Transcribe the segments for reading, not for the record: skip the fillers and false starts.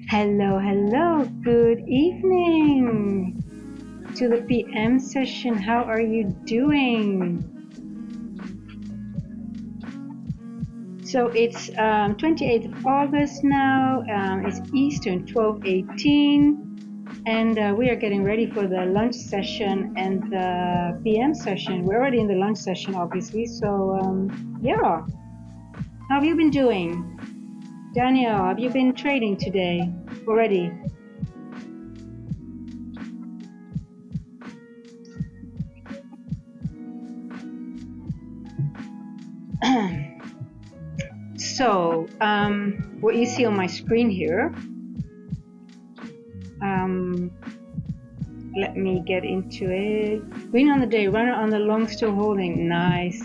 Hello, hello, good evening to the PM session. How are you doing? So it's 28th of August now, it's Eastern 12:18, and we are getting ready for the lunch session and the PM session. We're already in the lunch session, obviously, so yeah. How have you been doing? Daniel, have you been trading today already? So, what you see on my screen here, let me get into it. Green on the day, runner on the long, still holding. Nice.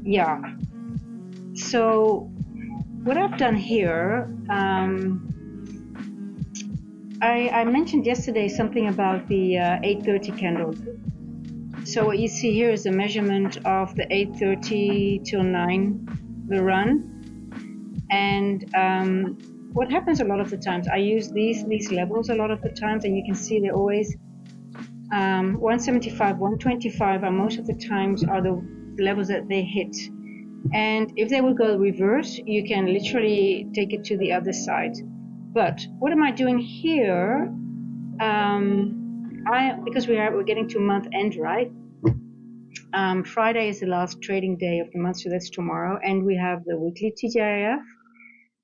Yeah. So, what I've done here, I mentioned yesterday something about the 8:30 candle. So what you see here is a measurement of the 8:30 till 9, the run. And what happens a lot of the times, I use these levels a lot of the times, and you can see they're always 175, 125 are most of the times are the levels that they hit. And if they will go reverse, you can literally take it to the other side. But what am I doing here? Because we're getting to month end, right? Friday is the last trading day of the month, so that's tomorrow, and we have the weekly TGIF.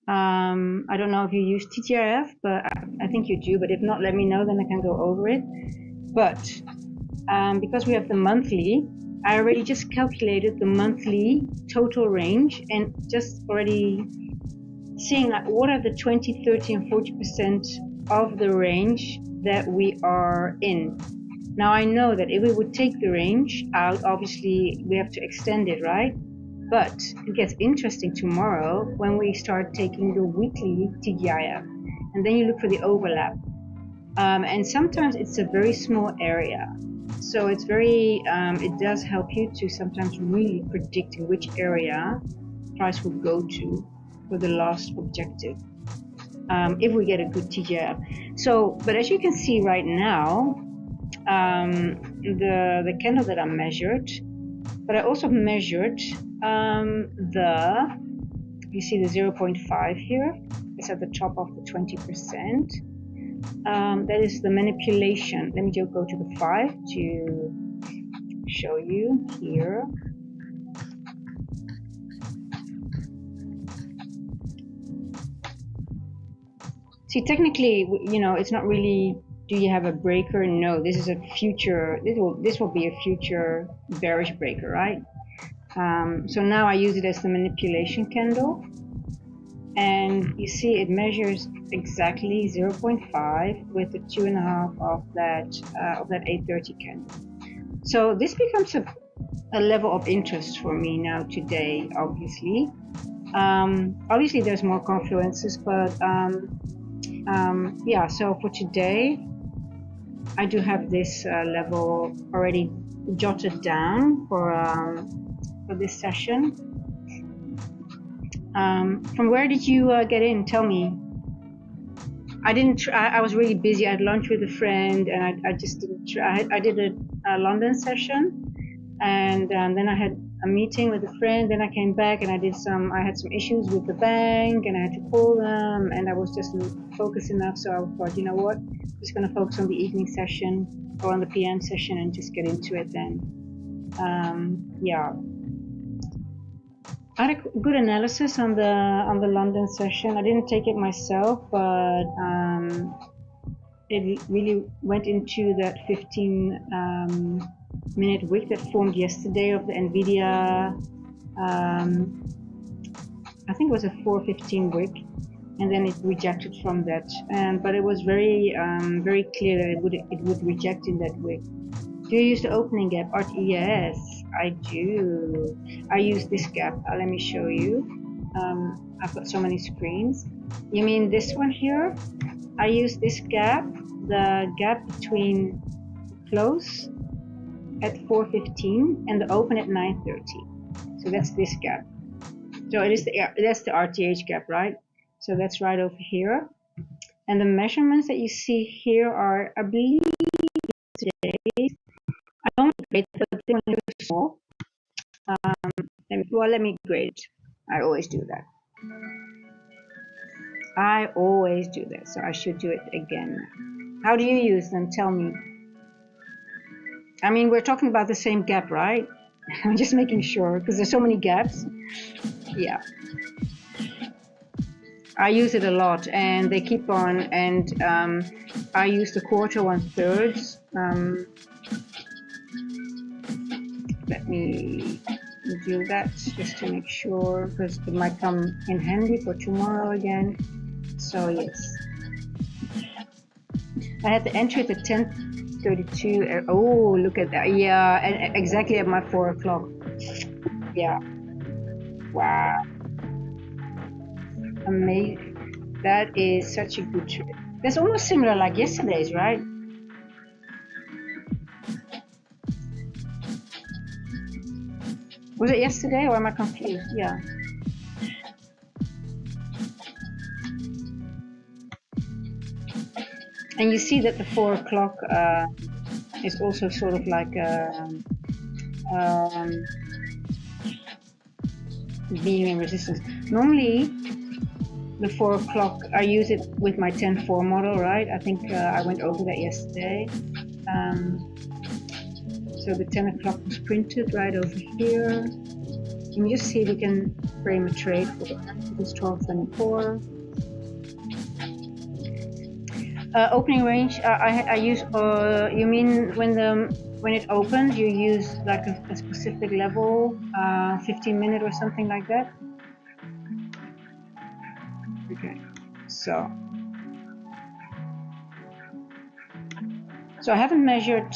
I don't know if you use TGIF, but I think you do, but if not, let me know, then I can go over it. But because we have the monthly, I already just calculated the monthly total range and just already seeing like what are the 20, 30, and 40% of the range that we are in. Now I know that if we would take the range out, obviously we have to extend it, right? But it gets interesting tomorrow when we start taking the weekly TGIF, and then you look for the overlap. And sometimes it's a very small area. So it's very, it does help you to sometimes really predict in which area price will go to for the last objective, if we get a good TGIF. So, but as you can see right now, the candle that I measured, but I also measured you see the 0.5 here, it's at the top of the 20%. That is the manipulation. Let me just go to the 5 to show you here. See, technically, you know, it's not really, do you have a breaker? No, this is a future, this will be a future bearish breaker, right? So now I use it as the manipulation candle. And you see it measures exactly 0.5 with the 2.5 of that 8:30 candle. So this becomes a level of interest for me now today, obviously. Obviously there's more confluences, but yeah, so for today, I do have this level already jotted down for this session. From where did you get in? Tell me. I didn't. I was really busy. I had lunch with a friend, and I just didn't try. I did a London session, and then I had a meeting with a friend. Then I came back, and I had some issues with the bank, and I had to call them, and I was just not focused enough. So I thought, you know what? I'm just going to focus on the evening session or on the PM session and just get into it then. Yeah. I had a good analysis on the London session. I didn't take it myself, but it really went into that 15-minute wick that formed yesterday of the NVIDIA. I think it was a 415 wick, and then it rejected from that. But it was very very clear that it would reject in that wick. Do you use the opening gap? Yes, I do. I use this gap. Let me show you. I've got so many screens. You mean this one here? I use this gap, the gap between close at 4:15 and the open at 9:30. So that's this gap. So that's the RTH gap, right? So that's right over here. And the measurements that you see here are, I believe, today. I don't grade, but they're a little small. Let me grade it. I always do that. So I should do it again. How do you use them? Tell me. I mean, we're talking about the same gap, right? I'm just making sure because there's so many gaps. Yeah. I use it a lot, and they keep on, and I use the 1/4. Let me do that just to make sure, because it might come in handy for tomorrow again. So yes, I had to enter it at 10:32. Oh, look at that. Yeah, and exactly at my 4 o'clock. Yeah. Wow. Amazing. That is such a good trade. That's almost similar like yesterday's, right? Was it yesterday or am I confused? Yeah. And you see that the 4 o'clock is also sort of like being in resistance. Normally, the 4 o'clock, I use it with my 10-4 model, right? I think I went over that yesterday. So the 10 o'clock was printed right over here. Can you just see if we can frame a trade for this 1224? Opening range, I use, you mean when it opens, you use like a specific level, 15-minute or something like that? Okay, so I haven't measured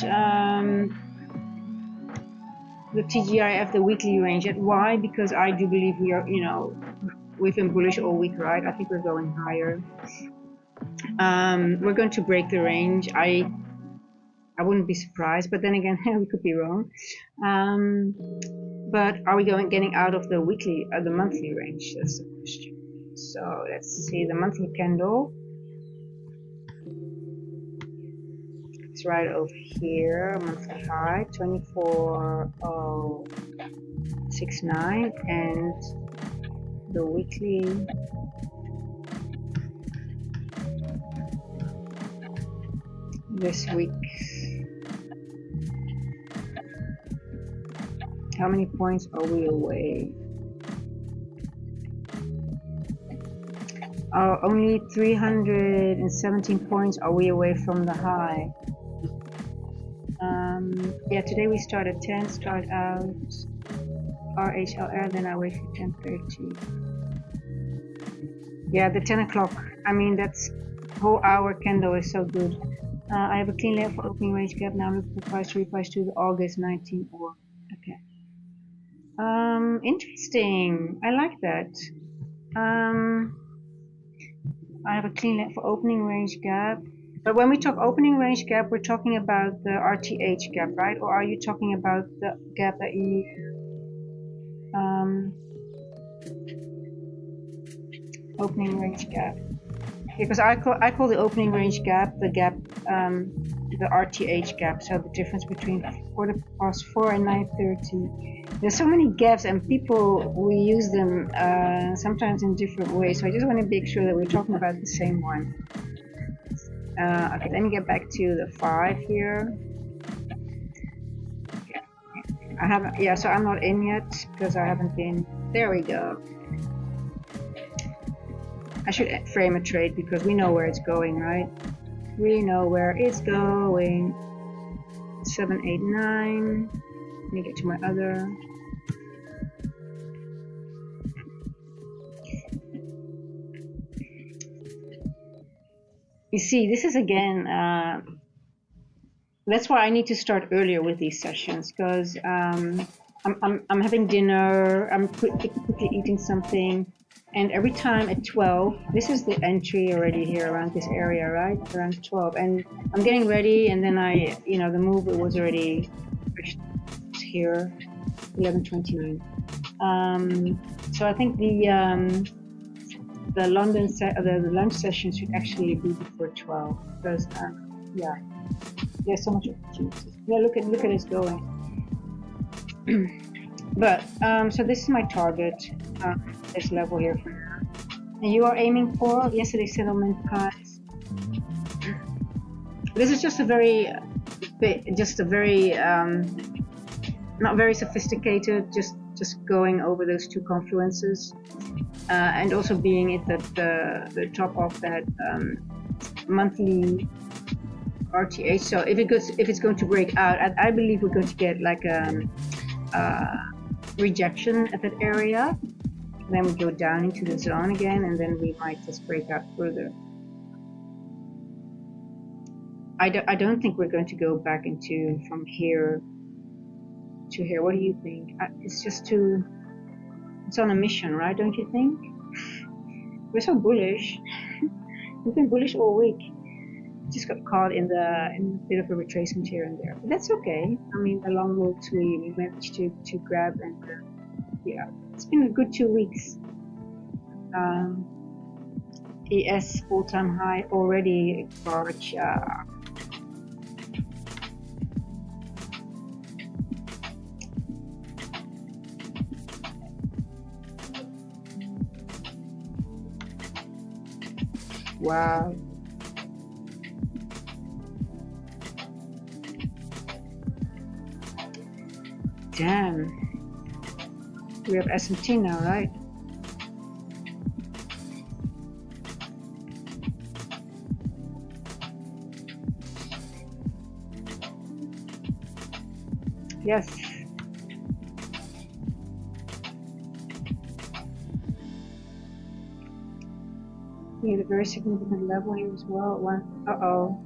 the TGIF, the weekly range yet. Why? Because I do believe we are, we've been bullish all week, right? I think we're going higher. We're going to break the range. I wouldn't be surprised, but then again, we could be wrong. But are we getting out of the weekly, the monthly range? That's the question. So let's see the monthly candle. It's right over here, monthly high, 24.069, and the weekly this week. How many points are we away? Only 317 points are we away from the high. Yeah, today we start at 10, start out RHLR, then I wait for 10:30. Yeah, the 10 o'clock. I mean, that's whole hour candle is so good. I have a clean layout for opening range gap. Now I'm looking for price to reprice to the August 19 or okay. Interesting. I like that. I have a clean layout for opening range gap. But when we talk opening range gap, we're talking about the RTH gap, right? Or are you talking about the gap that you opening range gap? Because I call the opening range gap the gap, the RTH gap. So the difference between 4 and 9:30. There's so many gaps, and we use them sometimes in different ways. So I just want to make sure that we're talking about the same one. Okay, let me get back to the 5 here. I haven't. Yeah, so I'm not in yet because I haven't been. There we go. I should frame a trade because we know where it's going, right? We know where it's going. 7, 8, 9. Let me get to my other. You see, this is again. That's why I need to start earlier with these sessions because I'm having dinner. I'm quickly eating something. And every time at 12, this is the entry already here around this area, right? Around 12. And I'm getting ready, and then the move was already here, 11:29. So So I think the London the lunch session should actually be before 12 because yeah, there's so much opportunities. Yeah, look at us going. But so this is my target, this level here for now. And you are aiming for yesterday's settlement price. This is just a very not very sophisticated, just going over those two confluences, and also being at the top of that monthly RTH. So if it's going to break out, I believe we're going to get like rejection at that area. Then we go down into the zone again, and then we might just break out further. I don't think we're going to go back into from here to here. What do you think? It's just too. It's on a mission, right? Don't you think? We're so bullish. We've been bullish all week. Just got caught in a bit of a retracement here and there. But that's okay. I mean, the long routes we managed to grab, and yeah, it's been a good 2 weeks. ES all-time high already, March. Wow. Damn. We have S&T now, right? Yes. We had a very significant level here as well. Uh-oh.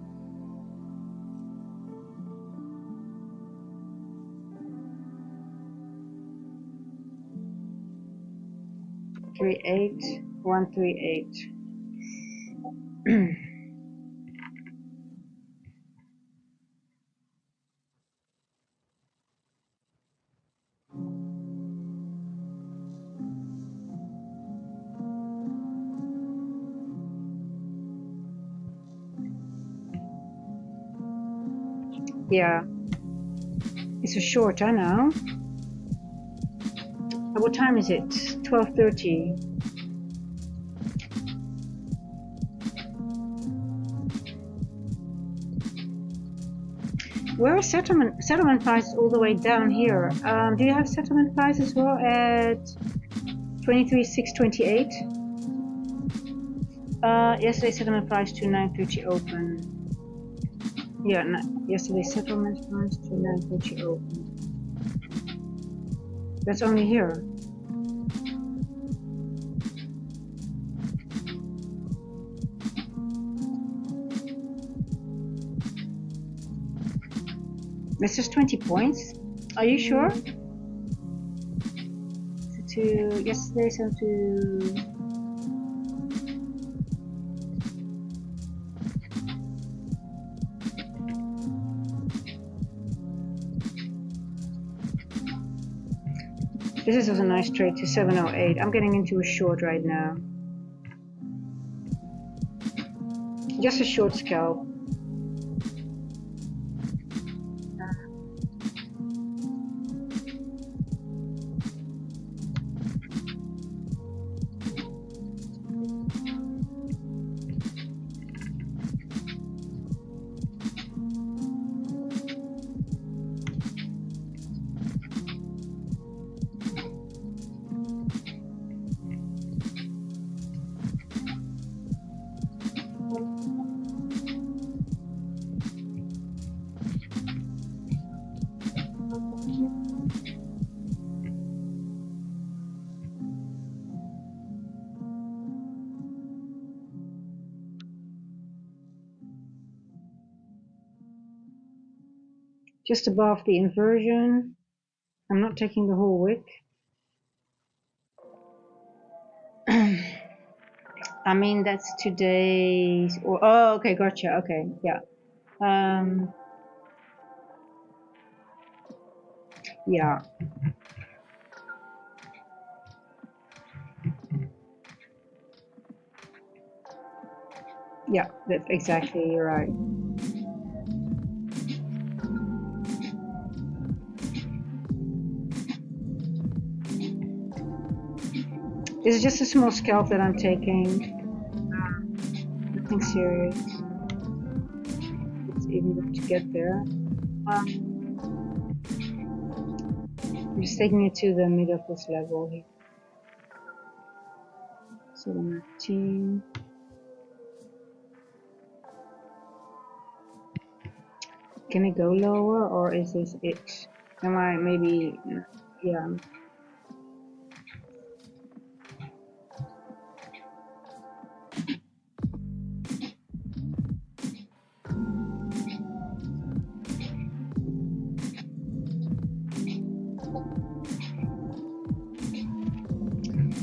Three 8 1 3 8. Yeah, it's a short, I know. What time is it? 12:30. Where is settlement? Settlement price all the way down here. Do you have settlement price as well at 23,628? Yesterday settlement price to 9:30 open. Yeah, yesterday settlement price to 9:30 open. That's only here. That's just 20 points. Are you sure? To yesterday, so to. This is also a nice trade to 708. I'm getting into a short right now. Just a short scalp. Just above the inversion. I'm not taking the whole wick. I mean, that's today's. Oh, okay, gotcha. Okay, yeah. Yeah. Yeah, that's exactly right. This is just a small scalp that I'm taking. Nothing serious. It's even going to get there. I'm just taking it to the middle of this level here. So 19. Can I go lower, or is this it? Am I maybe, yeah.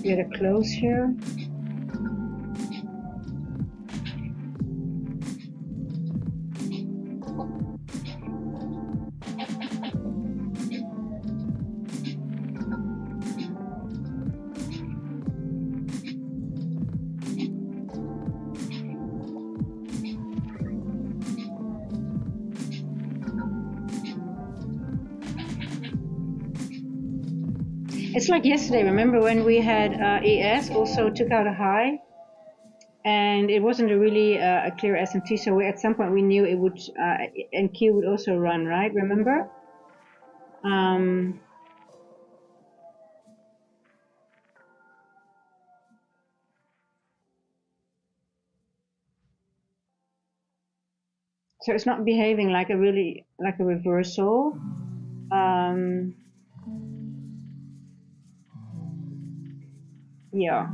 Get a close here. It's like yesterday, remember when we had ES also took out a high, and it wasn't a really a clear S&T, so at some point we knew it would, NQ would also run, right? Remember? So it's not behaving like a really, like a reversal. Yeah.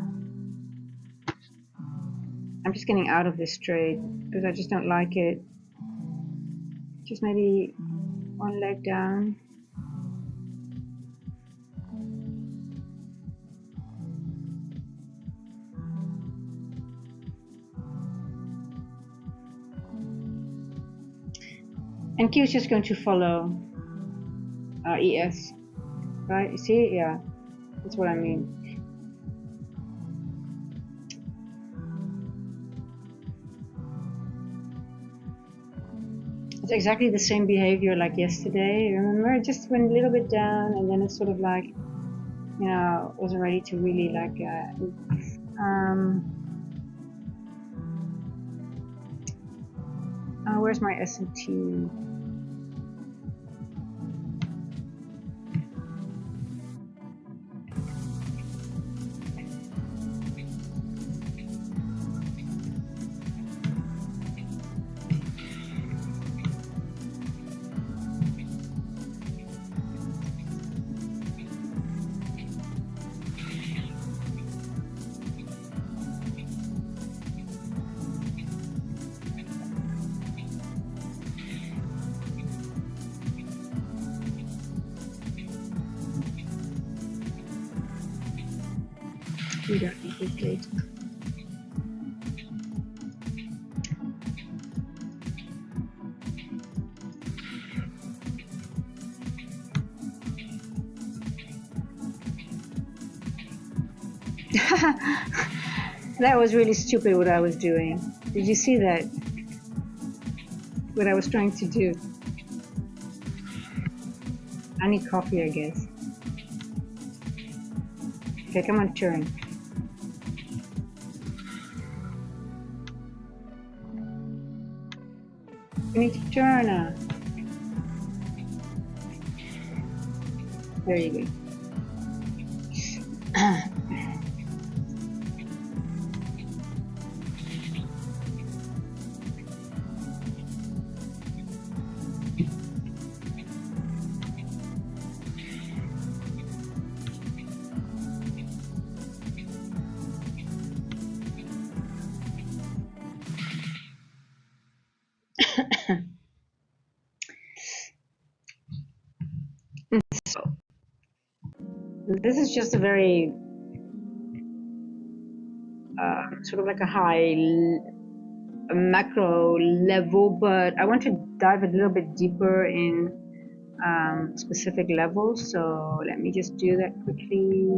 I'm just getting out of this trade because I just don't like it. Just maybe one leg down. And Q is just going to follow ES, right? You see? Yeah, that's what I mean. It's exactly the same behavior like yesterday. Remember, it just went a little bit down, and then it's sort of like, you know, wasn't ready to really like. Where's my S&T? We don't need this later. That was really stupid what I was doing. Did you see that? What I was trying to do. I need coffee, I guess. Okay, come on, turn. You need to turn. There you go. So, this is just a very sort of like a high macro level, but I want to dive a little bit deeper in specific levels. So let me just do that quickly.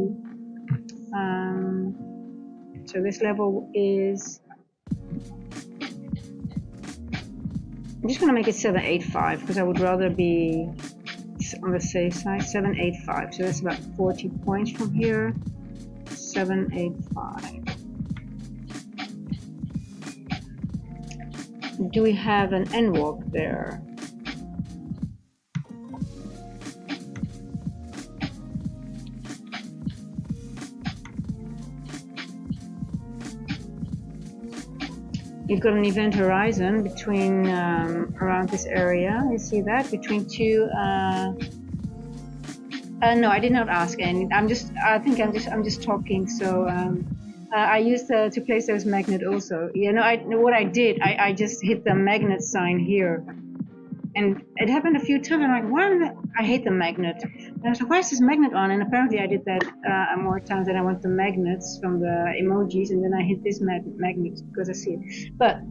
So this level is I'm just going to make it 785 because I would rather be on the safe side. 785, so that's about 40 points from here. 785. Do we have an end walk there? You've got an event horizon between around this area. You see that between two. No, I did not ask any. I'm just talking. So I used to place those magnet also. You know, what I did. I just hit the magnet sign here, and it happened a few times. I'm like, why? I hate the magnet. And I was like, why is this magnet on? And apparently I did that more times than I want the magnets from the emojis, and then I hit this magnet because I see it. But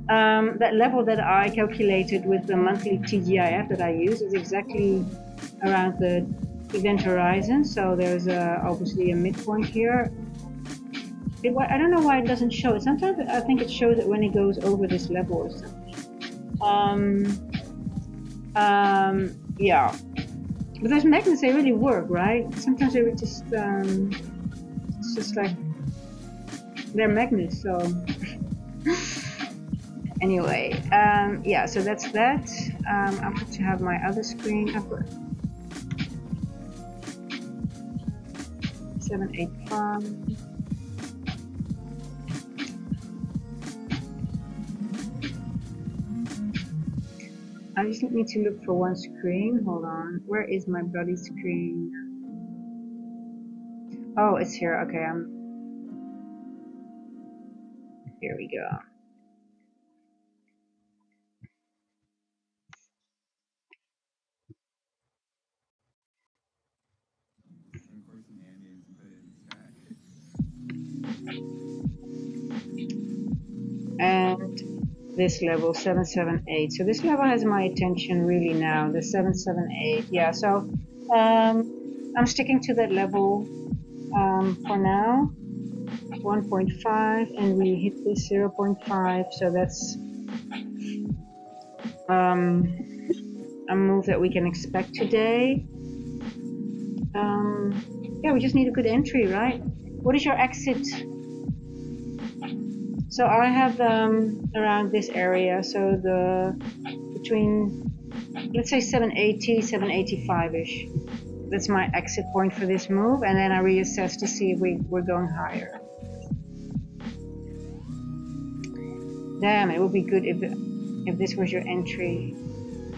that level that I calculated with the monthly TGIF that I use is exactly around the event horizon. So there's obviously a midpoint here. I don't know why it doesn't show it. Sometimes I think it shows it when it goes over this level or something. Yeah. But those magnets, they really work, right? Sometimes they would just, it's just like, they're magnets, so. Anyway, yeah, so that's that. I'm going to have my other screen. I've got 785. I just need to look for one screen. Hold on. Where is my bloody screen? Oh, it's here. Okay, here we go. And this level 778. So this level has my attention really now. The 778. Yeah. So I'm sticking to that level for now. 1.5, and we hit this 0.5. So that's a move that we can expect today. Yeah, we just need a good entry, right? What is your exit? So I have around this area, so between, let's say 780, 785-ish. That's my exit point for this move, and then I reassess to see if we're going higher. Damn, it would be good if this was your entry.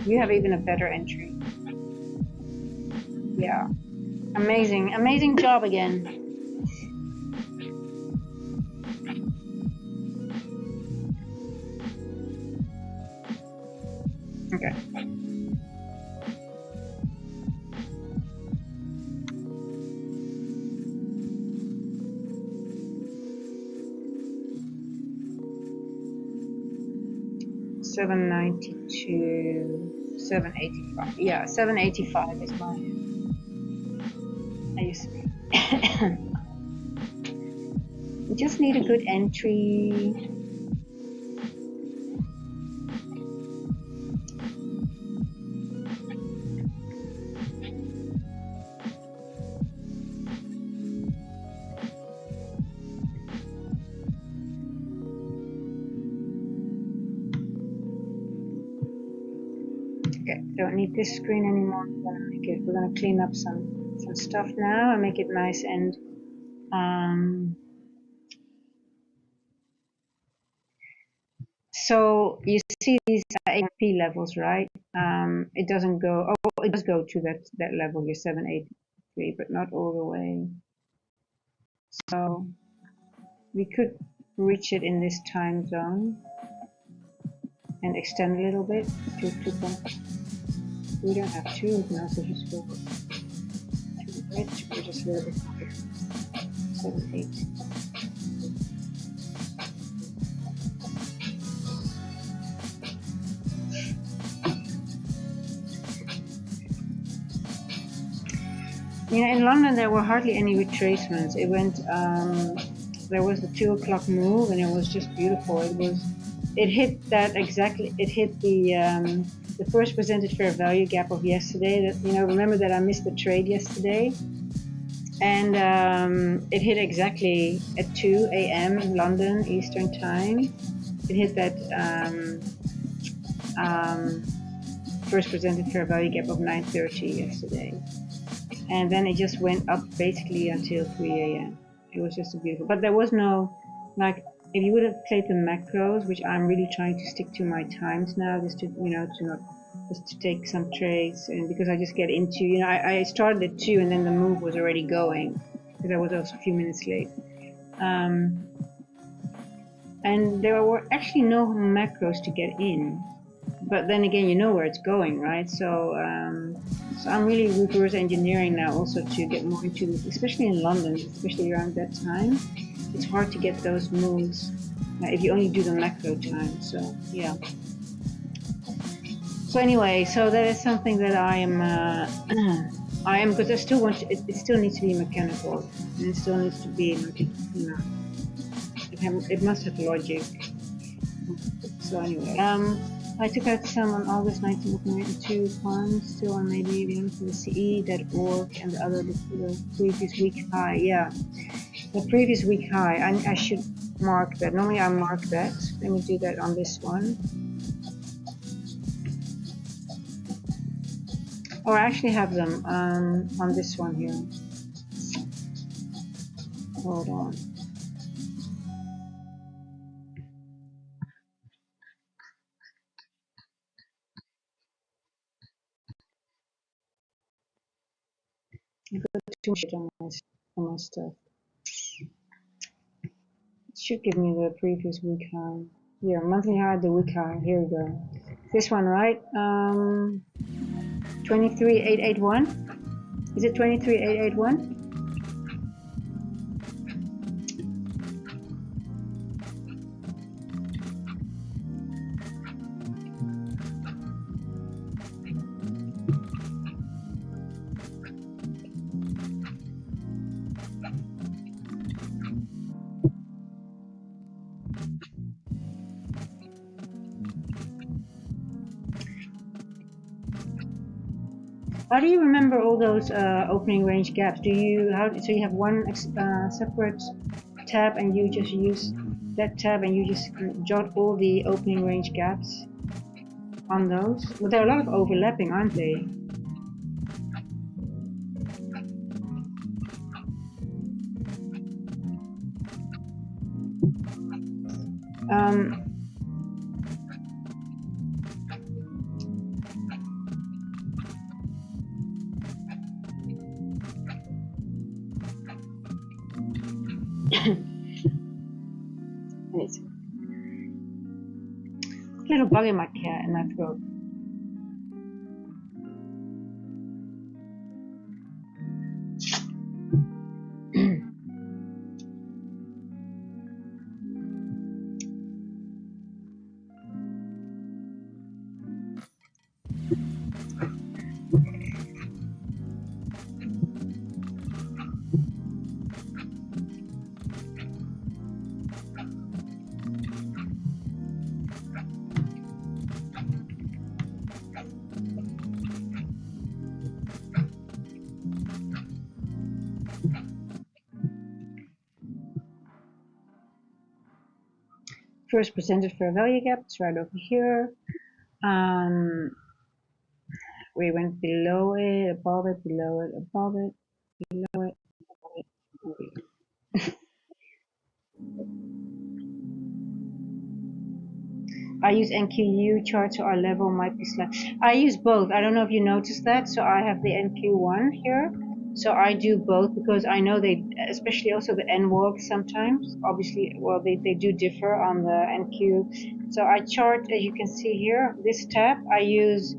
You have even a better entry. Yeah, amazing job again. Okay. $792, $785. Yeah, $785 is mine. I used to. We just need a good entry. Don't need this screen anymore. We're gonna clean up some stuff now and make it nice and so you see these AP levels, right? It doesn't go. Oh, it does go to that level here, 783, but not all the way. So we could reach it in this time zone and extend a little bit to 2 points. We don't have to. We can also just go to the right, or just a little bit higher. 7, 8. You know, in London there were hardly any retracements. It went. There was the 2 o'clock move, and it was just beautiful. It it hit that exactly. It hit the first presented fair value gap of yesterday. That, you know, remember that I missed the trade yesterday, and it hit exactly at 2 a.m. in London Eastern Time. It hit that first presented fair value gap of 9:30 yesterday, and then it just went up basically until 3 a.m. It was just beautiful, but there was no, like, if you would have played the macros, which I'm really trying to stick to my times now, just to, you know, to not just to take some trades, and because I just get into, you know, I started at 2 and then the move was already going because I was also a few minutes late. And there were actually no macros to get in, but then again, you know where it's going, right? So so I'm really reverse engineering now also to get more into this, especially in London, especially around that time. It's hard to get those moves if you only do the macro time. So yeah. So anyway, so that is something that I am because I still want to, it still needs to be mechanical, and it still needs to be, you know, it must have logic. So anyway, I took out some on August 1992 funds, still on maybe even for the CE.org and the other, the previous week high. Yeah, the previous week high. I should mark that. Normally I mark that. Let me do that on this one. Or I actually have them on this one here. Hold on. I got too much on my stuff. It should give me the previous week high. Yeah, monthly high, the week high. Here we go. This one, right? 23,881. Is it 23,881? How do you remember all those opening range gaps? Do you so you have one separate tab and you just use that tab and you just jot all the opening range gaps on those? But there are a lot of overlapping, aren't they? It's a little bug in my throat. First presented fair value gap, it's right over here. We went below it, above it, below it, above it, below it, above it, above it. I use NQU chart, so our level might be slightly. I use both. I don't know if you noticed that. So I have the NQ1 here. So I do both because I know they, especially also the NWOG sometimes, obviously, well, they do differ on the NQ. So I chart, as you can see here, this tab, I use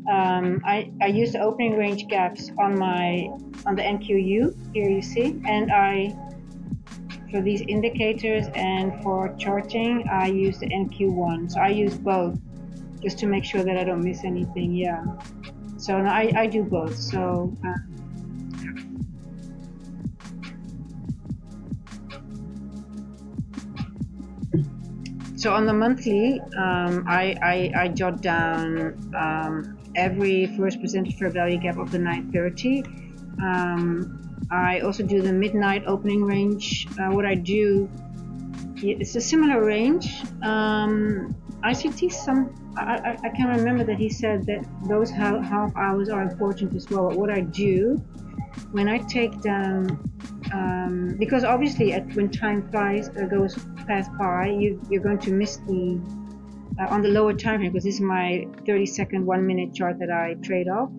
I use the opening range gaps on the NQU, here you see, and for these indicators and for charting, I use the NQ1. So I use both just to make sure that I don't miss anything. Yeah. So no, I do both. So So on the monthly, I jot down every first presented fair value gap of the 9:30. I also do the midnight opening range. What I do, it's a similar range. ICT, I can remember that he said that those half hours are important as well. But what I do when I take down, because obviously when time goes past by, you're going to miss the on the lower time frame, because this is my 30-second 1-minute chart that I trade off.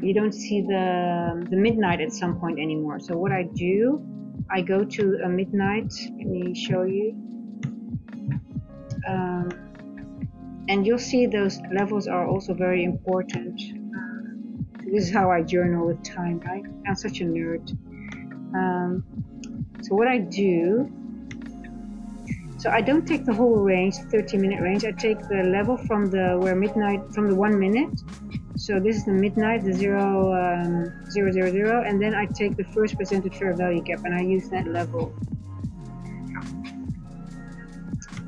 You don't see the midnight at some point anymore. So what I do, I go to a midnight. Let me show you. And you'll see those levels are also very important. This is how I journal with time, right? I'm such a nerd. So what I do, so I don't take the whole range, 30-minute range. I take the level from the 1 minute. So this is the midnight, the 0.000, and then I take the first presented fair value gap, and I use that level.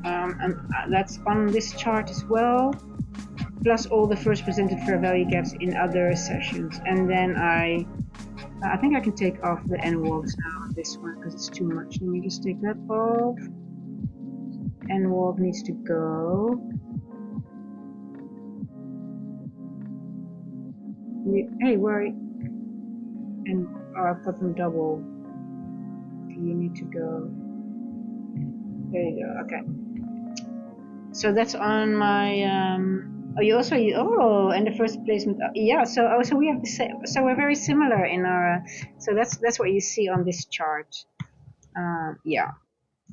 And that's on this chart as well, plus all the first presented fair value gaps in other sessions. And then I think I can take off the N walks now on this one because it's too much. Let me just take that off. N walk needs to go. Hey, where? And I've got them double. You need to go. There you go. Okay. So that's on my. And the first placement. Yeah. So we have the same. So we're very similar in our. So that's what you see on this chart. Yeah.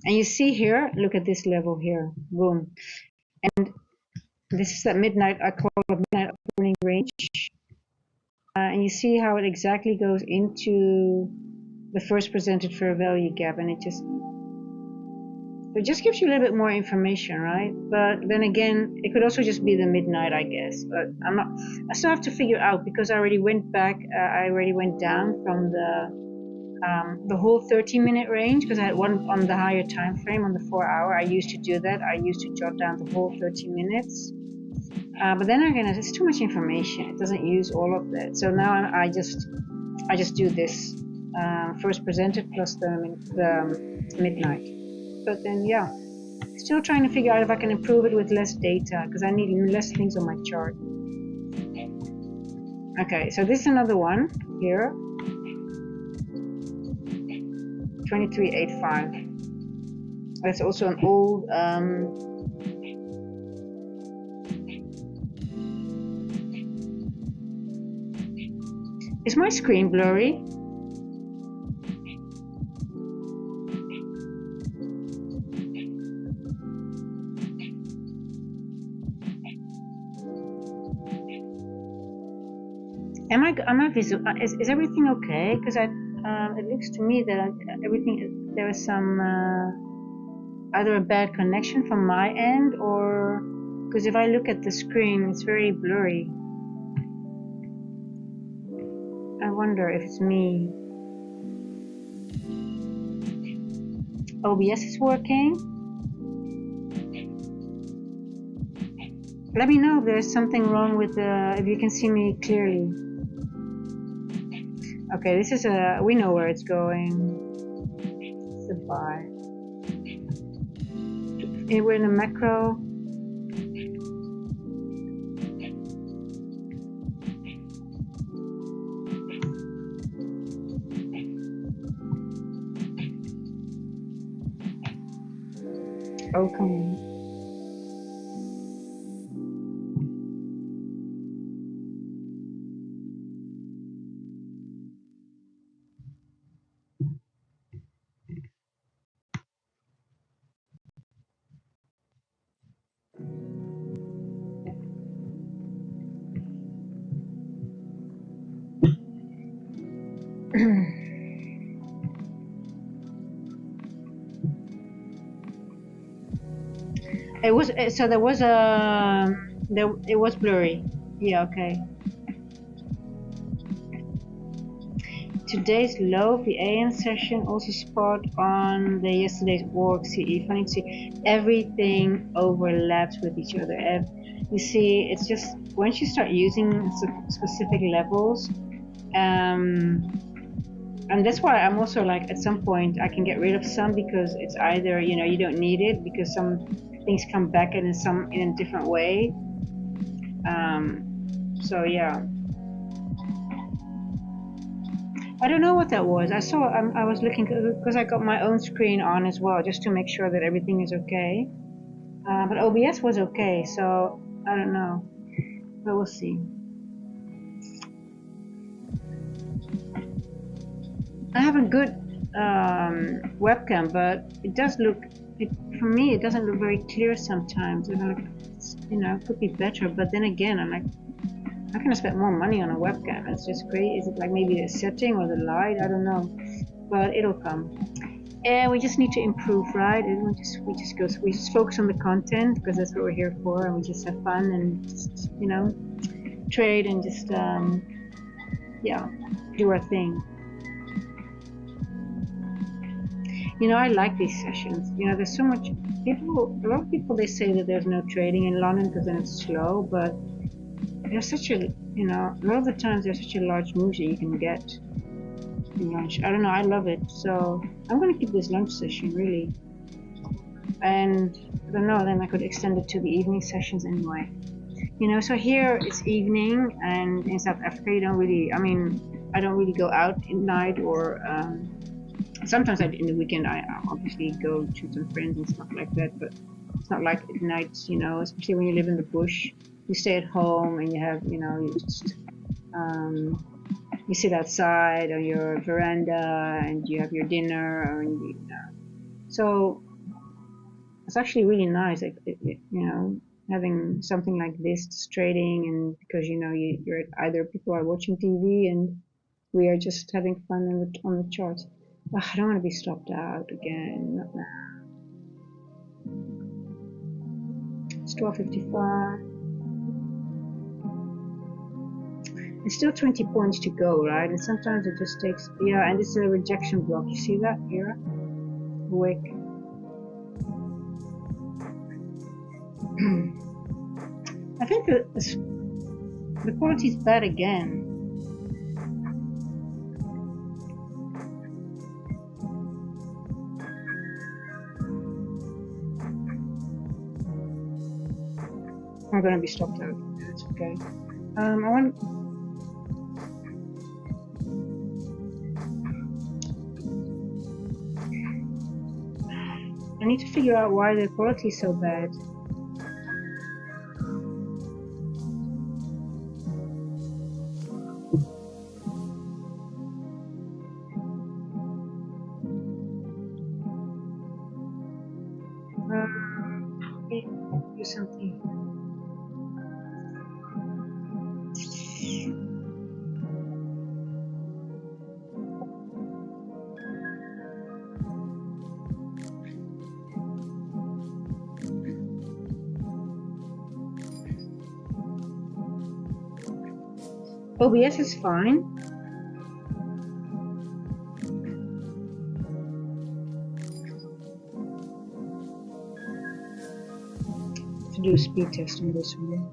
And you see here. Look at this level here. Boom. And this is that midnight. I call it midnight opening range. And you see how it exactly goes into the first presented fair value gap, and it just gives you a little bit more information, right? But then again, it could also just be the midnight, I guess. But I still have to figure out, because I already went back. I already went down from the whole 30-minute range, because I had one on the higher time frame on the 4-hour. I used to do that. I used to jot down the whole 30 minutes. But then again, it's too much information. It doesn't use all of that. So now I just do this first presented plus the midnight. But then yeah, still trying to figure out if I can improve it with less data, because I need less things on my chart. Okay, so this is another one here. 2385. That's also an old. Is my screen blurry? Am I visible? Is everything okay? Because it looks to me that there is some either a bad connection from my end, or because if I look at the screen, it's very blurry. I wonder if it's me. OBS is working. Let me know if there's something wrong with if you can see me clearly. Okay, this is we know where it's going. It's a buy. We're in a macro. Okay. It was so there was it was blurry. Yeah, okay. today's low, the AM session, also spot on the yesterday's org CE. Funny to see everything overlaps with each other. You see, it's just once you start using specific levels, and that's why I'm also like, at some point I can get rid of some, because it's either, you know, you don't need it because some things come back in a different way. So yeah, I don't know what that was. I saw, I was looking, because I got my own screen on as well, just to make sure that everything is okay. But OBS was okay, so I don't know, but we'll see. I have a good webcam, but it does look, for me, it doesn't look very clear sometimes. And I'm like, you know, it could be better. But then again, I'm like, how can I spend more money on a webcam? It's just great. Is it like maybe the setting or the light? I don't know, but it'll come. And we just need to improve, right? And we just focus on the content, because that's what we're here for, and we just have fun and just, you know, trade and just yeah, do our thing. You know, I like these sessions. You know, there's so much people. A lot of people, they say that there's no trading in London because then it's slow, but there's such a, you know, a lot of the times there's such a large moves that you can get in lunch. I don't know, I love it. So I'm going to keep this lunch session, really. And I don't know, then I could extend it to the evening sessions anyway. You know, so here it's evening, and in South Africa you don't really, I mean, I don't really go out at night, or sometimes in the weekend I obviously go to some friends and stuff like that, but it's not like at night, you know, especially when you live in the bush. You stay at home and you have, you know, you just you sit outside on your veranda and you have your dinner, and you know, so it's actually really nice, like, you know, having something like this, just trading, and because, you know, you're either people are watching TV and we are just having fun on the charts. Oh, I don't want to be stopped out again. Not now. It's 12:55. It's still 20 points to go, right? And sometimes it just takes, yeah, and it's a rejection block. You see that here? Wick. I think the quality is bad again. I'm gonna be stopped out. It's okay. I need to figure out why the quality is so bad. Do something. OBS is fine. To do a speed test on this one.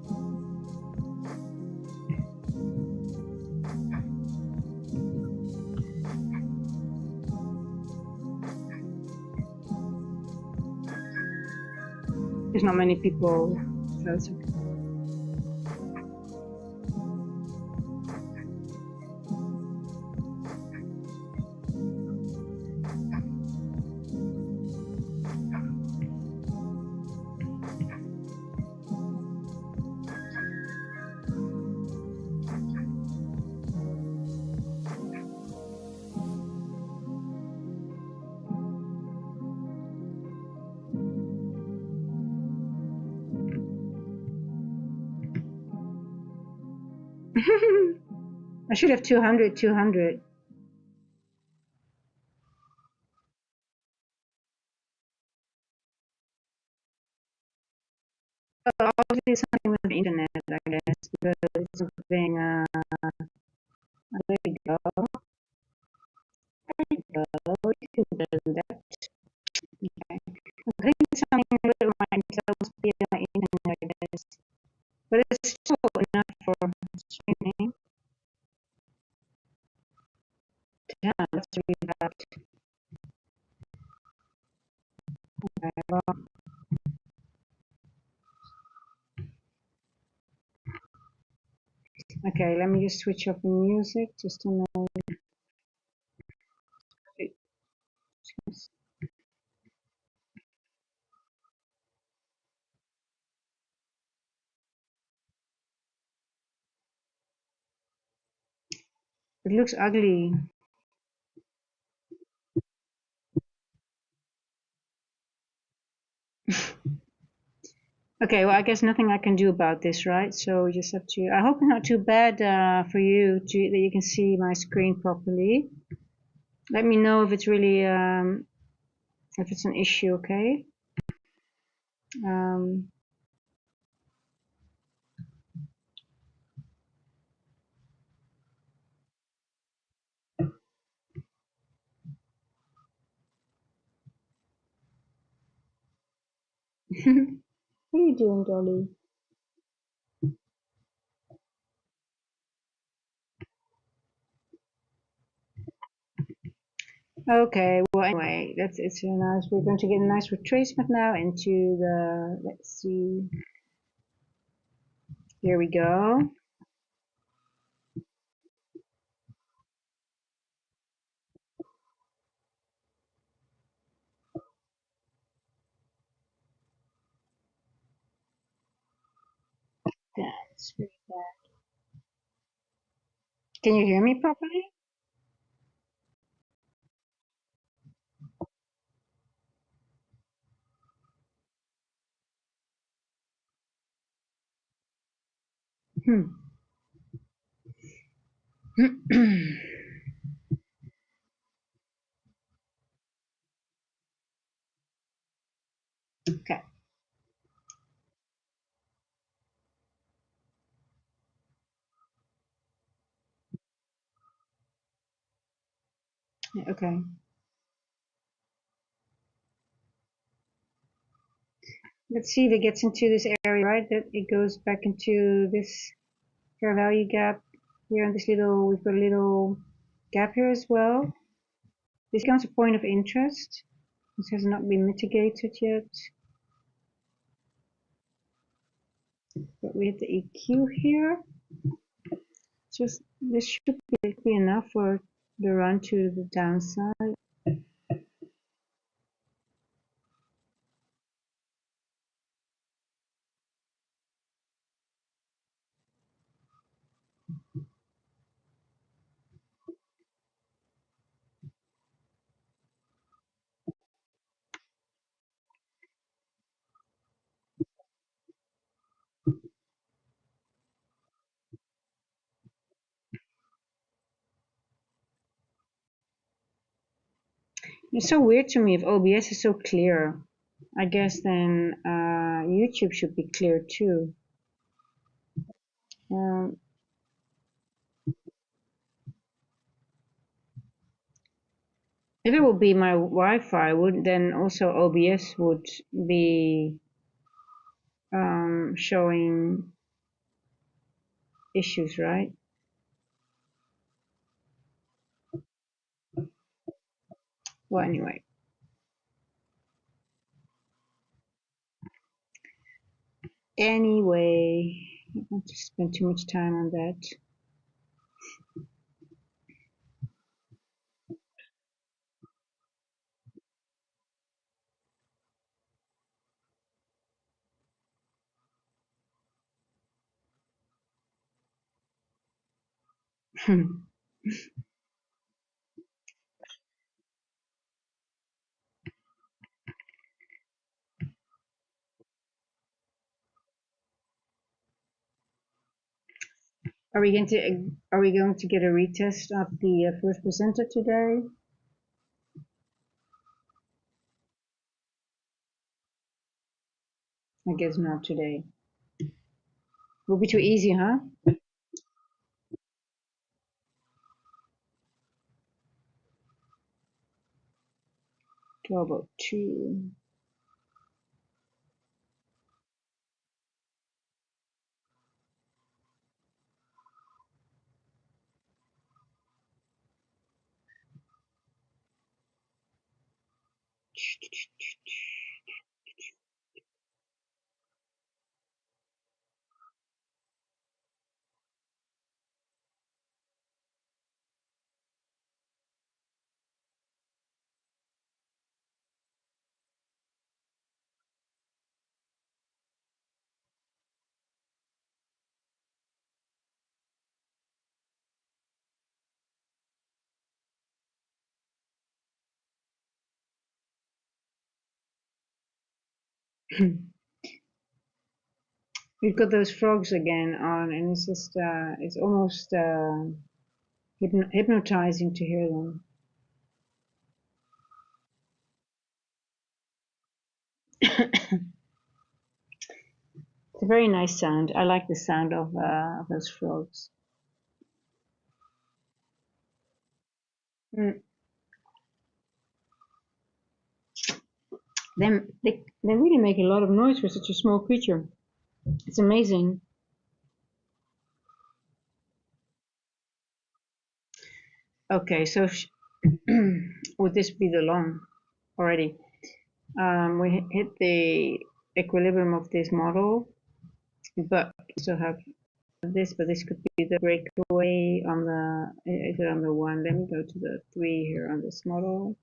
There's not many people, so it's okay. I should have 200. Well, obviously something with the internet, I guess, because it's something, there you go. but it's still enough for streaming. Damn, that's really bad. Okay, well, okay, let me just switch off the music just to know. It looks ugly. Okay, well, I guess nothing I can do about this, right? So we just have to. I hope it's not too bad for you that you can see my screen properly. Let me know if it's really if it's an issue, okay? Um, what are you doing, Dolly? Okay, well, anyway, it's a nice. We're going to get a nice retracement now into the. Let's see. Here we go. That's really bad. Can you hear me properly? Hmm. Okay. Yeah, okay. Let's see if it gets into this area, right? That it goes back into this fair value gap here, and this little. We've got a little gap here as well. This becomes a point of interest. This has not been mitigated yet. But we have the EQ here. Just this should be enough for the run to the downside. It's so weird to me if OBS is so clear. I guess then YouTube should be clear too. Um, if it would be my Wi-Fi, would then also OBS would be showing issues, right? Well, anyway. Anyway, I don't want to spend too much time on that. Are we going to get a retest of the first presenter today? I guess not today. Will be too easy, huh? 12:02. We've got those frogs again on, and it's just, it's almost hypnotizing to hear them. It's a very nice sound. I like the sound of those frogs. Mm. They really make a lot of noise for such a small creature. It's amazing. Okay, so would this be the long already? We hit the equilibrium of this model, but we still have this, but this could be the breakaway on the, is it on the 1? Let me go to the 3 here on this model.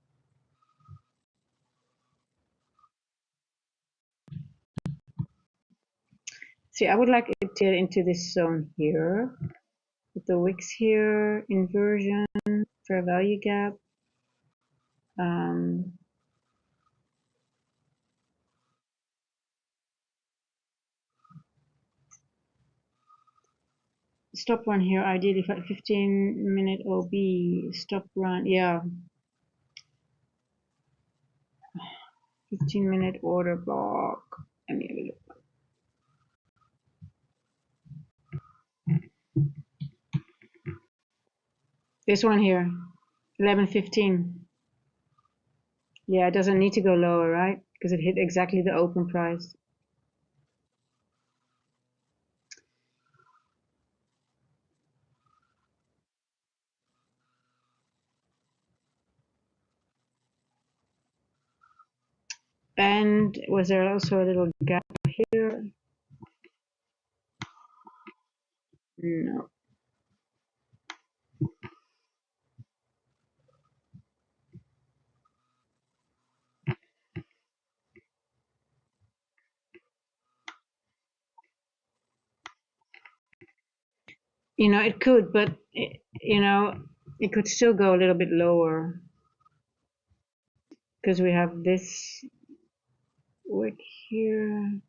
See, I would like it to get into this zone here, with the wicks here, inversion, fair value gap. Stop run here, ideally 15-minute OB, stop run, yeah. 15-minute order block. Let me have a look. This one here, 11.15. Yeah, it doesn't need to go lower, right? Because it hit exactly the open price. And was there also a little gap here? No. You know, it could, but it could still go a little bit lower because we have this wick here,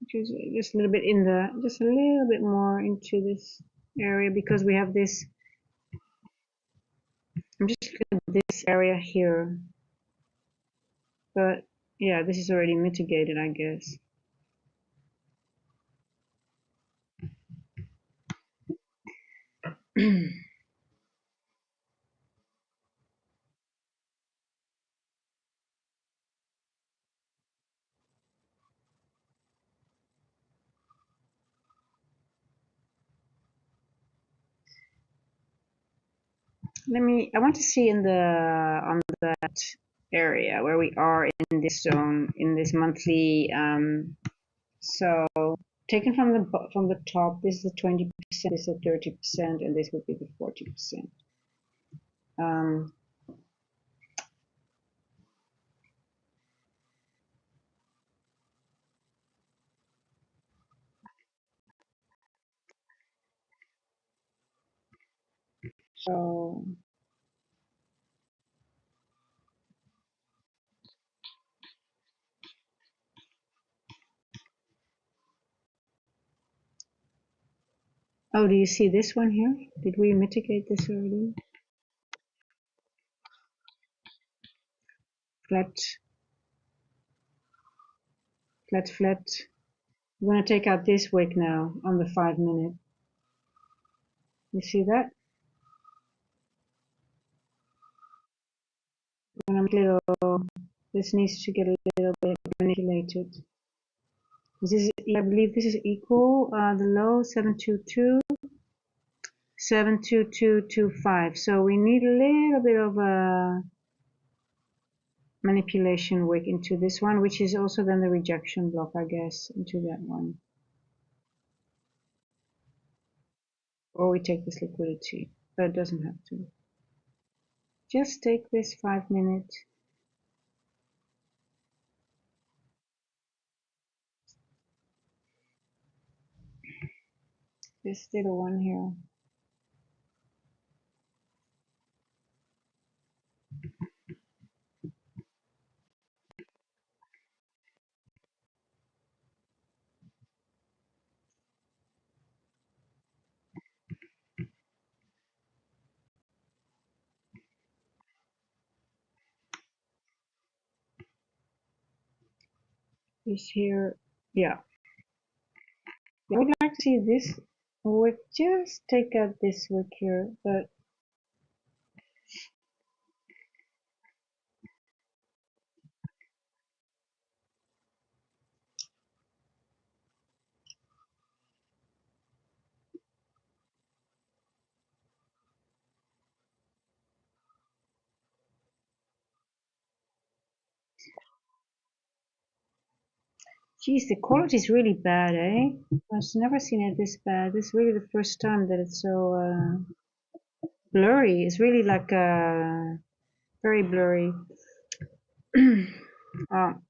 which is just a little bit in the, just a little bit more into this area because we have this. I'm just looking at this area here, but yeah, this is already mitigated, I guess. I want to see on that area where we are in this zone, in this monthly, so taken from the top, this is the 20%, this is the 30%, and this would be the 40%. So oh, do you see this one here? Did we mitigate this already? Flat, flat, flat. I'm going to take out this wick now on the 5-minute. You see that? This needs to get a little bit manipulated. This is, I believe this is equal, the low 722, 72225. So we need a little bit of a manipulation wick into this one, which is also then the rejection block, I guess, into that one. Or we take this liquidity, but it doesn't have to. Just take this 5 minutes. This little one here. This here, yeah. I would like to see this wick, just take out this wick here, but geez, the quality is really bad, eh? I've never seen it this bad. This is really the first time that it's so blurry. It's really like very blurry. Oh,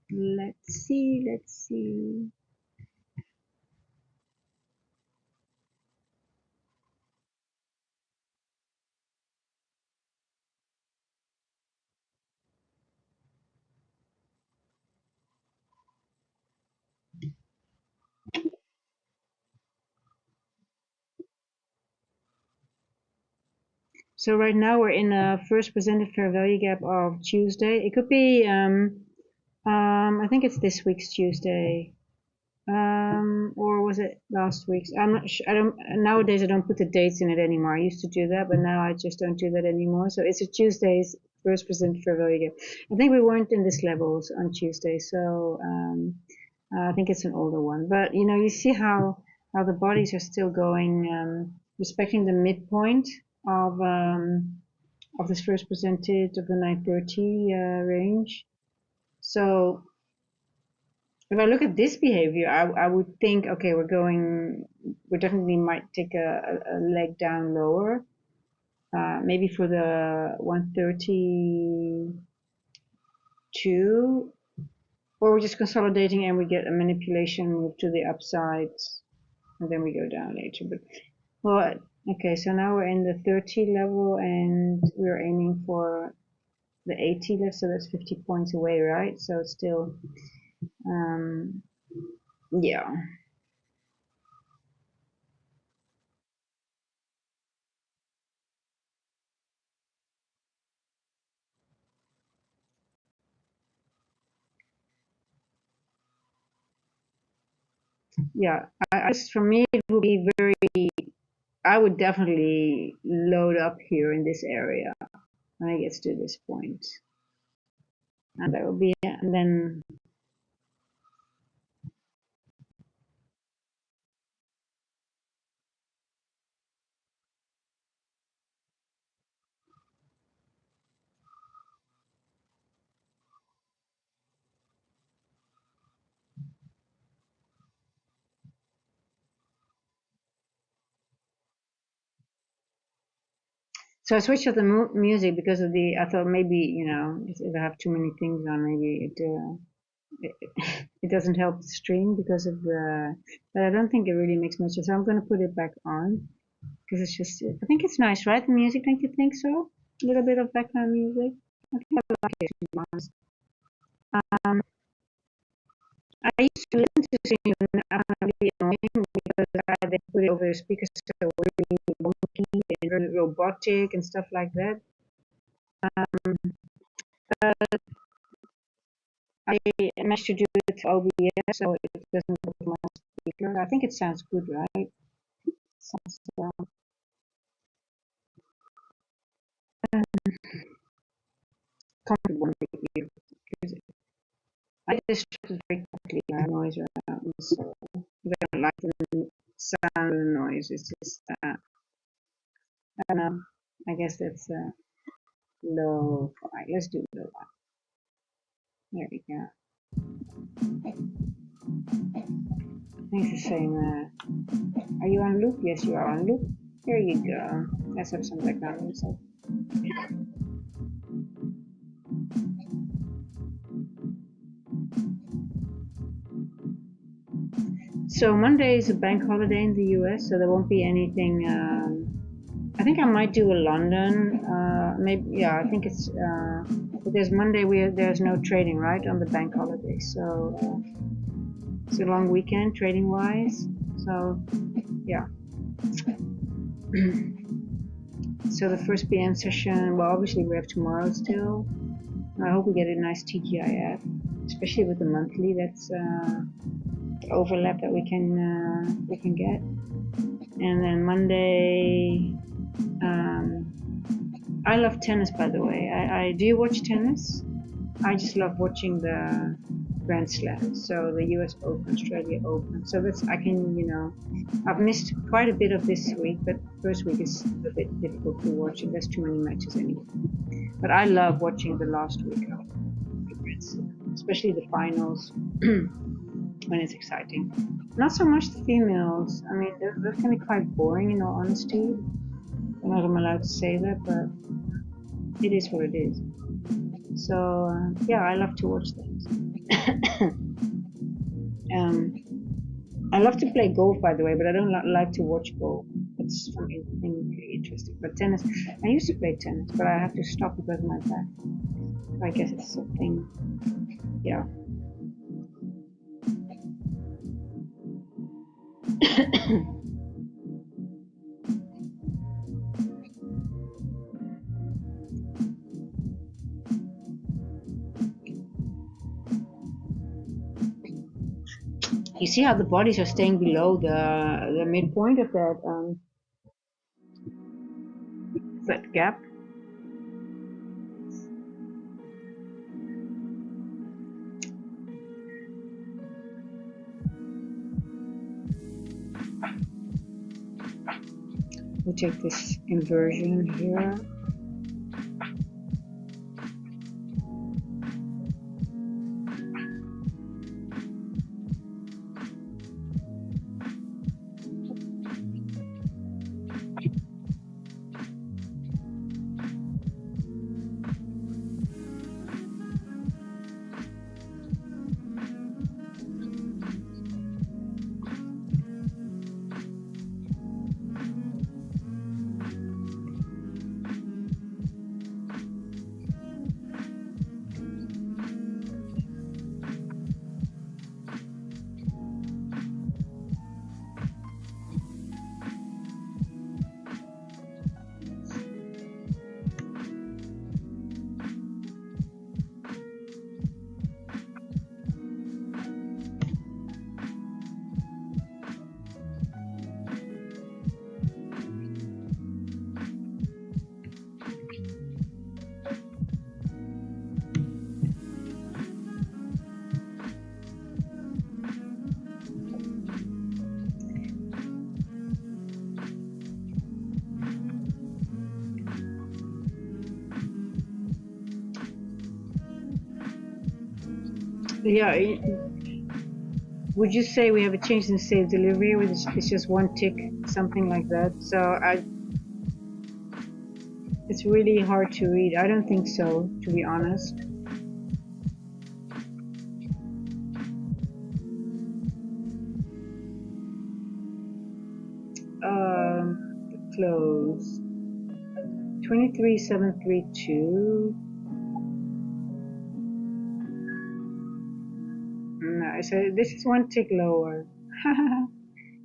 let's see. So right now we're in a first presented fair value gap of Tuesday. It could be, I think it's this week's Tuesday. Or was it last week's? I'm not sure. Nowadays I don't put the dates in it anymore. I used to do that, but now I just don't do that anymore. So it's a Tuesday's first presented fair value gap. I think we weren't in this levels on Tuesday, so I think it's an older one. But you know, you see how the bodies are still going, respecting the midpoint of this first presented of the 930 range. So if I look at this behavior, I would think, okay, we definitely might take a leg down lower, maybe for the 132, or we're just consolidating and we get a manipulation move to the upside, and then we go down later. But well, okay, so now we're in the 30 level and we're aiming for the 80 level, so that's 50 points away, right? So it's still, yeah. Yeah, for me, it would be very, I would definitely load up here in this area when it gets to this point. And that would be, and then, so I switched up the music because of I thought maybe, you know, if I have too many things on, maybe it doesn't help the stream because of but I don't think it really makes much sense. So I'm going to put it back on because it's just, I think it's nice, right? The music, don't you think so? A little bit of background music. I think I like it, to be honest. Um, I used to listen to singing and I found it really annoying because they put it over the speakers so really wonky and very robotic and stuff like that. But I managed to do it with OBS so it doesn't go to my speaker. I think it sounds good, right? Sounds comfortable maybe. I distracted very quickly by noise around me, so I don't like the sound of the noise. It's just guess that's low 5. Let's do low 1. There we go. Thanks for saying that. Are you on loop? Yes, you are on loop. There you go. Let's have some background music. So Monday is a bank holiday in the US, so there won't be anything. I think I might do a London. Maybe, yeah, I think it's. Because Monday there's no trading, right, on the bank holiday. So it's a long weekend trading wise. So yeah. So the first PM session, well, obviously we have tomorrow still. I hope we get a nice TGIF, especially with the monthly. That's the overlap that we can get. And then Monday, I love tennis, by the way. I do you watch tennis? I just love watching the Grand Slam. So the US Open, Australia Open. So that's I can I've missed quite a bit of this week, but first week is a bit difficult to watch. There's too many matches anyway. But I love watching the last week of the Grand Slam, especially the finals when it's exciting. Not so much the females. I mean, they're kind of quite boring in all honesty. I don't know if I'm allowed to say that, but it is what it is. So yeah, I love to watch things. I love to play golf, by the way, but I don't like to watch golf. It's something really interesting. But tennis, I used to play tennis, but I have to stop because of my back. So I guess it's something, yeah. You see how the bodies are staying below the midpoint of that gap? We'll take this inversion here. Yeah, would you say we have a change in state delivery, or it's just one tick, something like that? So it's really hard to read. I don't think so, to be honest. Close 23,732. No, so this is one tick lower.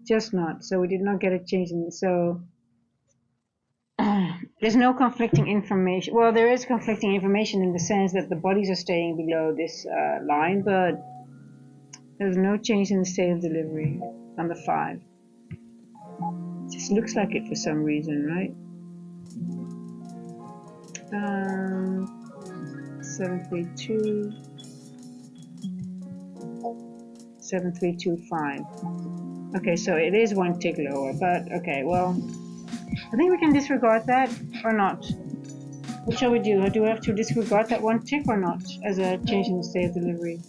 Just not. So we did not get a change in. So there's no conflicting information. Well, there is conflicting information in the sense that the bodies are staying below this line, but there's no change in the state of delivery on the 5. It just looks like it for some reason, right? 732. 7325. Okay, so it is one tick lower, but okay, well, I think we can disregard that. or not? What shall we do? Do we have to disregard that one tick or not as a change in the state of delivery?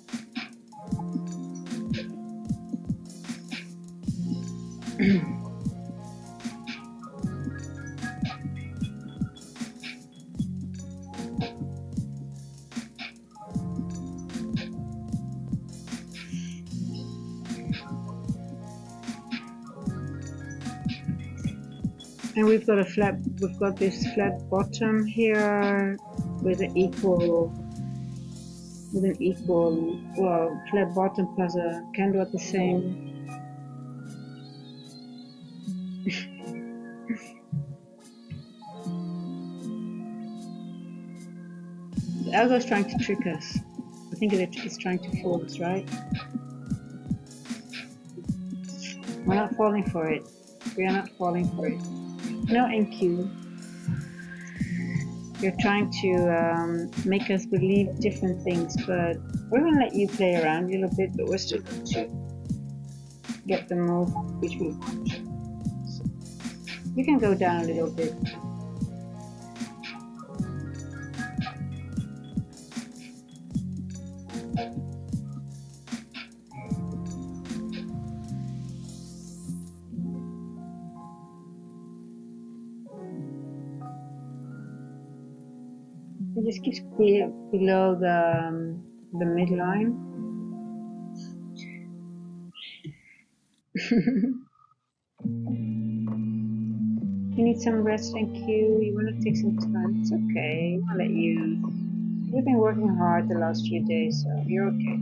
And we've got this flat bottom here with an equal, well, flat bottom plus a candle at the same. The algo is trying to trick us. I think it's trying to fool us, right? We're not falling for it. We are not falling for it. No NQ. You're trying to make us believe different things, but we're going to let you play around a little bit, but we're still going to get the move which we want. So you can go down a little bit. It just keeps below the midline. You need some rest and cue. You want to take some time. It's okay. I'll let you. You've been working hard the last few days, so you're okay.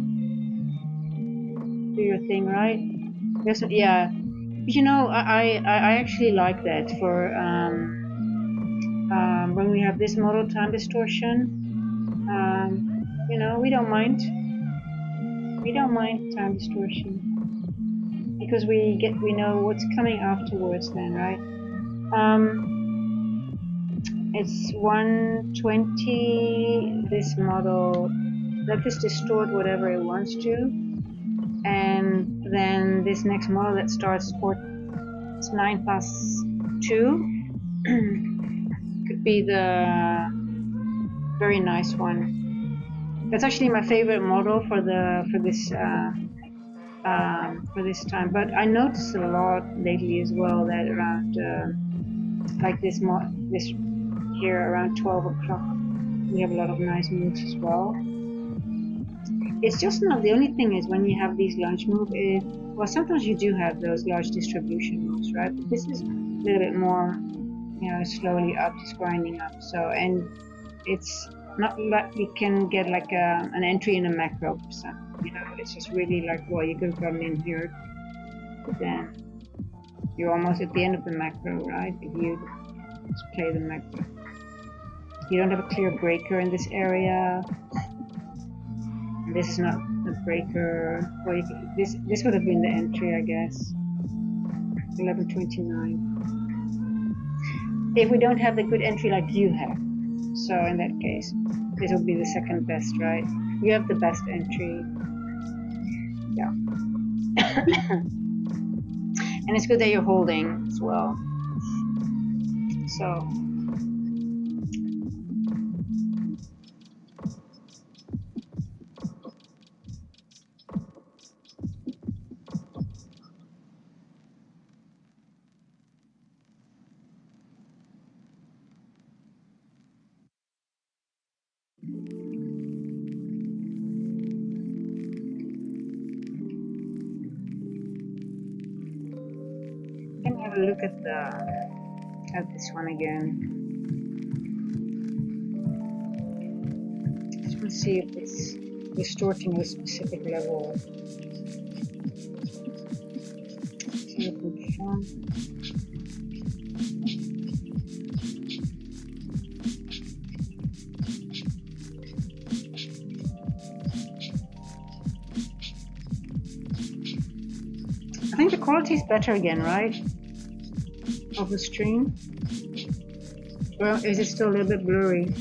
Do your thing, right? Yes, yeah. You know, I actually like that for when we have this model time distortion. You know, we don't mind. We don't mind time distortion because we know what's coming afterwards. Then, right? It's 120. This model, let this distort whatever it wants to, and then this next model that starts it's 9 plus 2 could be the very nice one. That's actually my favorite model for this time. But I noticed a lot lately as well that around like this here around 12 o'clock we have a lot of nice moves as well. It's just not, the only thing is when you have these lunge moves, well, sometimes you do have those large distribution moves, right? But this is a little bit more, you know, slowly up, just grinding up. So, and it's not like you can get like an entry in a macro percent, you know, it's just really like, well, you could have gotten in here, but then you're almost at the end of the macro, right? If you just play the macro. You don't have a clear breaker in this area. This is not a breaker. Well, this would have been the entry, I guess. 1129. If we don't have the good entry like you have, so in that case, this would be the second best, right? You have the best entry. Yeah. And it's good that you're holding as well. So. Have a look at this one again. Just want to see if it's distorting a specific level. See if we can. I think the quality is better again, right? Of the stream? Or is it still a little bit blurry?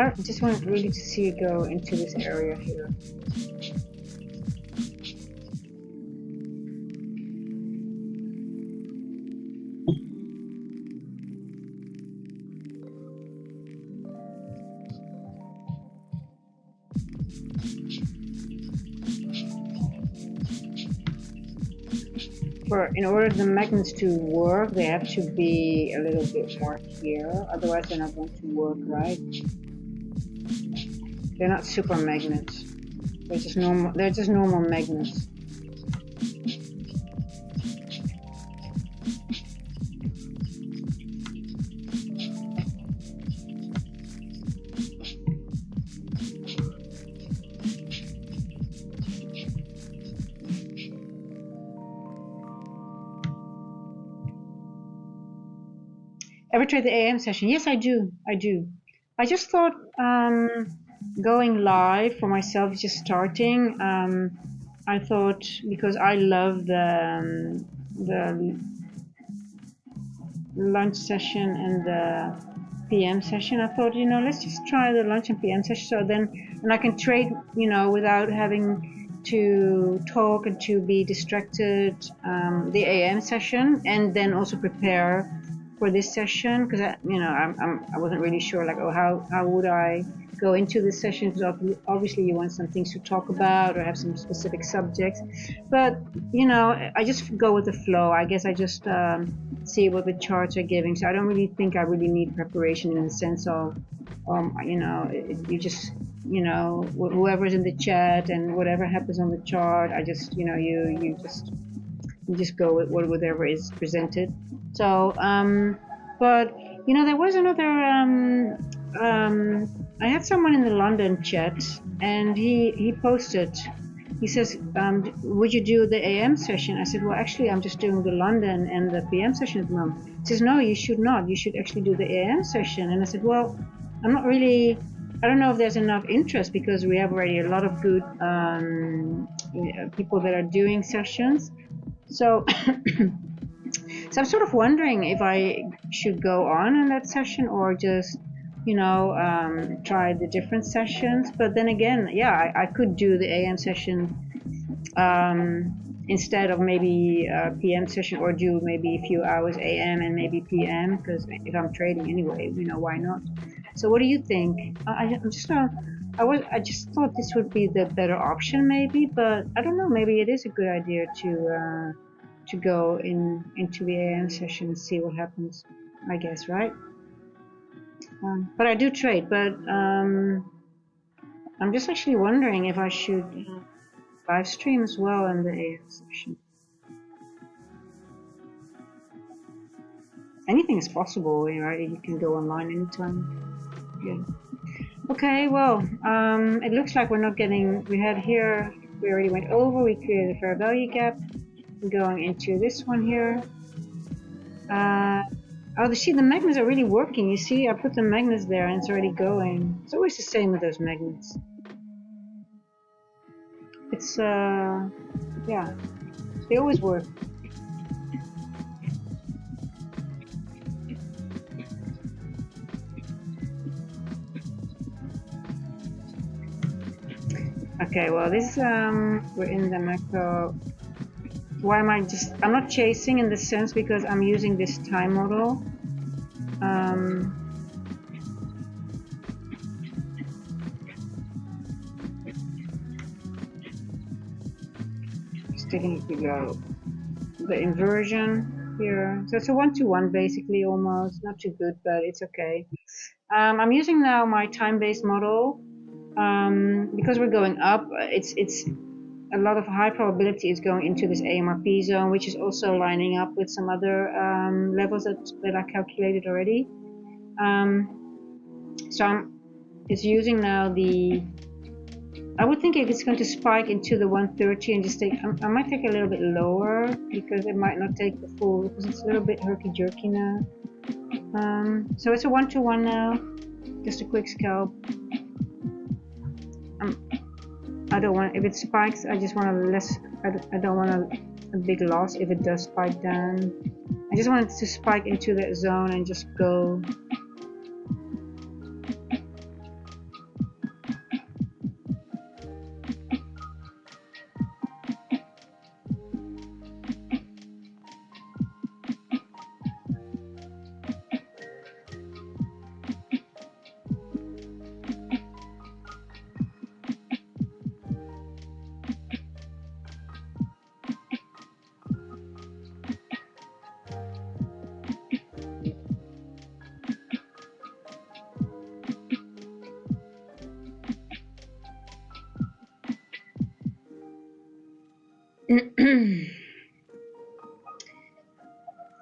I just want really to see it go into this area here. In order the magnets to work, they have to be a little bit more here, otherwise they're not going to work, right? They're not super magnets. They're just normal magnets. Ever tried the AM session? Yes, I do. I just thought going live for myself, just starting. I thought, because I love the lunch session and the PM session, I thought, let's just try the lunch and PM session. So then, and I can trade, without having to talk and to be distracted. The AM session, and then also prepare for this session, because I wasn't really sure, like, how would I go into this session, because obviously you want some things to talk about or have some specific subjects, but I just go with the flow. I guess I just see what the charts are giving, so I don't really think I really need preparation in the sense of you just whoever's in the chat and whatever happens on the chart, I just you just go with whatever is presented. So but there was another I had someone in the London chat, and he posted, he says, would you do the AM session? I said, well, actually I'm just doing the London and the PM session at the moment. He says, no, you should not, you should actually do the AM session. And I said, well, I don't know if there's enough interest, because we have already a lot of good people that are doing sessions. So so I'm sort of wondering if I should go on in that session, or just try the different sessions. But then again, yeah, I could do the AM session instead of maybe a PM session, or do maybe a few hours AM and maybe PM, because if I'm trading anyway, why not? So what do you think? I just thought this would be the better option maybe, but I don't know, maybe it is a good idea to go into the AM session and see what happens, I guess, right? But I do trade, but I'm just actually wondering if I should live stream as well in the AM session. Anything is possible, right? You can go online anytime. Yeah. Okay, well, it looks like we're not getting, we already went over, we created a fair value gap. We're going into this one here. The magnets are really working. You see, I put the magnets there and it's already going. It's always the same with those magnets. It's, yeah, they always work. Okay, well, this, we're in the macro. Why am I'm not chasing in the sense, because I'm using this time model. Just taking it to go. The inversion here. So it's a 1-to-1 basically, almost. Not too good, but it's okay. I'm using now my time-based model. Because we're going up, it's a lot of high probability is going into this AMRP zone, which is also lining up with some other levels that I calculated already. So it's using now I would think if it's going to spike into the 130 and just take, I might take a little bit lower, because it might not take the full, because it's a little bit herky-jerky now. So it's a 1-to-1 now, just a quick scalp. I don't want, if it spikes, I just want I don't want a big loss if it does spike down. I just want it to spike into that zone and just go.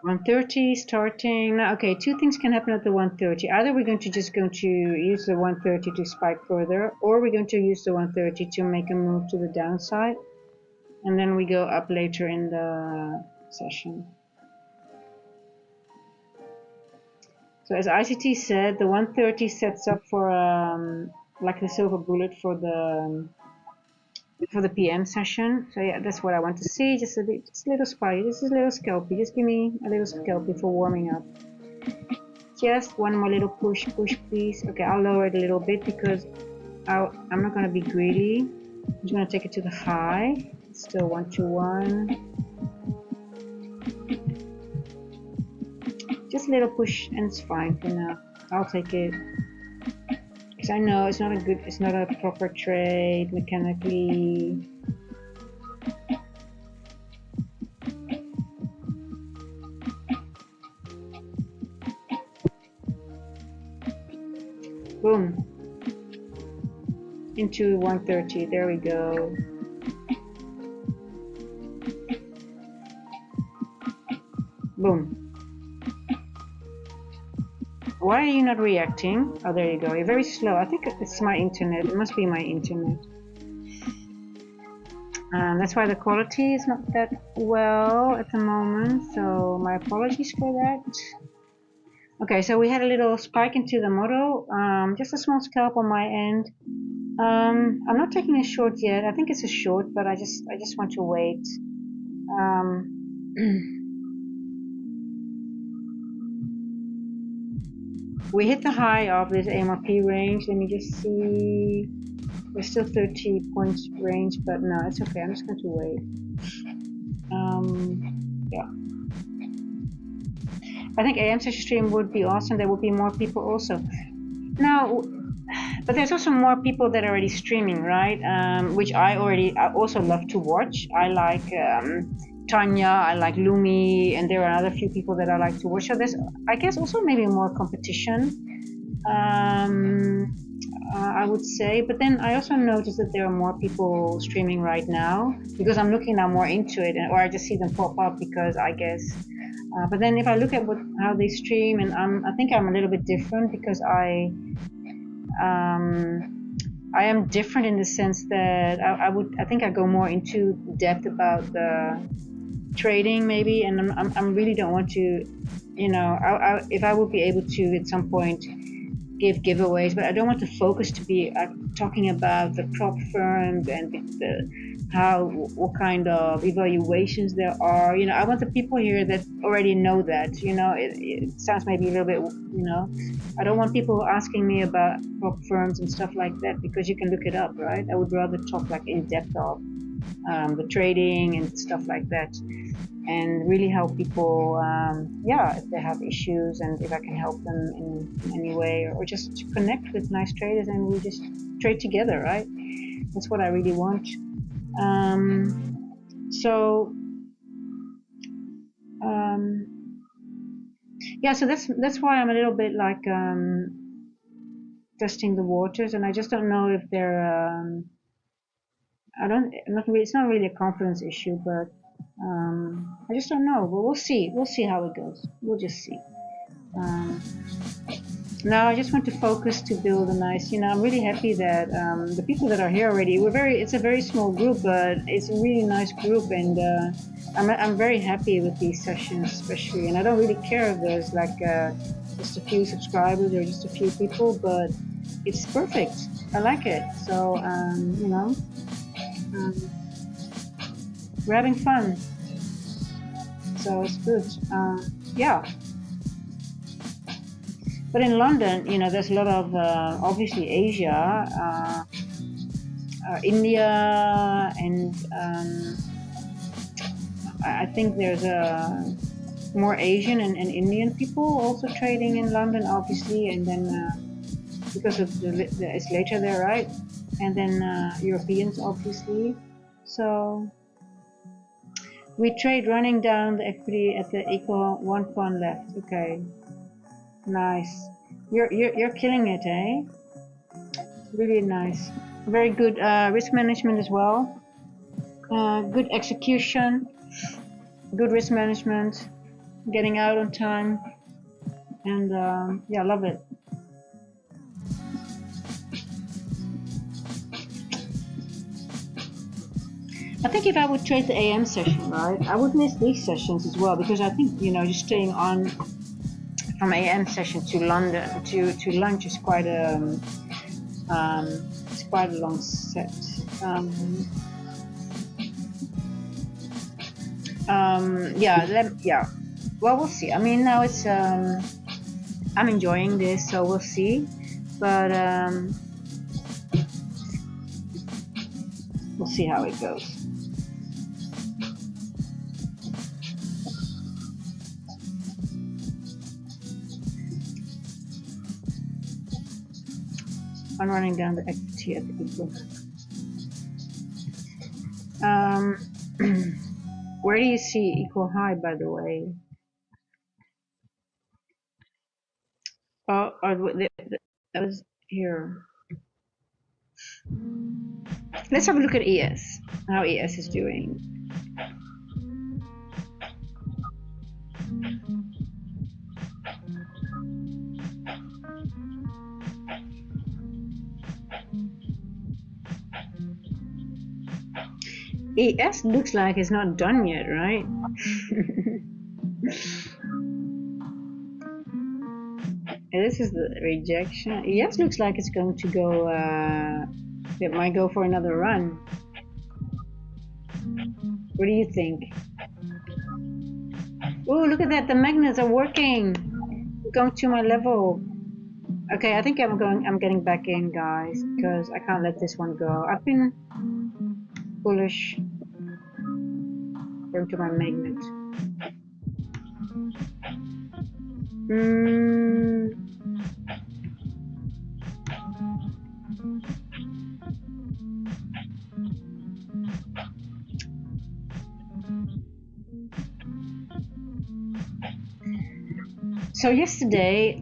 1:30 starting. Okay, two things can happen at the 1:30. Either we're going to use the 1:30 to spike further, or we're going to use the 1:30 to make a move to the downside, and then we go up later in the session. So as ICT said, the 1:30 sets up for like the silver bullet for the PM session. So yeah, that's what I want to see. Just a little spike. This is a little scalpy. Just give me a little scalpy for warming up. Just one more little push, please. Okay, I'll lower it a little bit because I'm not going to be greedy. I'm just going to take it to the high. Still 121. Just a little push, and it's fine for now. I'll take it. Because I know it's not a proper trade mechanically. Boom. Into 130. There we go. Boom. Why are you not reacting? Oh, there you go. You're very slow. I think it's my internet. It must be my internet. That's why the quality is not that well at the moment. So my apologies for that. Okay, so we had a little spike into the model. Just a small scalp on my end. I'm not taking a short yet. I think it's a short, but I just want to wait. We hit the high of this AMRP range. Let me just see. There's still 30 points range, but no, it's okay. I'm just going to wait. Yeah. I think AM session stream would be awesome. There would be more people also. Now, but there's also more people that are already streaming, right? Which I also love to watch. I like Tanya, I like Lumi, and there are another few people that I like to watch. So there's, I guess, also maybe more competition, I would say. But then I also noticed that there are more people streaming right now because I'm looking now more into it, or I just see them pop up because I guess. But then if I look at how they stream, and I think I'm a little bit different because I am different in the sense that I think I go more into depth about the trading maybe, and I really don't want to, you know, if I would be able to at some point give giveaways, but I don't want the focus to be talking about the prop firms and what kind of evaluations there are. You know, I want the people here that already know that. You know, it sounds maybe a little bit, you know, I don't want people asking me about prop firms and stuff like that because you can look it up, right? I would rather talk like in depth of the trading and stuff like that, and really help people, if they have issues and if I can help them in any way, or just to connect with nice traders and we just trade together, right? That's what I really want. So that's why I'm a little bit like testing the waters, and I just don't know if they're it's not really a confidence issue, but I just don't know. But we'll see how it goes. We'll just see. Now I just want to focus to build a nice, you know, I'm really happy that the people that are here already, it's a very small group, but it's a really nice group, and I'm very happy with these sessions especially, and I don't really care if there's like just a few subscribers or just a few people, but it's perfect. I like it. So, you know, we're having fun. So it's good. Yeah. But in London, you know, there's a lot of, obviously Asia, India, and I think there's more Asian and Indian people also trading in London, obviously, and then because of it's later there, right? And then Europeans, obviously. So we trade running down the equity at the equal 1 pawn left. Okay. Nice. You're killing it, eh? Really nice. Very good risk management as well. Good execution. Good risk management. getting out on time, and yeah, love it. I think if I would trade the AM session, right, I would miss these sessions as well, because I think, you know, just staying on from AM session to London to lunch is quite a it's quite a long set. Yeah. Well, we'll see. I mean, now it's I'm enjoying this, so we'll see. But we'll see how it goes. I'm running down the equity at the equal. Where do you see equal high, by the way? Oh, that was here. Let's have a look at ES, how ES is doing. ES looks like it's not done yet, right? This is the rejection. ES looks like it's going to go, it might go for another run. What do you think? Oh, look at that, the magnets are working. Going to my level. Okay, I think I'm getting back in, guys, because I can't let this one go. I've been bullish. Going to my magnet. So yesterday,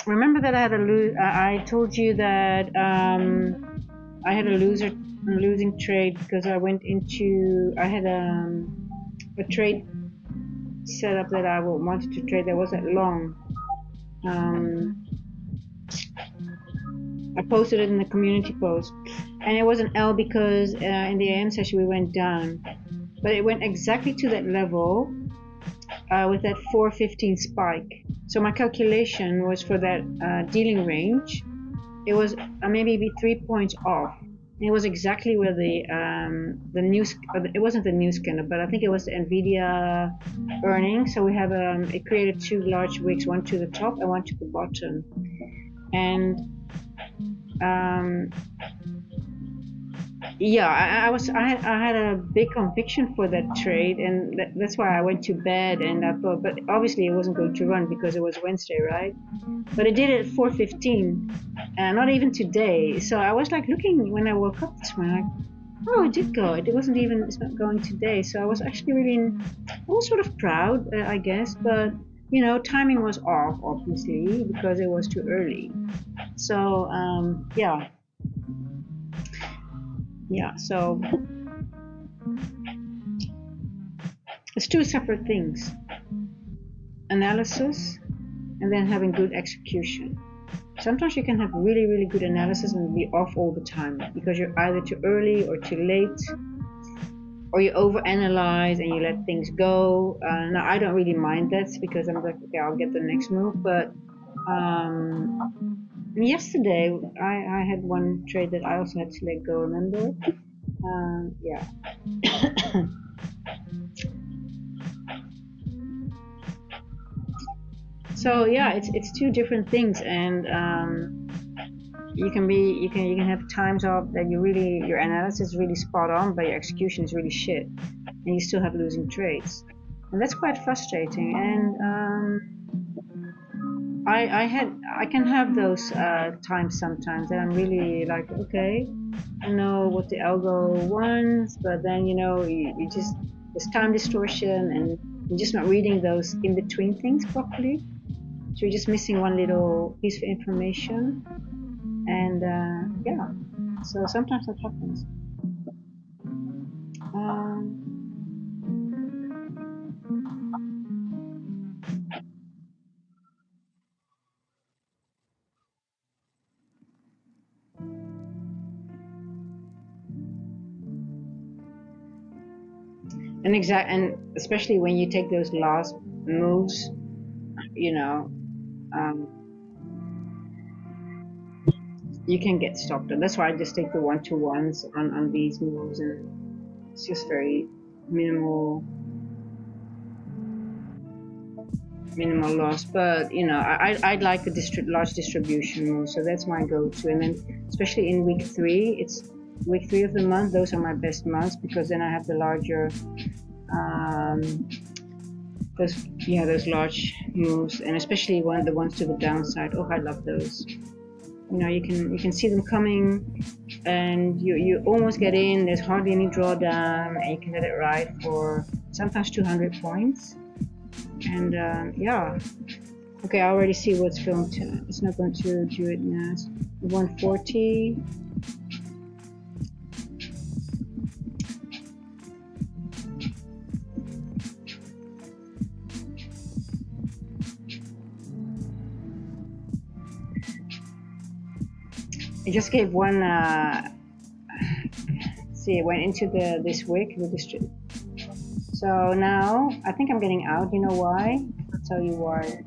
remember that I had I told you that I had a losing trade because I went into, I had a trade set up that I wanted to trade that wasn't long. I posted it in the community post, and it was an L because in the AM session we went down, but it went exactly to that level with that 415 spike. So my calculation was for that dealing range. It was maybe 3 points off. It was exactly where the news. It wasn't the news candle, but I think it was the Nvidia earnings. So we have it created two large wicks, one to the top and one to the bottom, and yeah, I had a big conviction for that trade, and that's why I went to bed and I thought, but obviously it wasn't going to run because it was Wednesday, right? But it did it at 4:15, and not even today. So I was like looking when I woke up this morning, like, oh, it did go. It's not going today. So I was actually I was sort of proud, I guess, but you know, timing was off, obviously, because it was too early. So yeah, so it's two separate things: analysis and then having good execution. Sometimes you can have really, really good analysis and be off all the time because you're either too early or too late, or you overanalyze and you let things go. Now I don't really mind that because I'm like, okay, I'll get the next move. But yesterday I had one trade that I also had to let go. Remember? Yeah. So yeah, it's two different things, and you can have times of that your analysis is really spot on, but your execution is really shit, and you still have losing trades, and that's quite frustrating. And I can have those times sometimes that I'm really like, okay, I know what the algo wants, but then you just, there's time distortion and you're just not reading those in between things properly. So you're just missing one little piece of information, and yeah, so sometimes that happens. and especially when you take those last moves, you know, you can get stopped. And that's why I just take the 1-to-1s on these moves, and it's just very minimal loss. But you know, I'd like the large distribution move, so that's my go-to. And then especially in week 3, it's week 3 of the month, those are my best months, because then I have the larger those large moves, and especially the ones to the downside. Oh, I love those. You know, you can see them coming, and you almost get in. There's hardly any drawdown, and you can get it right for sometimes 200 points. And yeah, okay, I already see what's going to. It's not going to do it now. It's 140. I just gave one. See, it went into this wick, the district. So now I think I'm getting out. You know why? I'll tell you why.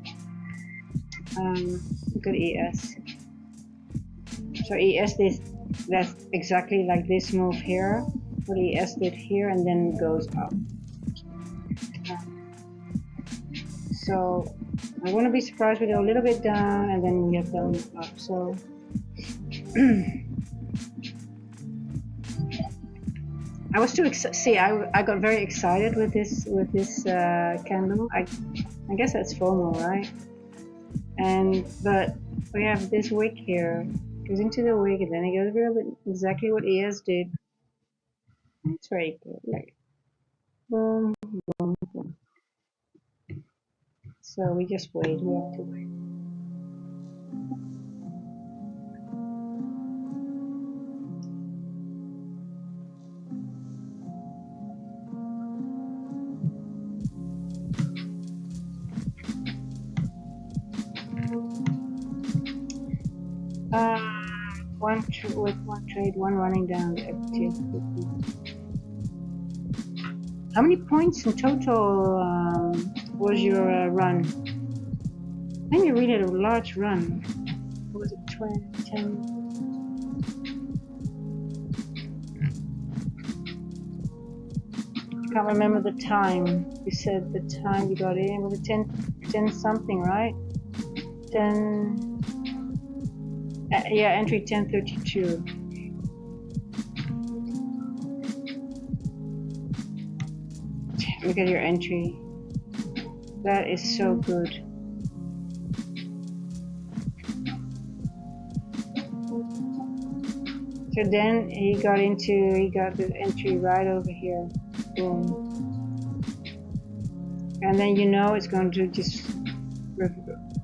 Look at ES. So ES that's exactly like this move here. What ES did here, and then goes up. So I want to be surprised. We go a little bit down, and then we have gone up. So. I was too see. I got very excited with this candle. I guess that's FOMO, right? But we have this wick here. Goes into the wick, and then it goes a little bit exactly what ES did. It's very good. Like boom, boom, boom. So we just wait. We have to wait. With one trade, one running down the FT. How many points in total was your run? I think you really had a large run. What was it, 20, 10? I can't remember the time. You said the time you got in. Was it 10 something, right? 10. Yeah, entry 1032. Look at your entry. That is so good. So then he got the entry right over here. Boom. And then you know it's going to just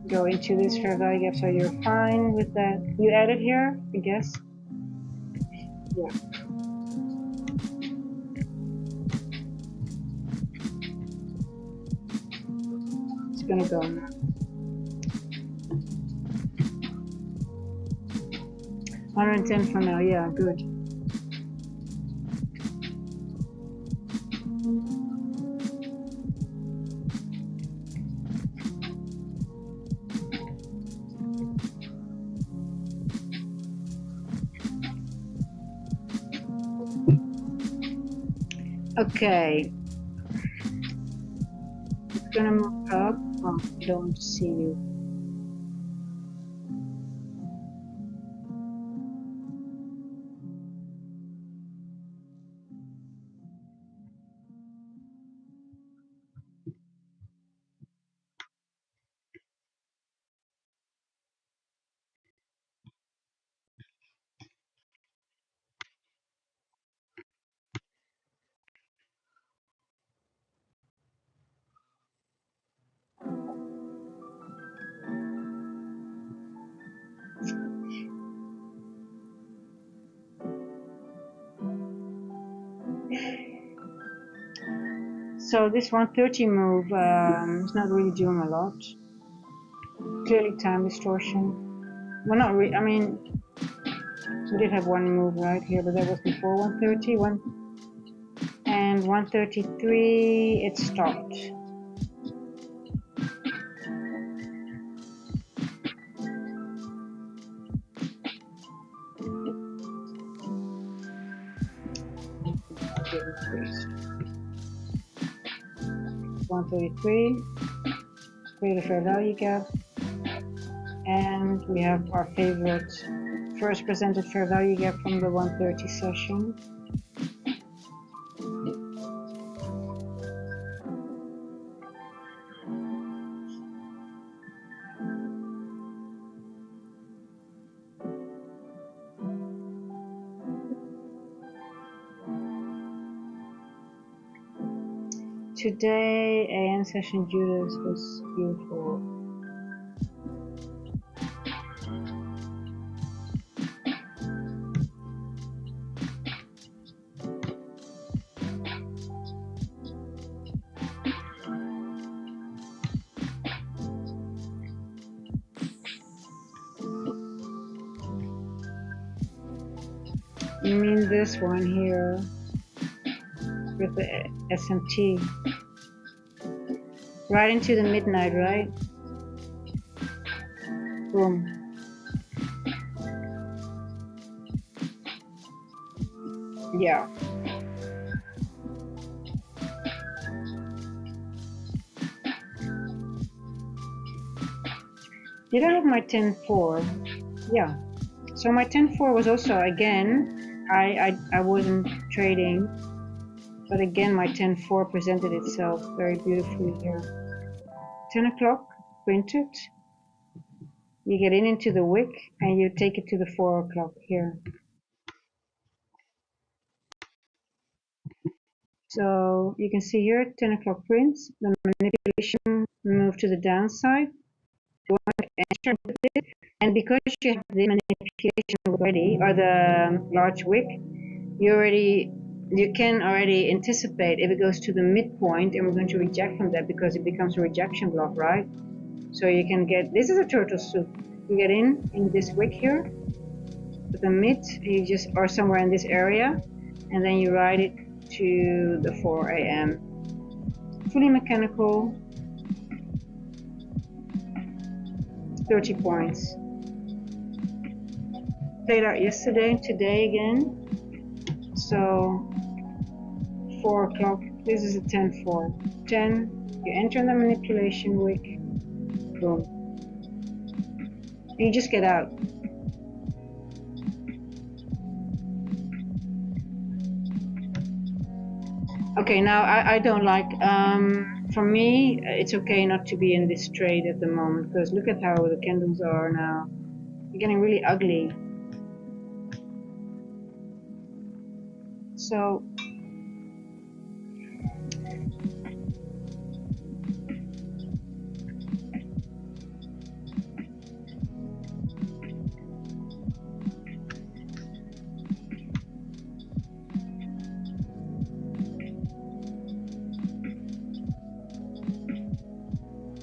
go into this fair value gap, so you're fine with that. You added here, I guess. Yeah. It's gonna go now. 110 for now. Yeah, good. Okay, it's gonna move up. Oh, I don't see you. So this 130 move is not really doing a lot. Clearly time distortion. Well, not really. I mean, we did have one move right here, but that was before 130. And and 133 it stopped. Increased. 133, create a fair value gap, and we have our favorite first presented fair value gap from the 130 session. Today, AM session Judas was beautiful. You mean this one here with the SMT? Right into the midnight, right? Boom. Yeah. Did I have my 10-4? Yeah. So my 10-4 was also, again, I wasn't trading, but again my 10-4 presented itself very beautifully here. 10 o'clock, printed. You get into the wick and you take it to the 4 o'clock here. So you can see here 10 o'clock prints, the manipulation moved to the downside. You want to enter with it, and because you have the manipulation already, or the large wick, you can already anticipate if it goes to the midpoint, and we're going to reject from that because it becomes a rejection block, right? So you can get, this is a turtle soup. You get in this wick here, with the mid, you just, or somewhere in this area, and then you ride it to the 4 a.m. Fully mechanical, 30 points. Played out yesterday and today again. So 4 o'clock, this is a 10-4. 10, you enter in the manipulation wick, boom. And you just get out. Okay, now I don't like, for me, it's okay not to be in this trade at the moment, because look at how the candles are now. They're getting really ugly. So,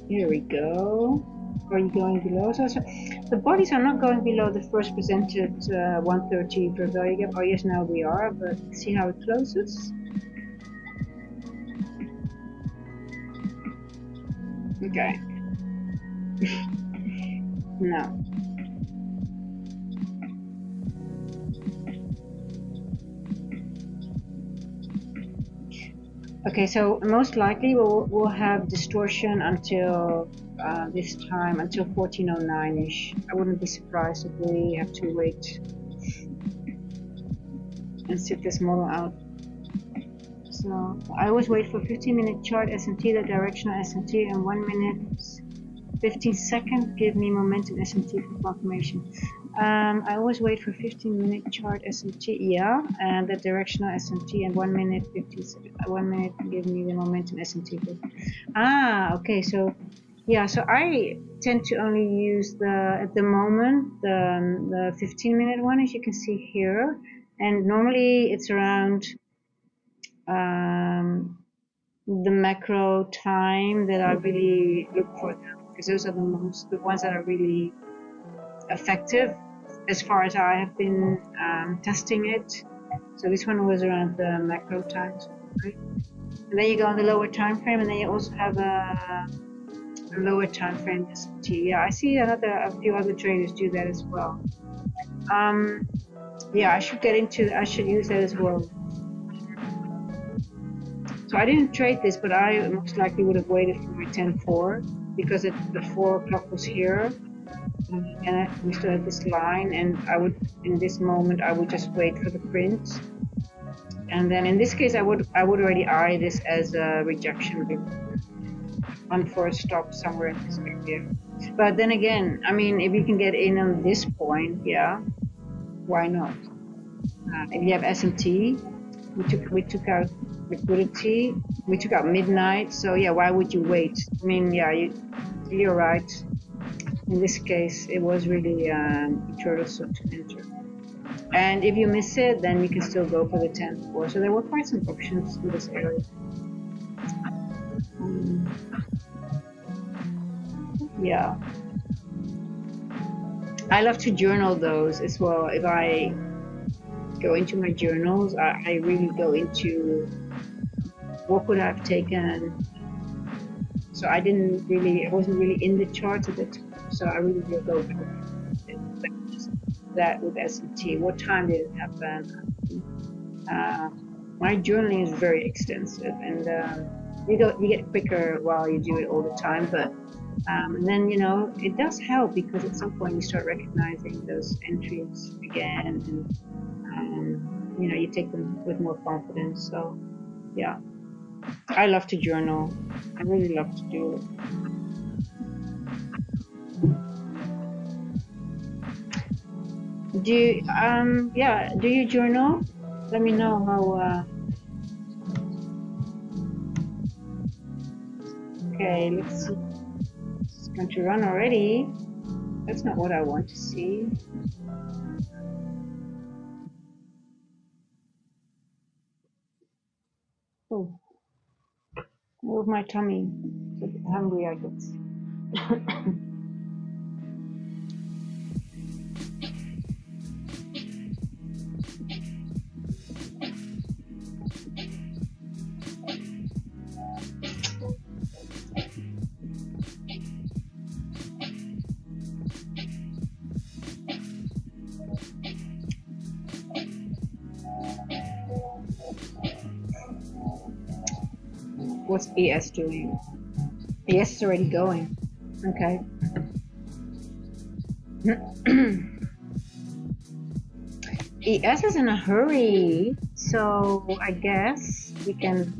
here we go. Are you going below? So the bodies are not going below the first presented 130 fair value gap. Oh yes, now we are, but see how it closes. Okay. No. Okay, so most likely we'll have distortion until this time, until 1409-ish. I wouldn't be surprised if we have to wait and sit this model out. So I always wait for 15-minute chart SMT, the directional SMT, and 1 minute 15 seconds give me momentum SMT for confirmation. I always wait for 15-minute chart SMT, yeah, and the directional SMT, and 1 minute 50 seconds. 1 minute give me the momentum SMT. Okay, so yeah, so I tend to only use at the moment the 15-minute one, as you can see here, and normally it's around the macro time that I really look for them, because those are the ones that are really effective as far as I have been testing it. So this one was around the macro times. right? And then you go on the lower time frame, and then you also have a lower time frame S&T. Yeah, I see a few other traders do that as well. Yeah, I should use that as well. So I didn't trade this, but I most likely would have waited for my 10-4 because the 4 o'clock was here, and we still had this line, and in this moment, I would just wait for the print. And then in this case, I would already eye this as a rejection, on for a stop somewhere in this area. But then again, I mean, if you can get in on this point, yeah, why not? If you have S&T, we took out liquidity, we took out midnight, so yeah, why would you wait? I mean, yeah, you're right. In this case, it was really turtle soup to enter. And if you miss it, then you can still go for the 10-4. So there were quite some options in this area. Yeah. I love to journal those as well. If I go into my journals, I really go into what could I have taken. So I wasn't really in the charts at the time. So I really did go for that with S&T. What time did it happen? My journaling is very extensive, and you get quicker while you do it all the time. But and then it does help because at some point you start recognizing those entries again, and you take them with more confidence. So yeah, I love to journal. I really love to do it. Do you journal? Let me know how. Okay, let's see. It's going to run already. That's not what I want to see. Oh, move my tummy. So hungry I get. What's ES doing? ES is already going. Okay. ES is in a hurry, so I guess we can.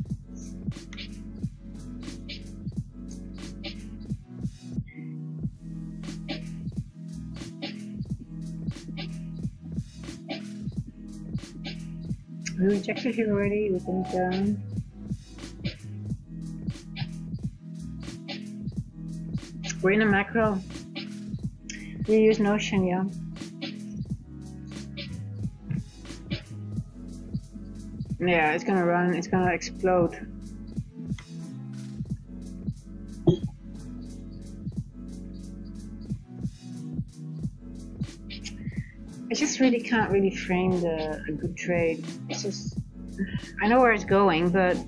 We rejected it already. We think. We're in a macro. We use Notion, yeah. Yeah, it's gonna run. It's gonna explode. I just really can't frame a good trade. It's just, I know where it's going, but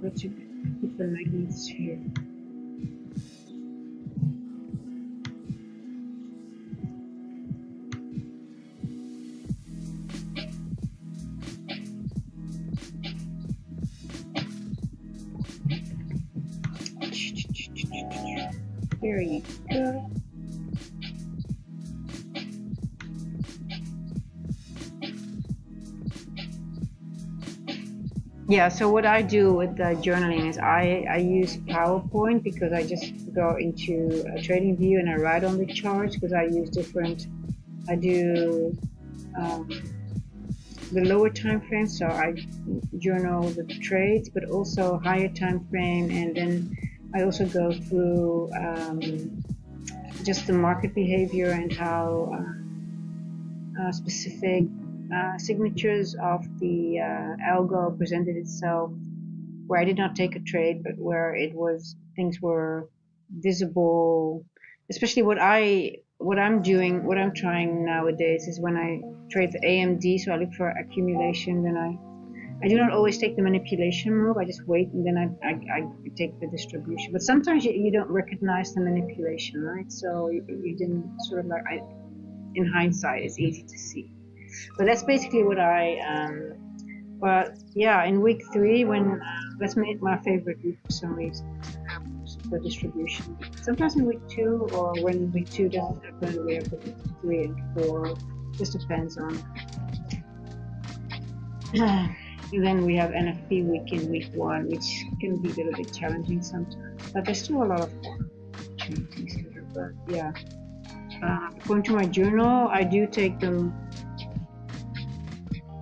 let's put the magnets here. There you go. Yeah, so what I do with the journaling is I use PowerPoint because I just go into a trading view and I write on the charts because I use I do the lower time frame, so I journal the trades, but also higher time frame, and then I also go through just the market behavior and how specific signatures of the algo presented itself where I did not take a trade, but where it was things were visible. Especially what I'm doing, what I'm trying nowadays is when I trade the AMD, so I look for accumulation, then I do not always take the manipulation move. I just wait and then I take the distribution. But sometimes you don't recognize the manipulation, right? So you didn't sort of like, in hindsight, it's easy to see. But that's basically what but yeah, in week 3, when that's my favorite week for some reason, the distribution. Sometimes in week 2, or when week 2 doesn't happen, we have week 3 and 4. Just depends on. And then we have NFP week in week 1, which can be a little bit challenging sometimes. But there's still a lot of opportunities here. But yeah, according to my journal, I do take them.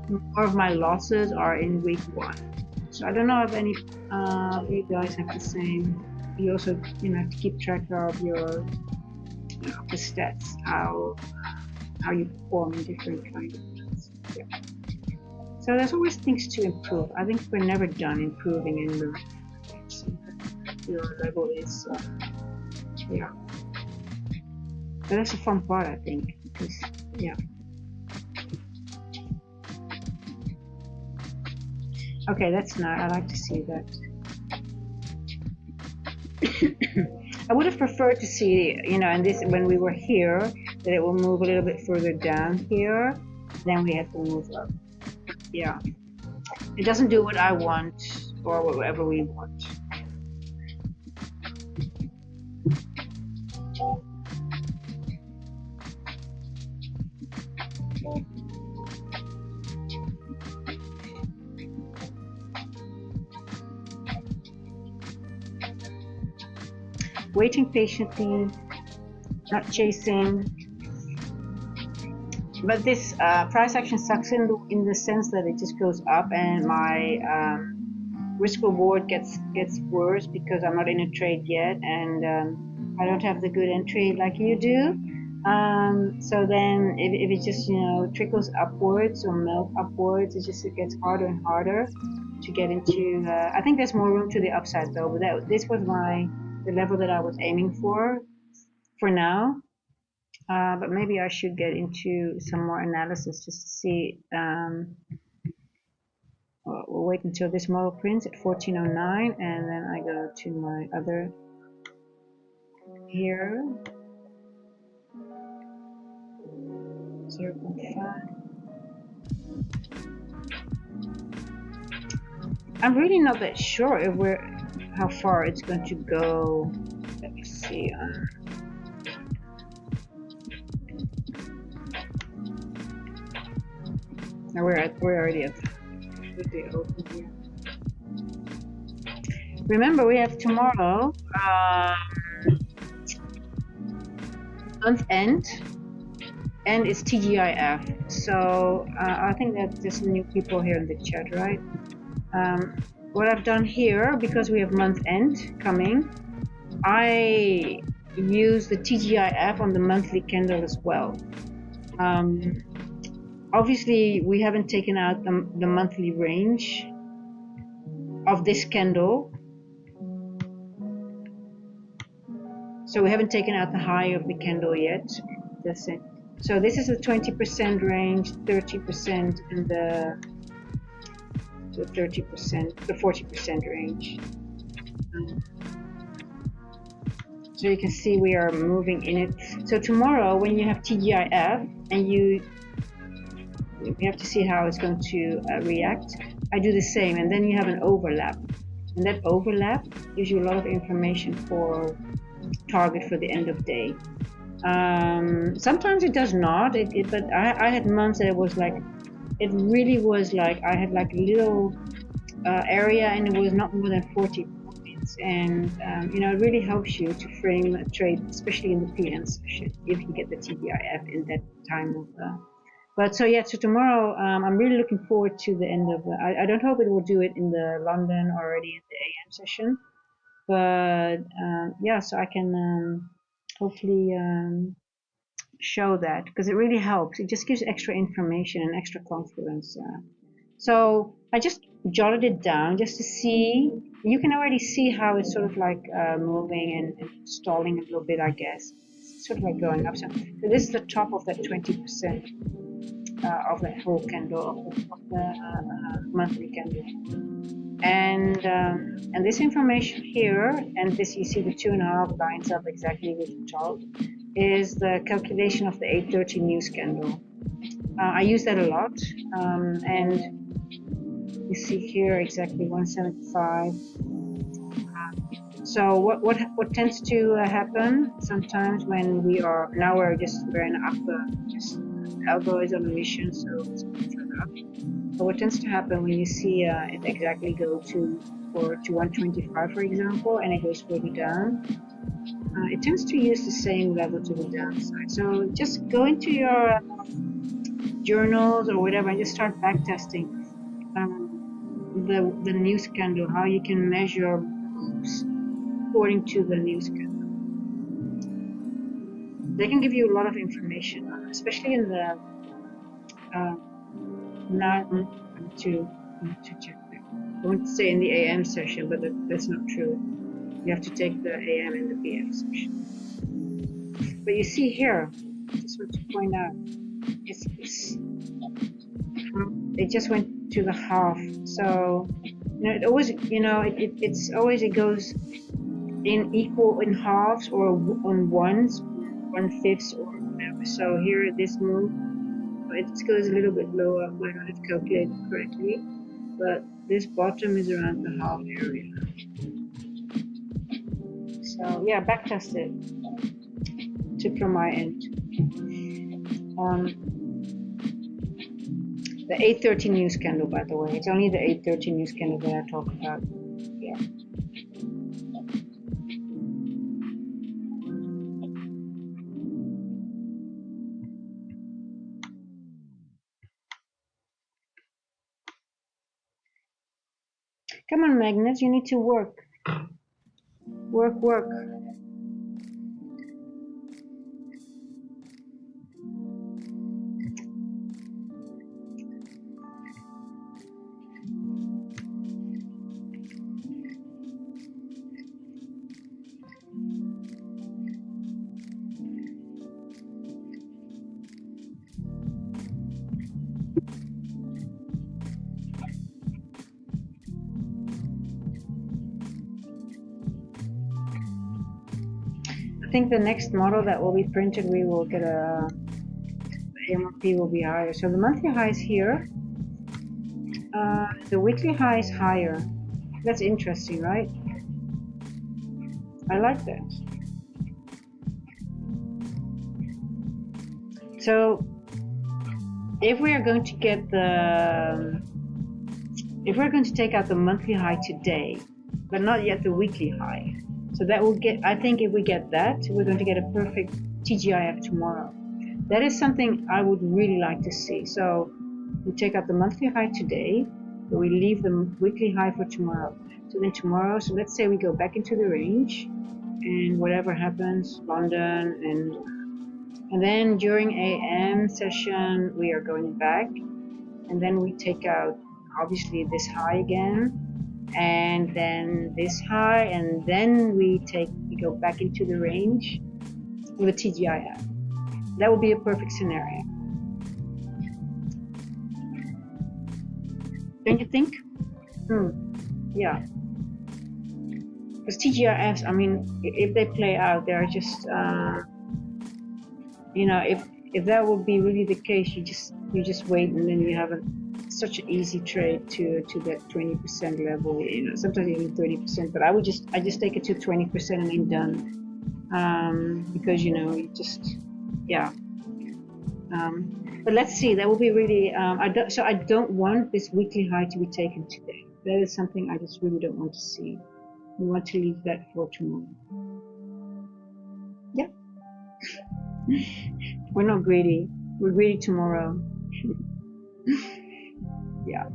More of my losses are in week 1. So I don't know if any of you guys have the same. You also have to keep track of your the stats, how you perform in different kinds of things. Yeah. So there's always things to improve. I think we're never done improving in the your level is yeah. But that's a fun part, I think, because yeah. Okay, that's nice. I like to see that. I would have preferred to see, and this when we were here, that it will move a little bit further down here. Then we have to move up. Yeah. It doesn't do what I want or whatever we want. Waiting patiently, not chasing. But this price action sucks in the sense that it just goes up, and my risk reward gets worse because I'm not in a trade yet, and I don't have the good entry like you do. So then if it just trickles upwards or melt upwards, it gets harder and harder to get into. I think there's more room to the upside though, but this was the level that I was aiming for now. But maybe I should get into some more analysis just to see. We'll wait until this model prints at 1409, and then I go to my other here. 0.5. I'm really not that sure if how far it's going to go. Let me see. No, we're already at the open here. Remember, we have tomorrow month end, and it's TGIF. So I think that there's some new people here in the chat, right? What I've done here, because we have month end coming, I use the TGIF on the monthly candle as well. Obviously, we haven't taken out the monthly range of this candle. So we haven't taken out the high of the candle yet. That's it. So this is the 20% range, 30%, and the 30%, the 40% range. So you can see we are moving in it. So tomorrow, when you have TGIF and you have to see how it's going to react, I do the same, and then you have an overlap, and that overlap gives you a lot of information for target for the end of day. Sometimes it does not, but I had months that it was like, it really was like I had like a little area, and it was not more than 40 points, and it really helps you to frame a trade, especially in the PM session, if you get the TGIF in that time of but so yeah, so tomorrow I'm really looking forward to the end of I don't hope it will do it in the London or already in the AM session, but yeah, so I can hopefully show that, because it really helps. It just gives extra information and extra confidence So I just jotted it down just to see. You can already see how it's sort of like moving and stalling a little bit, I guess. It's sort of like going up. So this is the top of that 20% of that whole candle, of the monthly candle. And this information here, and this you see the 2.5 lines up exactly with the top, is the calculation of the 8:30 news candle. I use that a lot, and you see here exactly 175. So what tends to happen sometimes when we're in upper, just algo is on a mission, so it's further up. But what tends to happen when you see it exactly go to 125, for example, and it goes further down, it tends to use the same level to the downside. So just go into your journals or whatever and just start backtesting the news candle, how you can measure moves according to the news candle. They can give you a lot of information, especially in the now I need to check that. I want to say in the AM session, but that's not true. You have to take the AM and the PM session. But you see here, just want to point out, it just went to the half. So it always, it's always, it goes in halves or on ones, 1/5 or whatever. So here this move, it goes a little bit lower. I might not have calculated correctly, but this bottom is around the half area. So yeah, backtest it. Tip from my end. The 8:30 news candle, by the way. It's only the 8:30 news candle that I talk about here. Come on, Magnus, you need to work. Work. I think the next model that will be printed, we will get the MRP will be higher. So the monthly high is here. The weekly high is higher. That's interesting, right? I like that. So if we are going to get if we're going to take out the monthly high today, but not yet the weekly high, so that will get, I think if we get that, we're going to get a perfect TGIF tomorrow. That is something I would really like to see. So we take out the monthly high today, but we leave the weekly high for tomorrow. So then tomorrow, so let's say we go back into the range, and whatever happens, London, and then during AM session, we are going back, and then we take out obviously this high again, and then this high, and then we go back into the range with a TGIF. That would be a perfect scenario. Don't you think? Yeah. Because TGIFs, I mean, if they play out, they're just, if that would be really the case, you just wait, and then you have such an easy trade to that 20% level. Sometimes even 30%, but I just take it to 20% and then done. Because you just, yeah. But let's see. That will be really. I don't want this weekly high to be taken today. That is something I just really don't want to see. We want to leave that for tomorrow. Yeah. We're not greedy. We're greedy tomorrow. Yeah.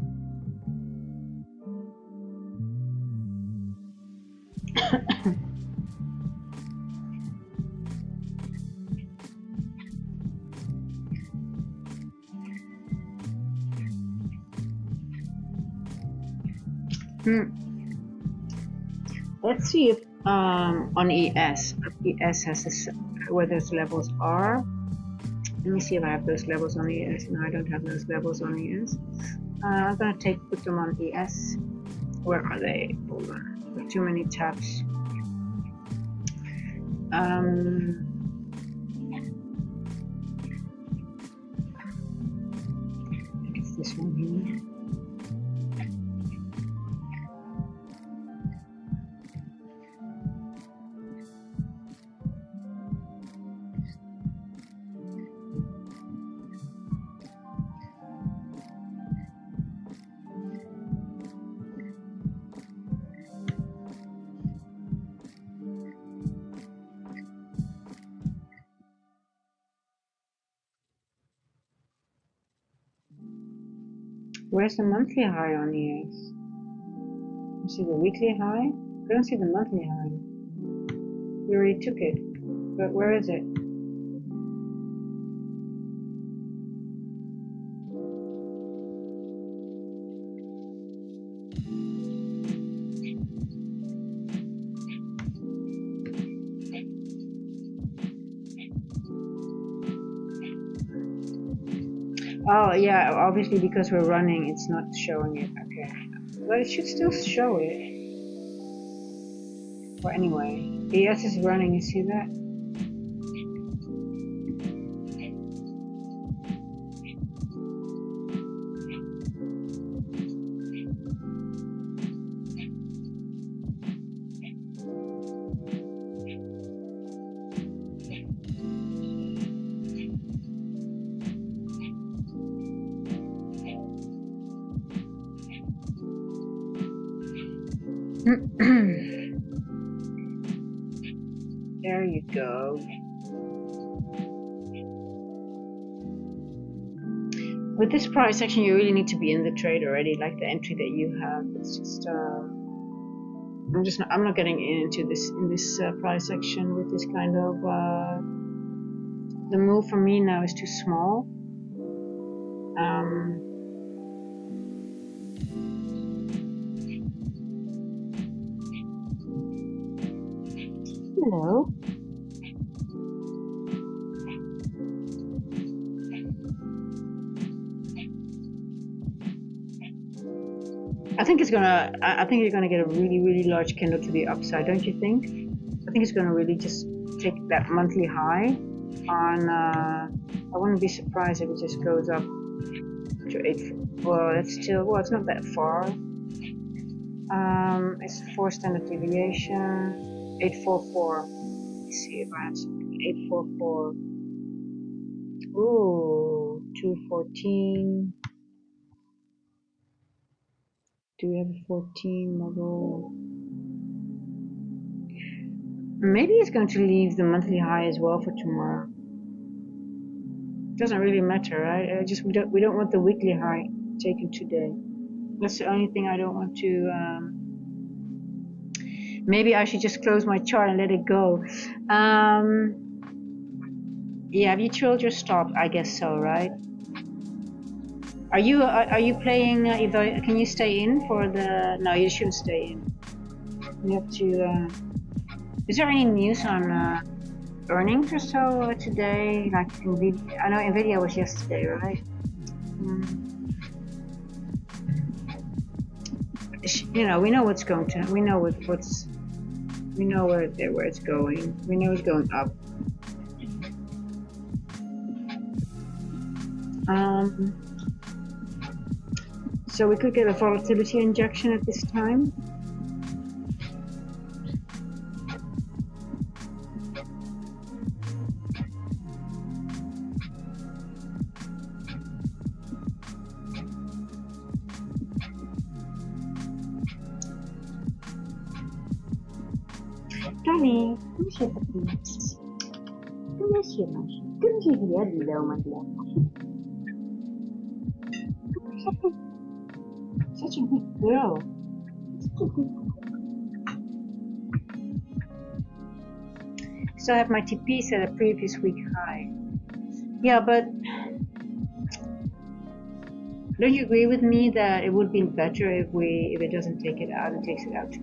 Let's see if on ES has this, where those levels are. Let me see if I have those levels on ES. No, I don't have those levels on ES. I'm gonna put them on ES. Where are they? Hold on. Too many tabs. It's this one here. Where's the monthly high on ES? You see the weekly high? I don't see the monthly high. We already took it, but where is it? Oh yeah, obviously because we're running, it's not showing it. Okay, but it should still show it. Well, anyway, ES is running. You see that? There you go. With this price action, you really need to be in the trade already, like the entry that you have. It's just, I'm not getting into this in this price action with this kind of. The move for me now is too small. Hello. I think you're gonna get a really large candle to the upside, don't you think? I think it's gonna really just take that monthly high on. I wouldn't be surprised if it just goes up to 8. Well, it's still, well, it's not that far. It's 4 standard deviation. 844. Let's see if I have something. 844. Ooh, 214. Do we have a 14 model? Maybe it's going to leave the monthly high as well for tomorrow. Doesn't really matter, right? We don't want the weekly high taken today. That's the only thing I don't want to. Maybe I should just close my chart and let it go. Yeah, have you trilled your stop? I guess so, right? Are you playing? Can you stay in for the? No, you shouldn't stay in. You have to. Is there any news on earnings or so today? Like Nvidia? I know Nvidia was yesterday, right? You know, we know what's going to. We know what's. We know where it's going. We know it's going up. So we could get a volatility injection at this time. Dani, come siapa ini? Come siapa? Come siapa dia di dalam dia? Such a good girl. Still have my TPs at a previous week high. Yeah, but Don't you agree with me that it would be better if it doesn't take it out and takes it out?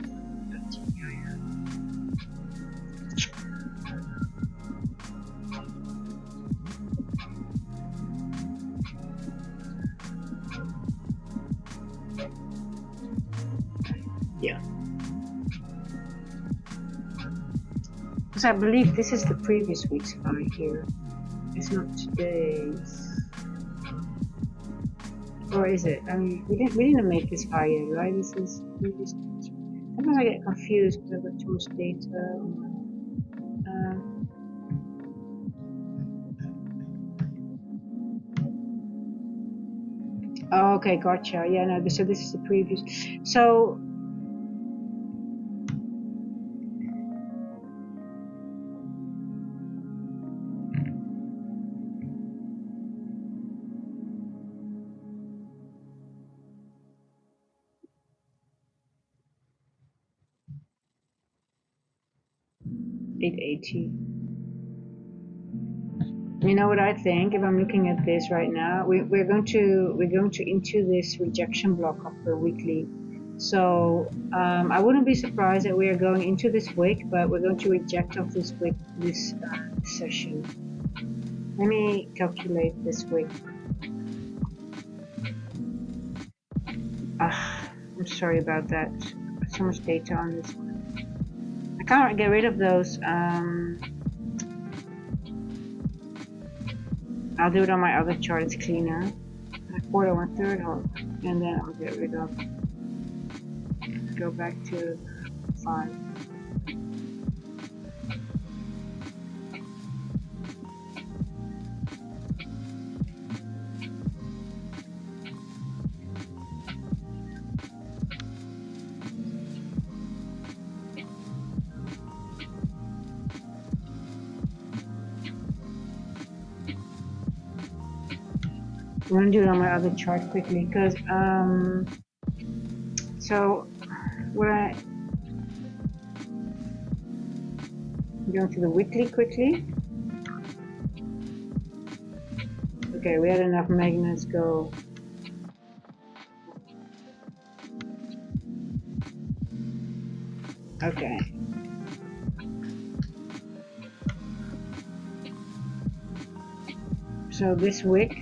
Yeah. Because I believe this is the previous week's high here. It's not today's. Or is it? I mean, we didn't make this high yet, right? This is previous. Sometimes I get confused because I've got too much data. Oh, okay, gotcha. Yeah, no. So this is the previous. So. $880. You know what I think? If I'm looking at this right now, we're going to into this rejection block of the weekly. So I wouldn't be surprised that we are going into this wick, but we're going to reject off this wick this session. Let me calculate this wick. I'm sorry about that. So much data on this one. I can't get rid of those. I'll do it on my other chart. It's cleaner. A quarter, 1/3, and then I'll get rid of. Go back to 5. I'm gonna do it on my other chart quickly because so we're going to the weekly quickly. Okay, we had enough magnets go. Okay. So this wick.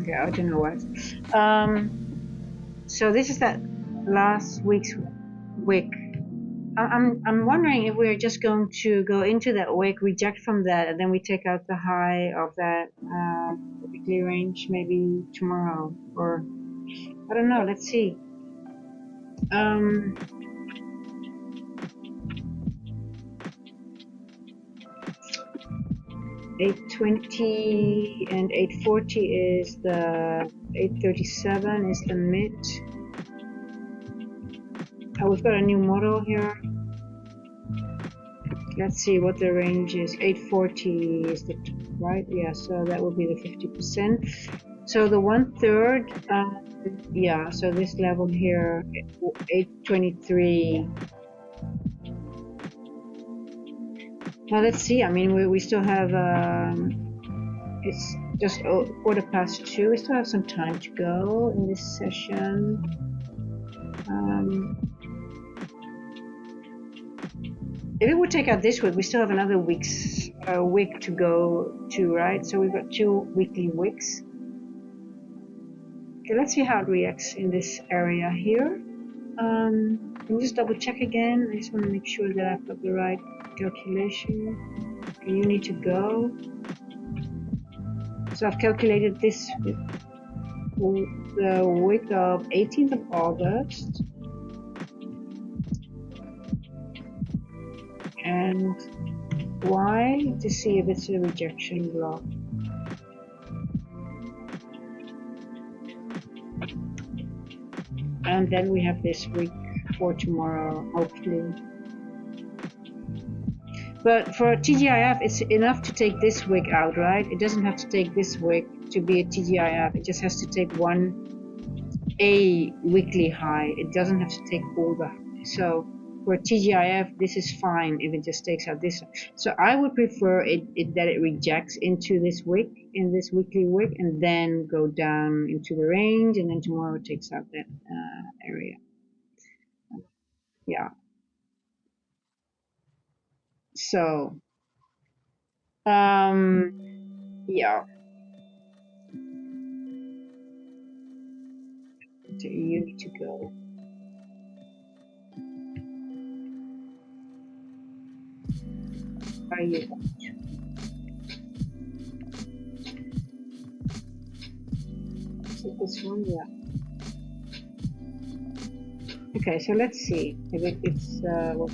Okay, I don't know what. So this is that last week's wick. I'm wondering if we're just going to go into that wick, reject from that, and then we take out the high of that weekly range maybe tomorrow, or I don't know. Let's see. 820 and 840 is the 837 is the mid. Oh, we've got a new model here. Let's see what the range is. 840 is the right, yeah. So that would be the 50%. So the 1/3, yeah. So this level here, 823. Now let's see. I mean, we still have. It's just 2:15. We still have some time to go in this session. If it would take out this week, we still have another week to go to, right? So we've got 2 weekly wicks. Okay, let's see how it reacts in this area here. Let me just double check again. I just want to make sure that I've got the right calculation. Okay, you need to go. So I've calculated this with the week of 18th of August. And Y to see if it's a rejection block. and then we have this week for tomorrow, hopefully. But for TGIF, it's enough to take this wick out, right? It doesn't have to take this wick to be a TGIF. It just has to take a weekly high. It doesn't have to take all the. So for TGIF, this is fine if it just takes out this. So I would prefer that it rejects into this wick, in this weekly wick, and then go down into the range, and then tomorrow it takes out that area. Yeah. So, yeah. So you need to go. Are you? Is it this one? Yeah. Okay, so let's see if it's what.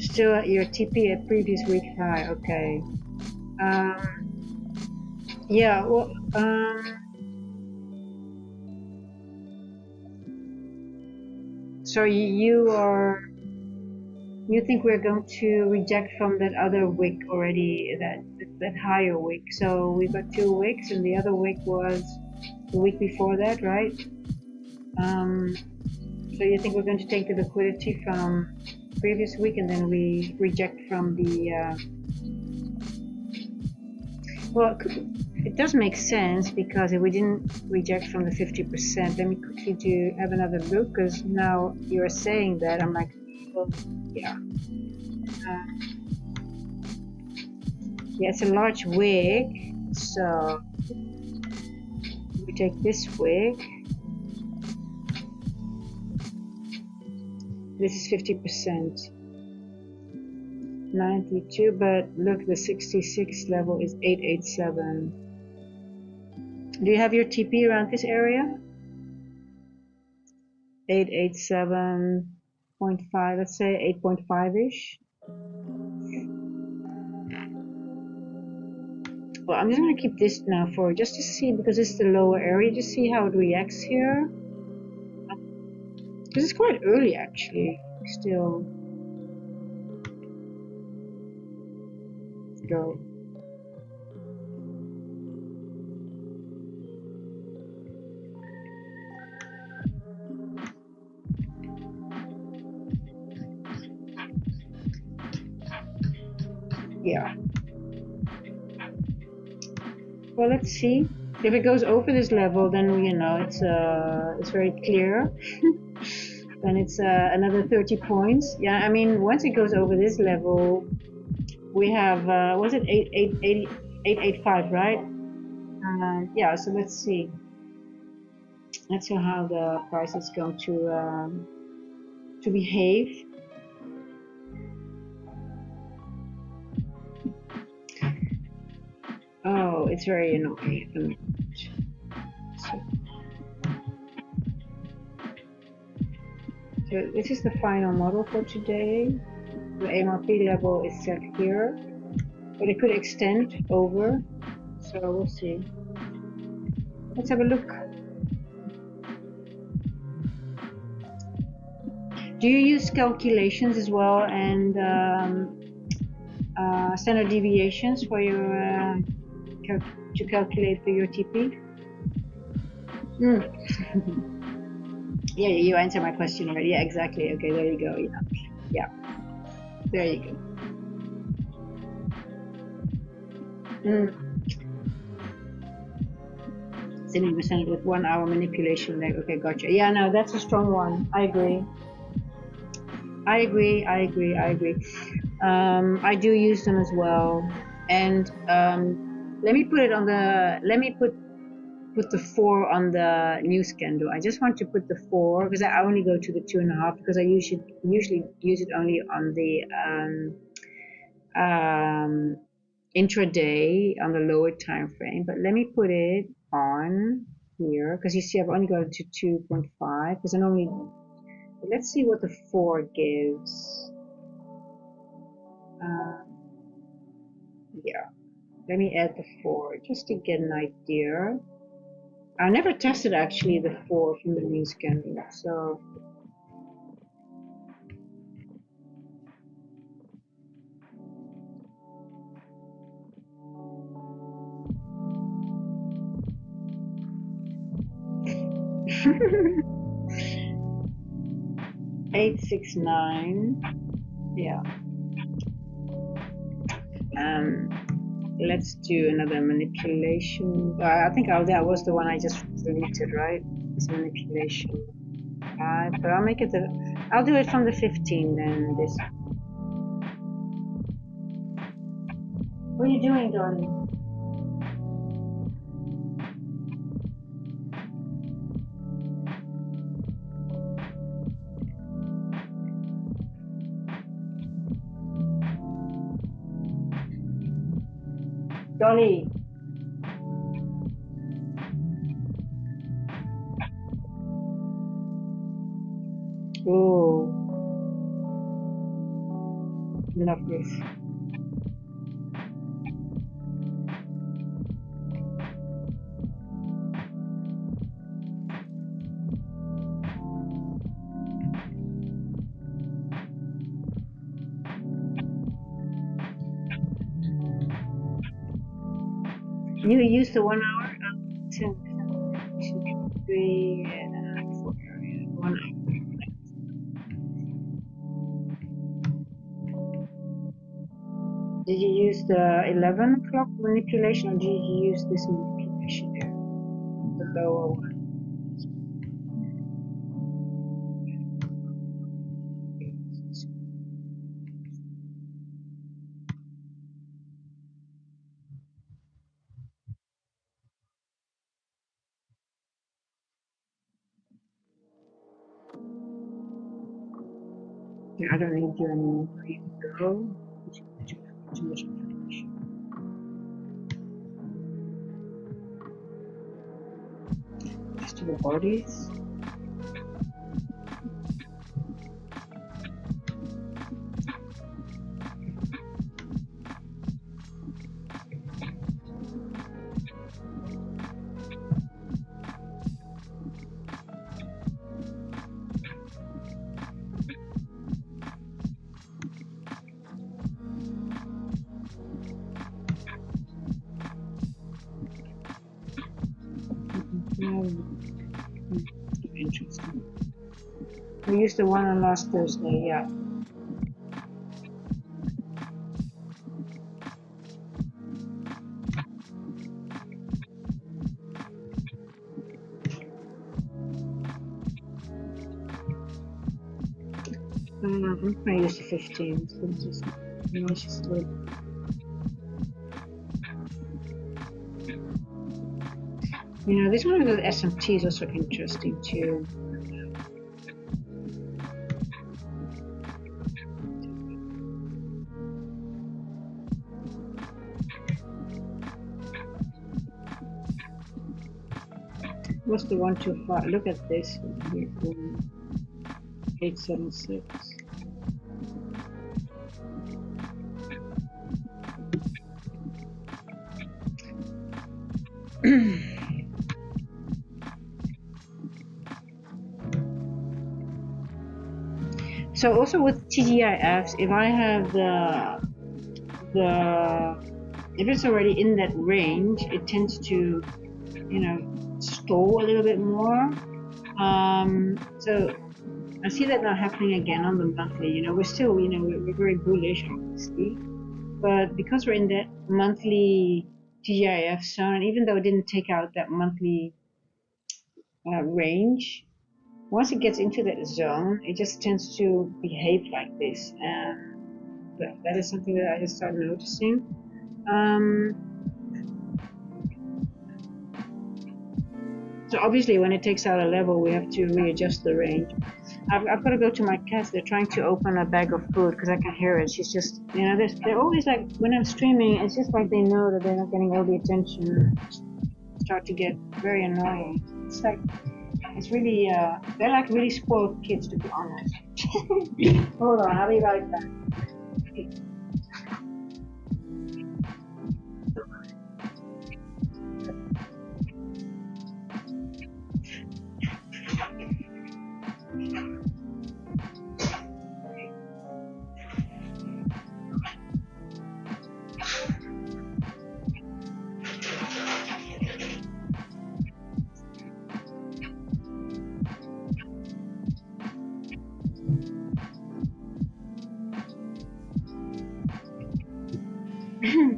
Still at your TP at previous week high. Okay. Yeah. Well. So you think we're going to reject from that other wick already, that higher wick? So we've got 2 wicks, and the other wick was the week before that, right? So you think we're going to take the liquidity from previous week, and then we reject from the well, it does make sense, because if we didn't reject from the 50%, let me quickly have another look, because now you're saying that, I'm like, well, yeah. Yeah, it's a large wick, so we take this wick. This is 50%. 92, but look, the 66 level is 887. Do you have your TP around this area? 887.5, let's say 8.5-ish. Well, I'm just going to keep this now just to see, because it's the lower area, just see how it reacts here. Because it's quite early, actually, still. Go. Yeah. Well, let's see. If it goes over this level, then it's very clear. Then it's another 30 points. Yeah, I mean, once it goes over this level, we have was it 885, right? Yeah. So let's see. Let's see how the price is going to behave. Oh, it's very annoying. So this is the final model for today. The MRP level is set here, but it could extend over, so we'll see. Let's have a look. Do you use calculations as well, and standard deviations for your to calculate for your TP? Yeah, you answered my question already. Yeah, exactly. Okay, there you go. Yeah, there you go. 70% with 1 hour manipulation leg. Okay, gotcha. Yeah, no, that's a strong one. I agree. I do use them as well. And let me put the 4 on the news candle. I just want to put the 4 because I only go to the 2.5 because I usually use it only on the intraday on the lower time frame. But let me put it on here, because you see I've only got it to 2.5, because I normally, let's see what the 4 gives. Yeah, let me add the 4 just to get an idea. I never tested actually the 4 from the new scan, so $869. Yeah. Let's do another manipulation. I think that was the one I just deleted, right? This manipulation. But I'll make it I'll do it from the 15 then. This. What are you doing, darling? Dolly. Oh, love this. You use the 1 hour, 10, 2, 3, 4, 1 hour. Did you use the 11 o'clock manipulation, or did you use this manipulation here, the lower one? I don't need you anymore. Here we go. Too much information. Just do the bodies. Interesting. We used the one on last Thursday, yeah. I'm going to use the 15. So just, just like, this one with the SMT is also interesting too. What's the 125? Look at this. 876. So also with TGIFs, if I have if it's already in that range, it tends to, stall a little bit more. So I see that now happening again on the monthly. We're still, we're very bullish, obviously, but because we're in that monthly TGIF zone, even though it didn't take out that monthly range, once it gets into that zone, it just tends to behave like this, and that is something that I just started noticing. So obviously, when it takes out a level, we have to readjust the range. I've got to go to my cats. They're trying to open a bag of food because I can hear it. She's just, they're always like, when I'm streaming, it's just like they know that they're not getting all the attention. start to get very annoying. It's like, it's really, they're like really spoiled kids, to be honest. Hold on, I'll be right back.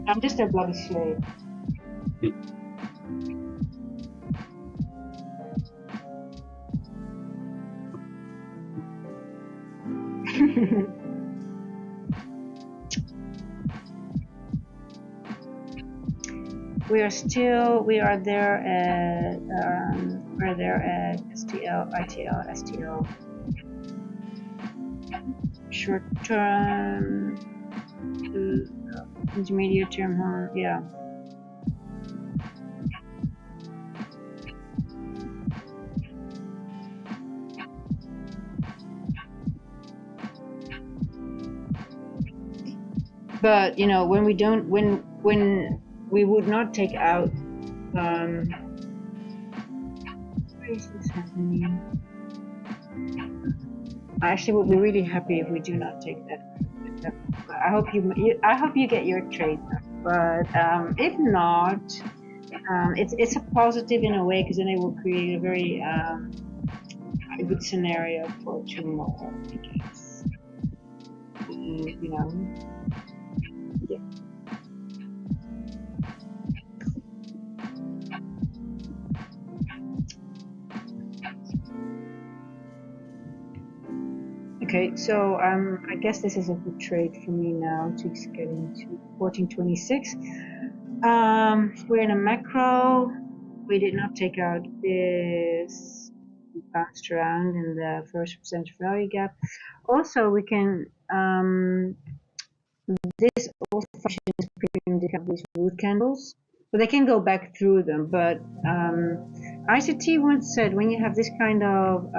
I'm just a bloody slave. we are there at STL, ITL, STL. Short term, intermediate term, yeah. But you know, when we don't, when we would not take out, why is this happening? I actually would be really happy if we do not take that. I hope you get your trade, but if not, it's a positive in a way, because then it will create a very a good scenario for tomorrow, I guess. You know, yeah. Okay, so I guess this is a good trade for me now to get into 1426. We're in a macro. We did not take out this. We bounced around in the first percentage value gap. Also, we can this also functions premium discount these root candles, but they can go back through them. But ICT once said when you have this kind of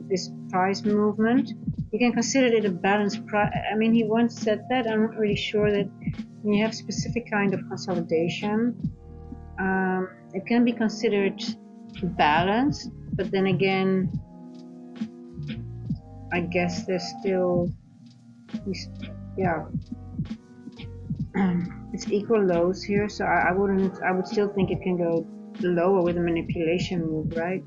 this price movement, you can consider it a balanced price. I mean, he once said that. I'm not really sure that when you have specific kind of consolidation, it can be considered balanced. But then again, I guess there's still, yeah, it's equal lows here, so I would still think it can go lower with a manipulation move, right?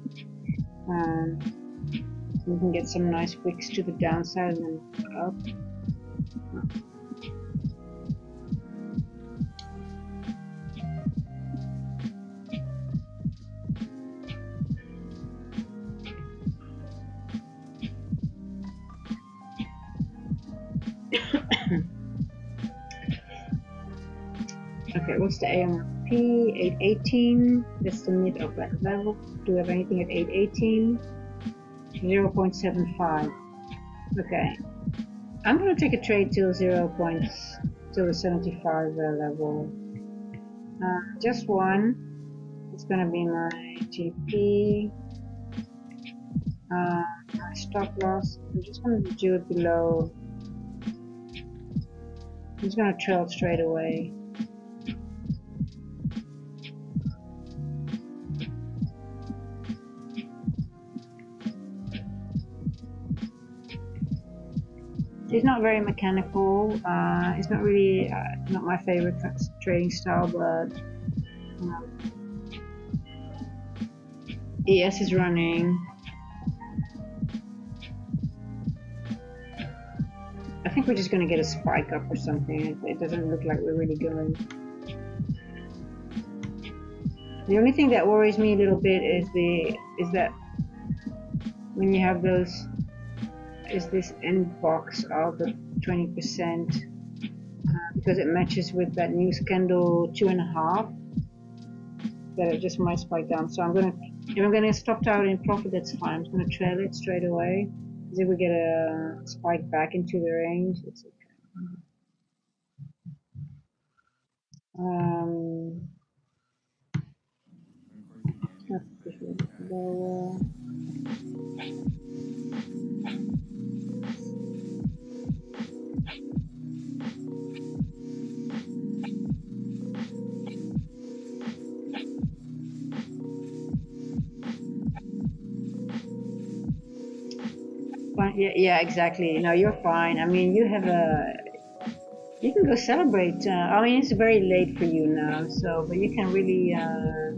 We can get some nice wicks to the downside and then up. Okay, what's the AMP? 818. That's the mid of that level. Do we have anything at 818? 0.75. Okay. I'm gonna take a trade till till the 75 level. Just one. It's gonna be my GP. My stop loss. I'm just gonna do it below. I'm just gonna trail straight away. It's not very mechanical. It's not really not my favorite trading style, but ES is running. I think we're just going to get a spike up or something. It doesn't look like we're really going. The only thing that worries me a little bit is that when you have those, is this end box of the 20%, because it matches with that new candle 2.5, that it just might spike down. So if I'm gonna stop out in profit, that's fine. I'm just gonna trail it straight away. Because if we get a spike back into the range, it's okay. lower. Yeah, exactly. No, you're fine. I mean, you can go celebrate. I mean, it's very late for you now, so, but you can really, I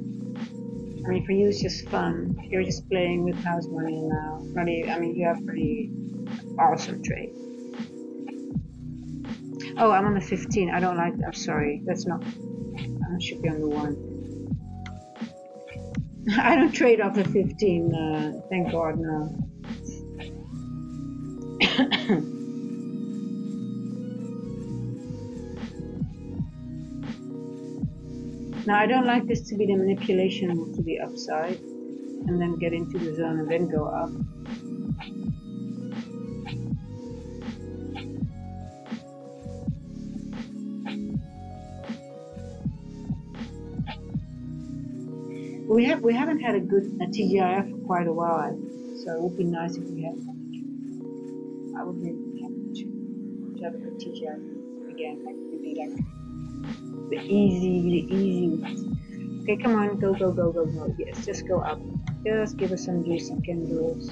mean, for you it's just fun. You're just playing with house money now. I mean, you have pretty awesome trade. Oh, I'm on the 15. I don't like that. I'm sorry. That's not, I should be on the 1. I don't trade off the 15, thank God, no. Now, I don't like this to be the manipulation to the upside and then get into the zone and then go up. We haven't had a good TGIF for quite a while, so it would be nice if we had. I would be happy to have a good TGIF again. Like maybe like the easy ones. Okay, come on, go. Yes, just go up. Just give us some juicy candles.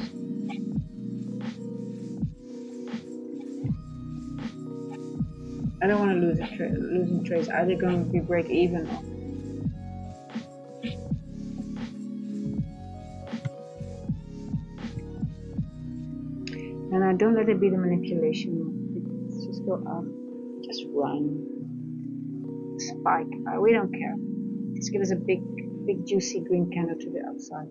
I don't want to lose losing trades. Either going to be break even or. And don't let it be the manipulation. Just go up. Just run. Spike. We don't care. Just give us a big juicy green candle to the upside.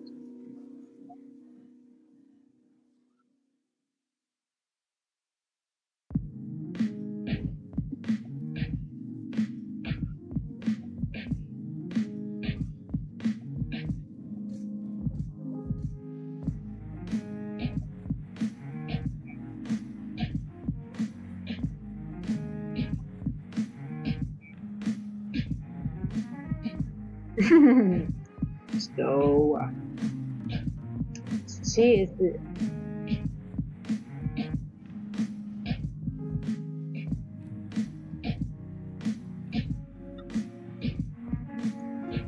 So, see, it's the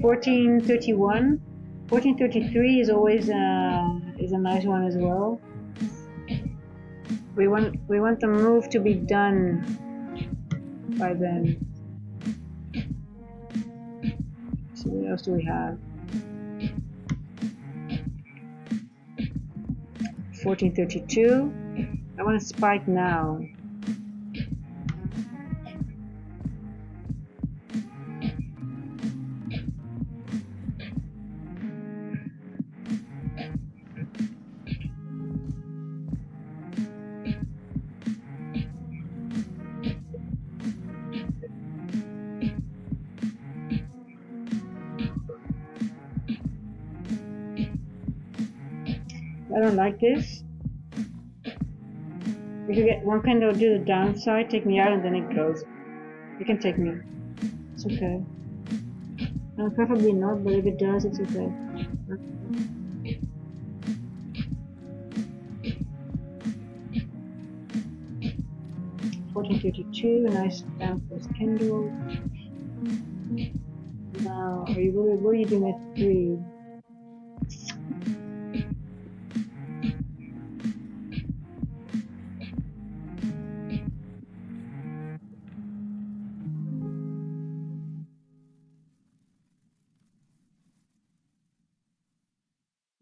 1431. 1433 is always is a nice one as well. We want the move to be done by then. So what else do we have? 1432. I want to spike now. I don't like this. If you get one candle, do the downside, take me out, and then it goes. You can take me. It's okay. Preferably not, but if it does, it's okay. 1432, a nice downwards candle. Now, what are you doing at 3?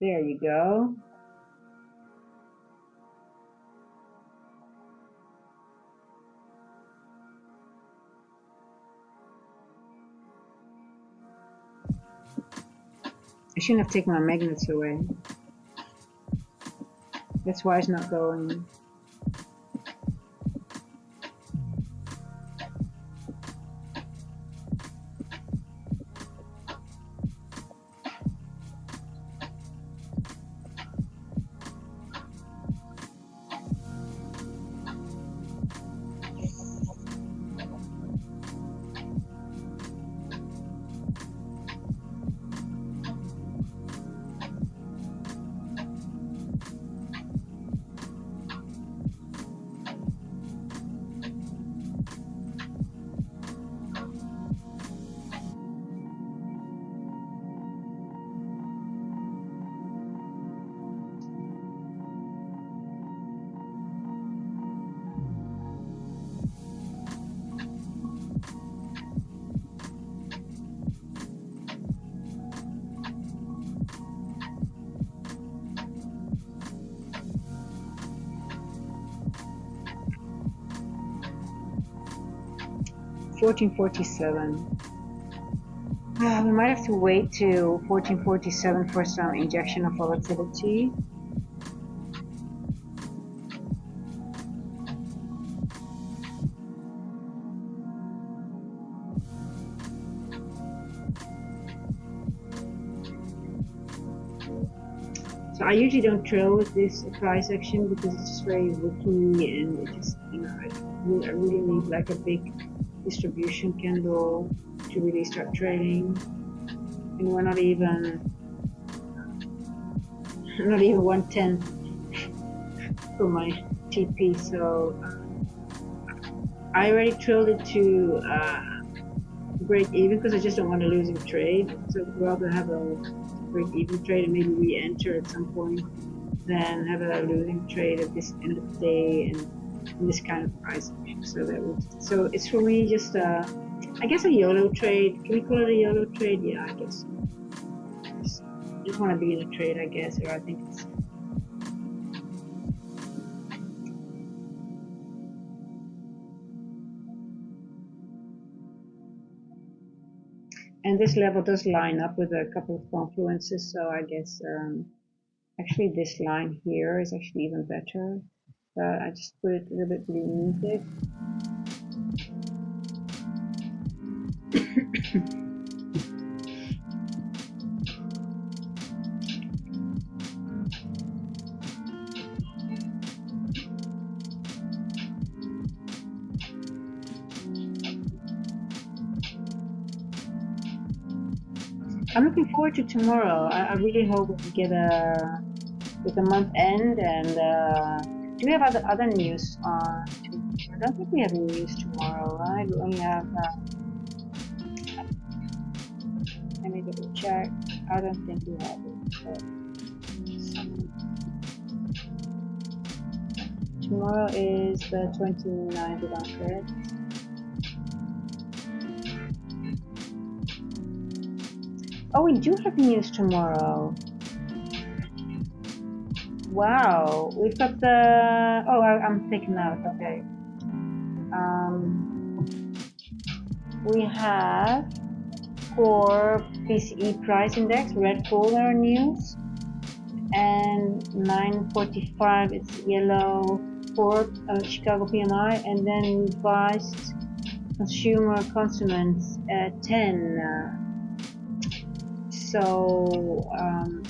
There you go. I shouldn't have taken my magnets away. That's why it's not going. 1447. We might have to wait till 1447 for some injection of volatility. So I usually don't trail with this price action because it's just very risky, and it just, you know, I really need like a big distribution candle to really start trading, and we're not even 110 for my TP. So I already trailed it to break even because I just don't want to lose a trade. So I'd rather have a break even trade and maybe re-enter at some point than have a losing trade at this end of the day and in this kind of price action. So it's for me just I guess a YOLO trade. Can we call it a YOLO trade? Yeah, I guess. Just want to be in a trade, I guess, or I think it's. And this level does line up with a couple of confluences, so I guess actually this line here is actually even better. But I just put it a little bit beneath it. I'm looking forward to tomorrow. I really hope we get with the month end, and do we have other news on tomorrow? I don't think we have any news tomorrow, right? We only have let me double check. I don't think we have it. Tomorrow is the 29th, if I'm correct. Oh, we do have news tomorrow. Wow, we've got the. Oh, I'm taking out. Okay. We have for PCE price index, red folder news, and 9:45 it's yellow for Chicago PMI, and then revised consumer confidence at 10. So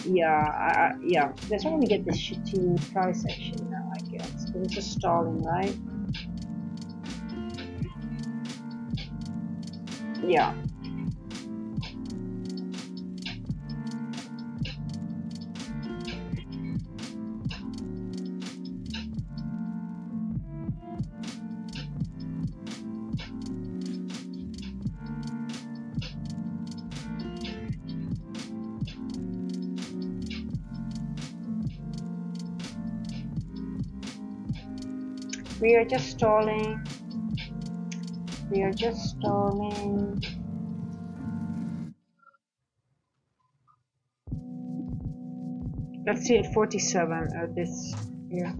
yeah, that's why we get this shitty price action now, I guess, because it's just stalling, right? Yeah. We are just stalling. Let's see at 47 this here.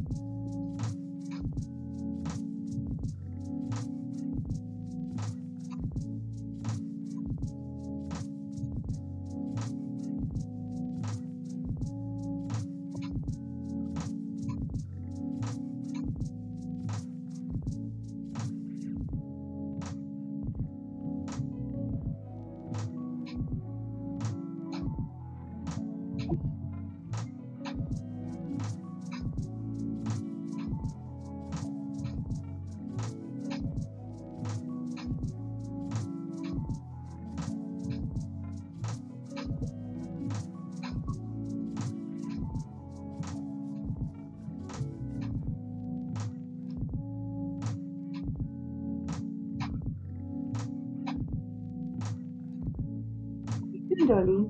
Dolly.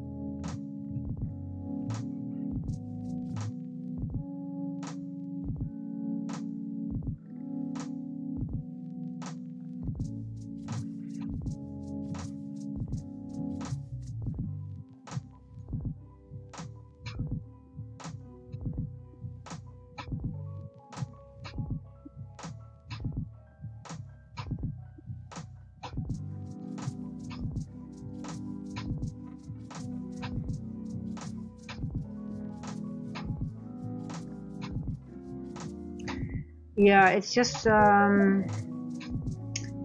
Yeah, it's just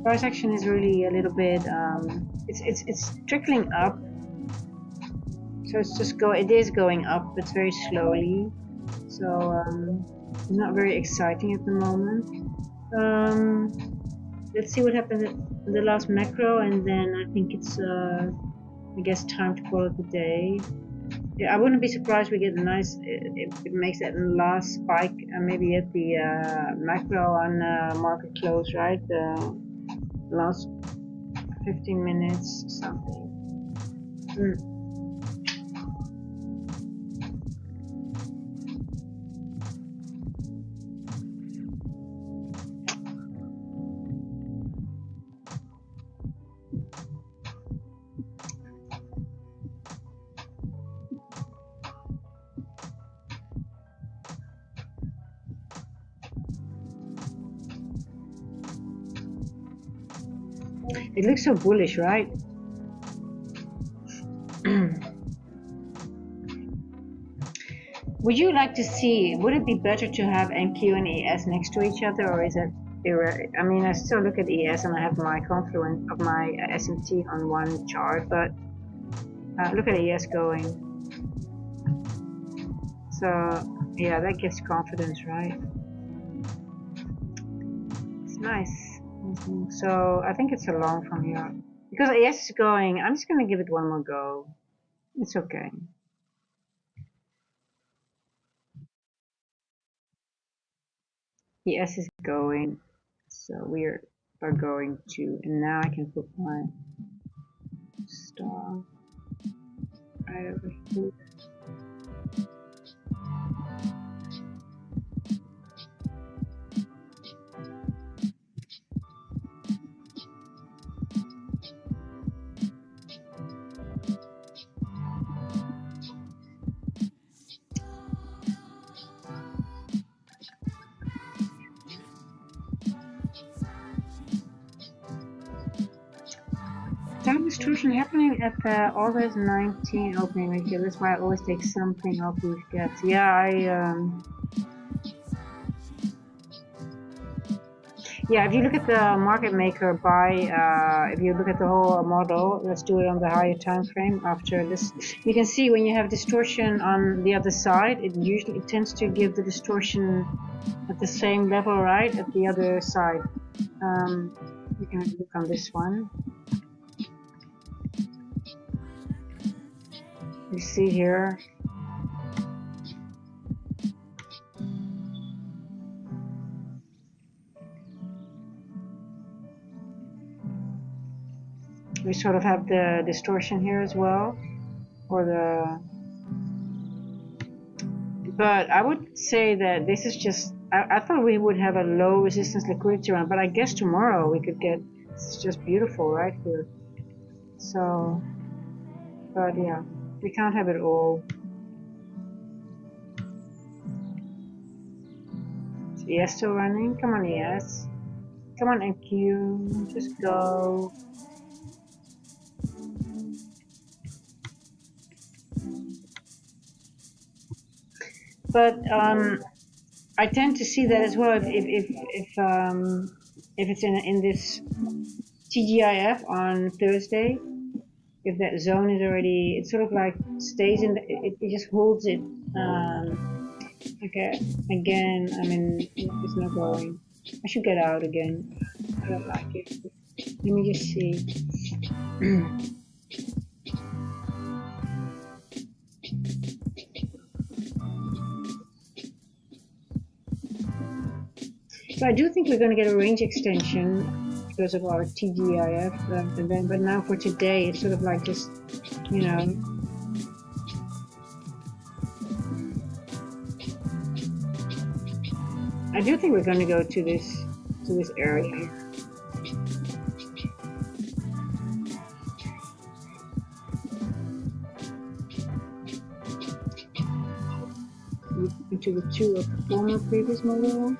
price action is really a little bit it's trickling up, so it is going up, but very slowly. So it's not very exciting at the moment. Let's see what happens at the last macro, and then I think it's I guess time to call it a day. Yeah, I wouldn't be surprised we get a nice if it makes that last spike, maybe at the macro on market close, right? The last 15 minutes something. It looks so bullish, right? Would you like to see, would it be better to have NQ and ES next to each other, or is it I mean, I still look at ES and I have my confluence of my SMT on one chart, but look at ES going. So yeah, that gives confidence, right? It's nice. So I think it's a long from here. Because ES is going, I'm just going to give it one more go. It's okay. ES is going, so we are going to, and now I can put my star right over here. Time distortion happening at the August 19 opening right here. That's why I always take something off these gaps. Yeah, yeah, if you look at the market maker if you look at the whole model, let's do it on the higher time frame after this. You can see when you have distortion on the other side, it tends to give the distortion at the same level, right, at the other side. You can look on this one. You see here. We sort of have the distortion here as well, but I would say that this is just, I thought we would have a low resistance liquidity round, but I guess tomorrow we could get, it's just beautiful right here. So, but yeah, we can't have it all. Is ES still running? Come on, ES. Come on, NQ. Just go. But I tend to see that as well if it's in this TGIF on Thursday. If that zone is already, it sort of like stays in, it just holds it. Okay, again, I mean, it's not going. I should get out again. I don't like it. Let me just see. So I do think we're going to get a range extension because of our TGIF event, but now for today, it's sort of like just, you know. I do think we're going to go to this area. Into the two of the former previous model.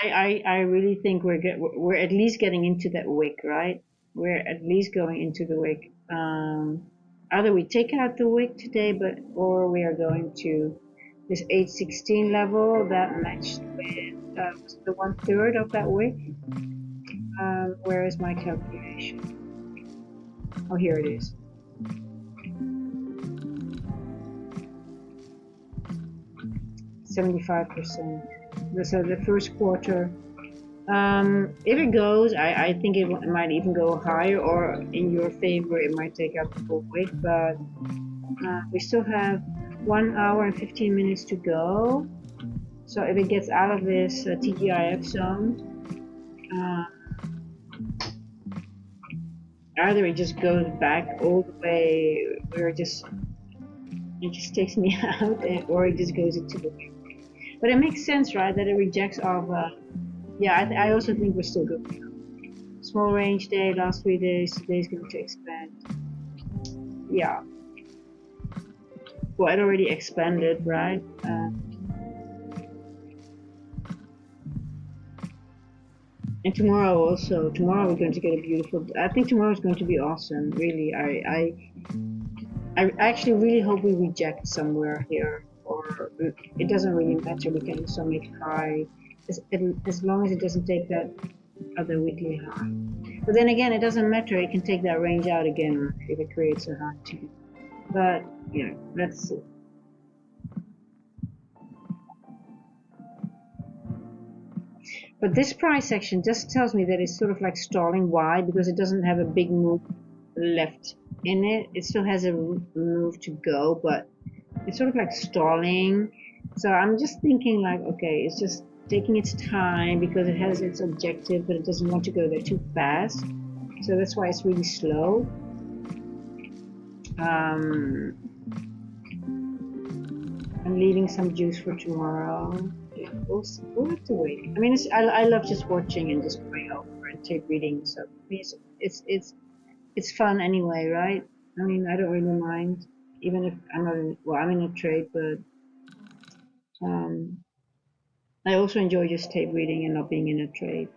I really think we're at least getting into that wick, right? We're at least going into the wick. Either we take out the wick today, or we are going to this 816 level that matched with the 1/3 of that wick. Where is my calculation? Oh, here it is. 75%. So the first quarter. If it goes, I think it might even go higher, or in your favor, it might take out the full wick. But we still have 1 hour and 15 minutes to go. So if it gets out of this TGIF zone, either it just goes back all the way, where it just takes me out, or it just goes into the wick. But it makes sense, right, that it rejects off. Yeah, I also think we're still good. Small range day, last 3 days, today's going to expand. Yeah. Well, it already expanded, right? And tomorrow also. Tomorrow we're going to get a beautiful. I think tomorrow is going to be awesome. Really, I actually really hope we reject somewhere here, or it doesn't really matter. We can also make high, as long as it doesn't take that other weekly high. But then again, it doesn't matter. It can take that range out again if it creates a high too. But yeah, let's see. But this price action just tells me that it's sort of like stalling. Why? Because it doesn't have a big move left in it. It still has a move to go, but it's sort of like stalling. So I'm just thinking like, okay, it's just taking its time because it has its objective, but it doesn't want to go there too fast. So that's why it's really slow. I'm leaving some juice for tomorrow. Yeah, we'll have to wait. I mean, I love just watching and just going over and tape reading. So it's fun anyway, right? I mean, I don't really mind, even if I'm not in. Well, I'm in a trade, but I also enjoy just tape reading and not being in a trade.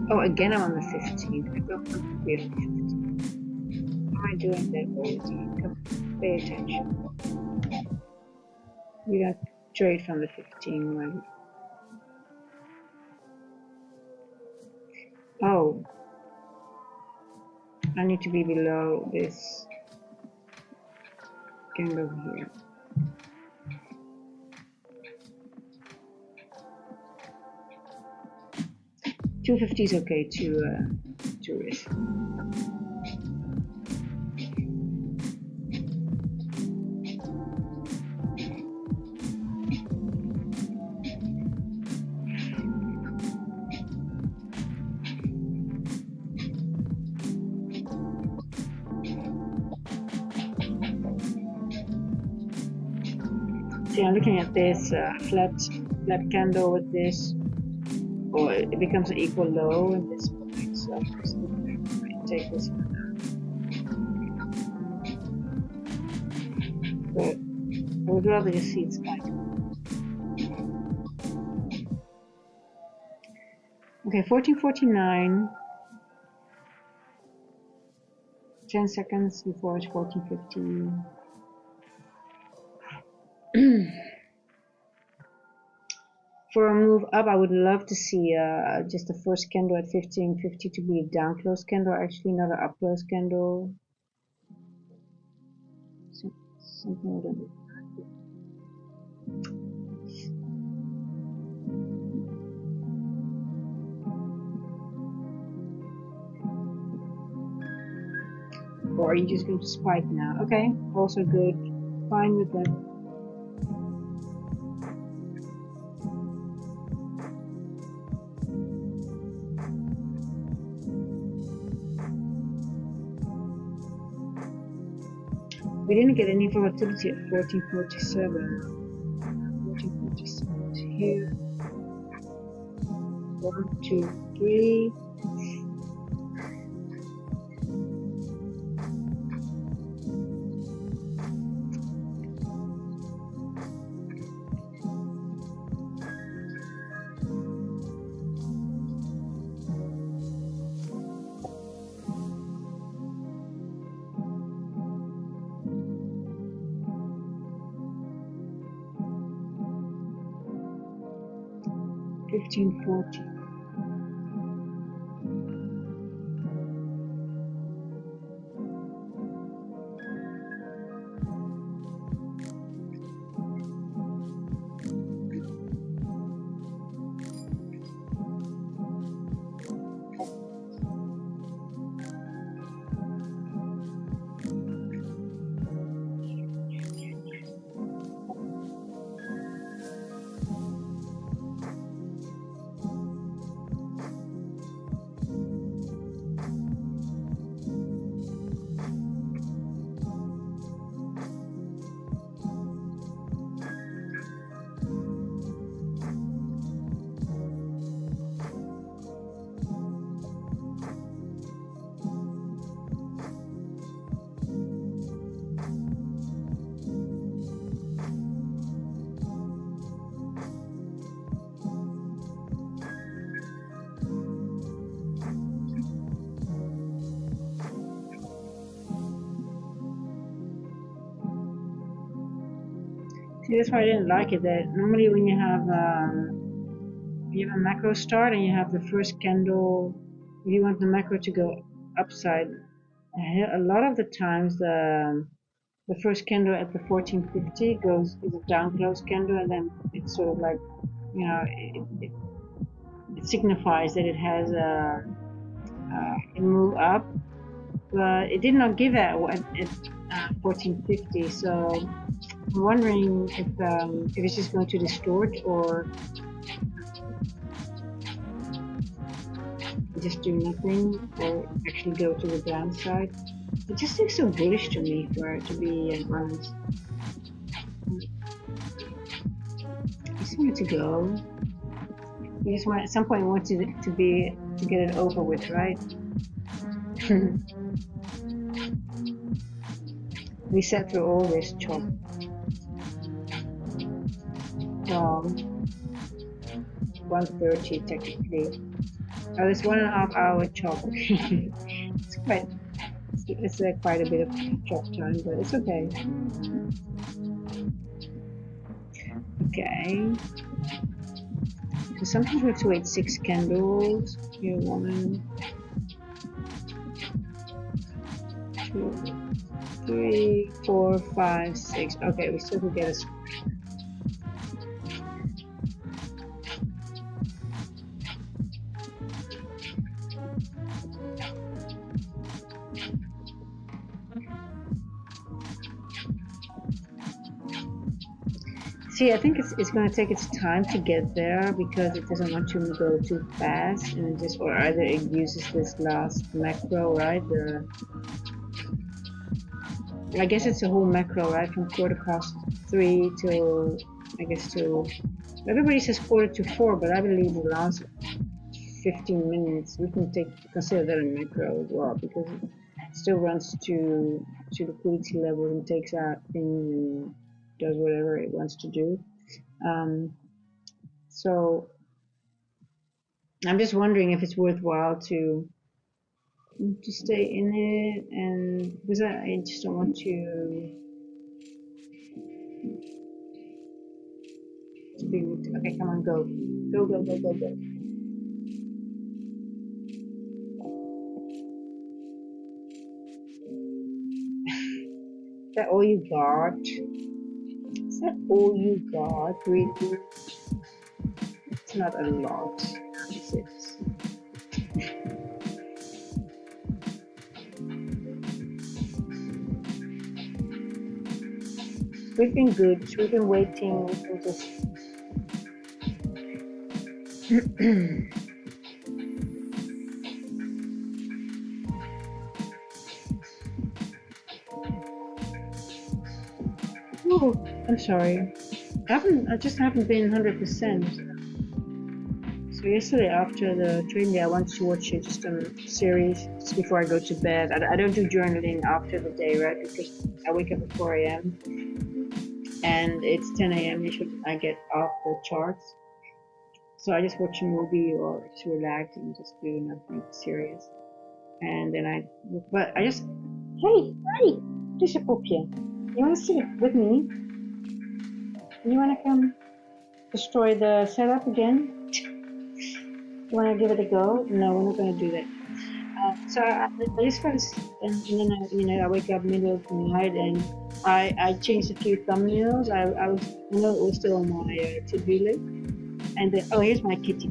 Oh, again, I'm on the 15th. I don't want to be on the 15th. Why am I doing that all the time? Come on, pay attention. We got trade from the 15th, right? Oh, I need to be below this candle here. 250 is okay to risk. See, I'm looking at this flat candle with this, or it becomes an equal low in this point. So I'm just going to take this one down. But I would rather just see it spike. Okay, 1449. 10 seconds before it's 1450. For a move up, I would love to see just the first candle at 1550 to be a down close candle, actually not an up close candle. Something like that. Or are you just going to spike now? Okay, also good. Fine with that. We didn't get any volatility at 1447. 1447 is here. 1, 2, 3. $15.40. See, that's why I didn't like it. That normally when you have a macro start and you have the first candle, if you want the macro to go upside, a lot of the times the first candle at the 1450 is a down close candle, and then it's sort of like, you know, it signifies that it has a move up, but it did not give that at 1450. So I'm wondering if it's just going to distort or just do nothing or actually go to the downside. It just looks so bullish to me, for it to be honest. I just want it to go. You just want, at some point you want to get it over with, right? We sat through all this chop. 1:30 technically. Oh, it's 1.5 hour chop. It's quite a bit of chop time, but it's okay. Okay. So sometimes we have to wait 6 candles. Here, 1, 2, 3, 4, 5, 6. Okay, we still could get a. See, I think it's going to take its time to get there because it doesn't want to go too fast, and or either it uses this last macro, right? I guess it's a whole macro, right? From 3:15 till, I guess, till, everybody says 3:45, but I believe the last 15 minutes we can consider that a macro as well, because it still runs to liquidity levels and takes out things and does whatever it wants to do. So I'm just wondering if it's worthwhile to stay in it, and because I just don't want to. Okay, come on, go. Go, go, go, go, go. Is that all you got? Is that all you got? Really? It's not a lot, is it? We've been good. We've been waiting. We've just oh, I'm sorry. I just haven't been 100%. So yesterday after the training day, I wanted to watch just a series just before I go to bed. I don't do journaling after the day, right? Because I wake up at 4 a.m. and it's 10 a.m. usually I get off the charts. So I just watch a movie or to relax and just do nothing serious. And then but I just, hey, just up here. You want to sit with me? You want to come destroy the setup again? You want to give it a go? No, we're not going to do that. So I just want to, and then I wake up middle of the night and I changed a few thumbnails. I was, it was still on my to-do list. And then, oh, here's my kitty.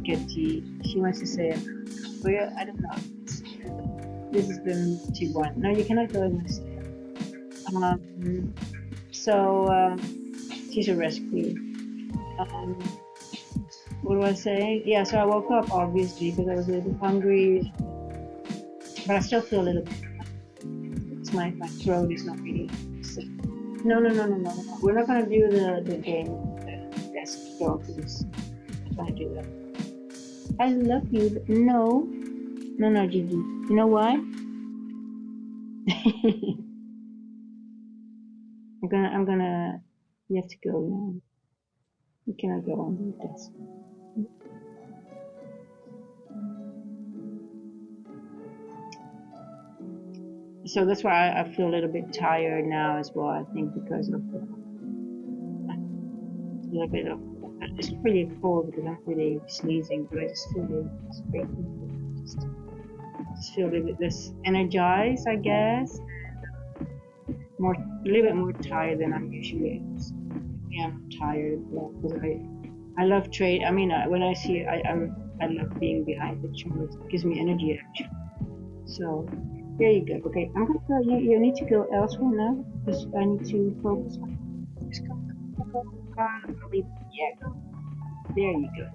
She wants to say, well, I don't know. This is the T1. No, you cannot go in my stuff. So she's a rescue. What was I saying? Yeah, so I woke up obviously because I was a little hungry, but I still feel a little bit. It's my throat is not really sick. No. We're not gonna do the game. The desk job. Please. I'm gonna do that. I love you. But no, Gigi. You know why? I'm gonna. You have to go now. You cannot go on the desk. So that's why I feel a little bit tired now as well. I think because of a little bit of. It's pretty cold because I'm really sneezing, but I just feel really just feel a little bit less energized, I guess. A little bit more tired than I'm usually. Yeah, I'm tired because I love trade. I mean, when I see I love being behind the charts. It gives me energy actually. So there you go. Okay, I'm gonna tell you. You need to go elsewhere now because I need to focus on. Just go. Yeah, go. There you go.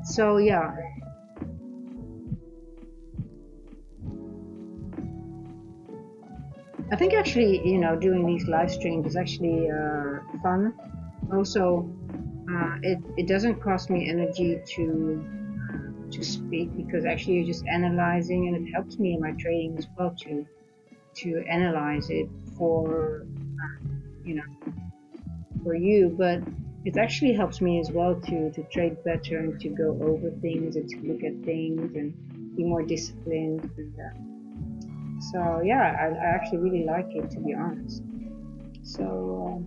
So yeah. I think actually, doing these live streams is actually fun. Also, it doesn't cost me energy to speak because actually you're just analyzing, and it helps me in my trading as well to analyze it for for you. But it actually helps me as well to trade better and to go over things and to look at things and be more disciplined. And, so yeah, I actually really like it, to be honest. So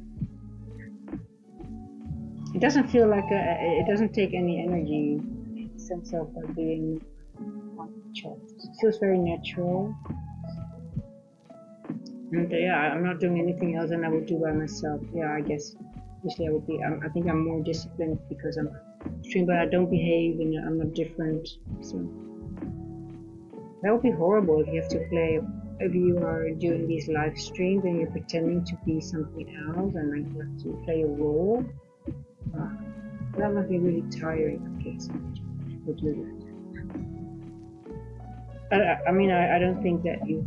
it doesn't feel like it doesn't take any energy in the sense of being on the charts. It feels very natural. And yeah, I'm not doing anything else than I would do by myself. Yeah, I guess usually I would be. I think I'm more disciplined because I'm stream, but I don't behave and I'm not different. So that would be horrible if you have to play. If you are doing these live streams and you're pretending to be something else and like you have to play a role, that must be really tiring. Okay, so we'll do that. I mean, I don't think that you.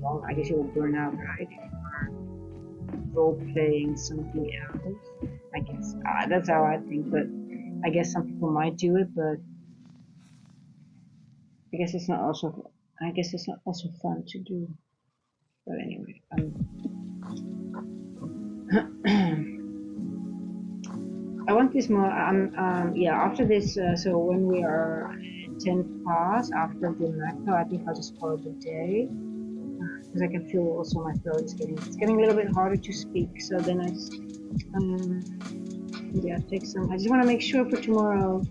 Long. I guess you will burn out, right? If you are role playing something else. I guess that's how I think. But I guess some people might do it, but I guess it's not also. I guess it's not also fun to do. But anyway, I want this more. Yeah. After this, so when we are 10 past after the macro, I think I'll just call it a day. because I can feel also my throat is getting a little bit harder to speak. So then yeah, take some. I just want to make sure for tomorrow.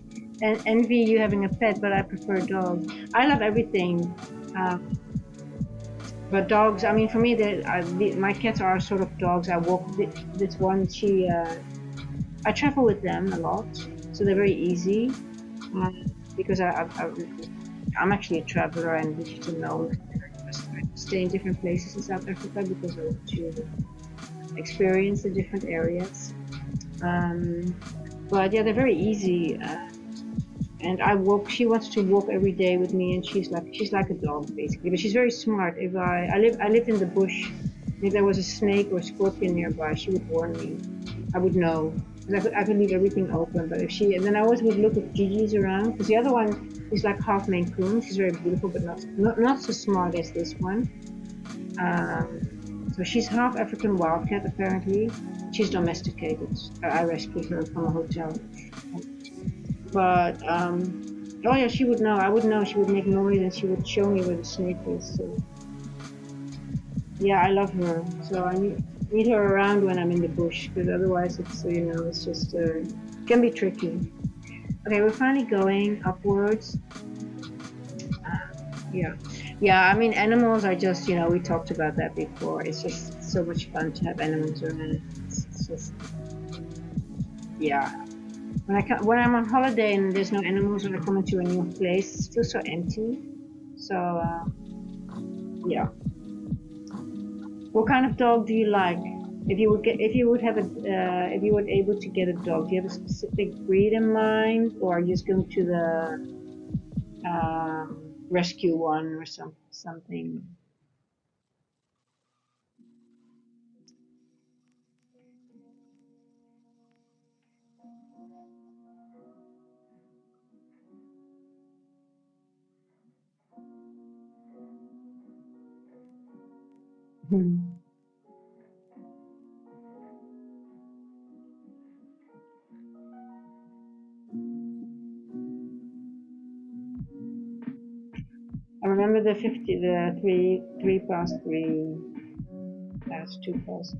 And envy you having a pet, but I prefer dogs. I love everything, but dogs. I mean, for me, my cats are sort of dogs. I walk this one. I travel with them a lot, so they're very easy. Because I'm actually a traveler, and you should know, I stay in different places in South Africa because I want to experience the different areas. But yeah, they're very easy. And she wants to walk every day with me, and she's like a dog basically, but she's very smart. If I lived in the bush, if there was a snake or a scorpion nearby, she would warn me. I would know, because I could leave everything open. But and then I always would look if Gigi's around, because the other one is like half Maine Coon. She's very beautiful, but not so smart as this one. So she's half African wildcat apparently. She's domesticated. I rescued her from a hotel. But oh yeah, she would know. I would know. She would make noise and she would show me where the snake is. So yeah, I love her. So I need her around when I'm in the bush, because otherwise it's just can be tricky. Okay, we're finally going upwards. Yeah. I mean, animals are just we talked about that before. It's just so much fun to have animals around. It's just yeah. When I'm on holiday and there's no animals, when I come into a new place, it feels so empty. So yeah. What kind of dog do you like? If you were able to get a dog, do you have a specific breed in mind, or are you just going to the rescue one or something? I remember the 3 past 3, that's 2 past.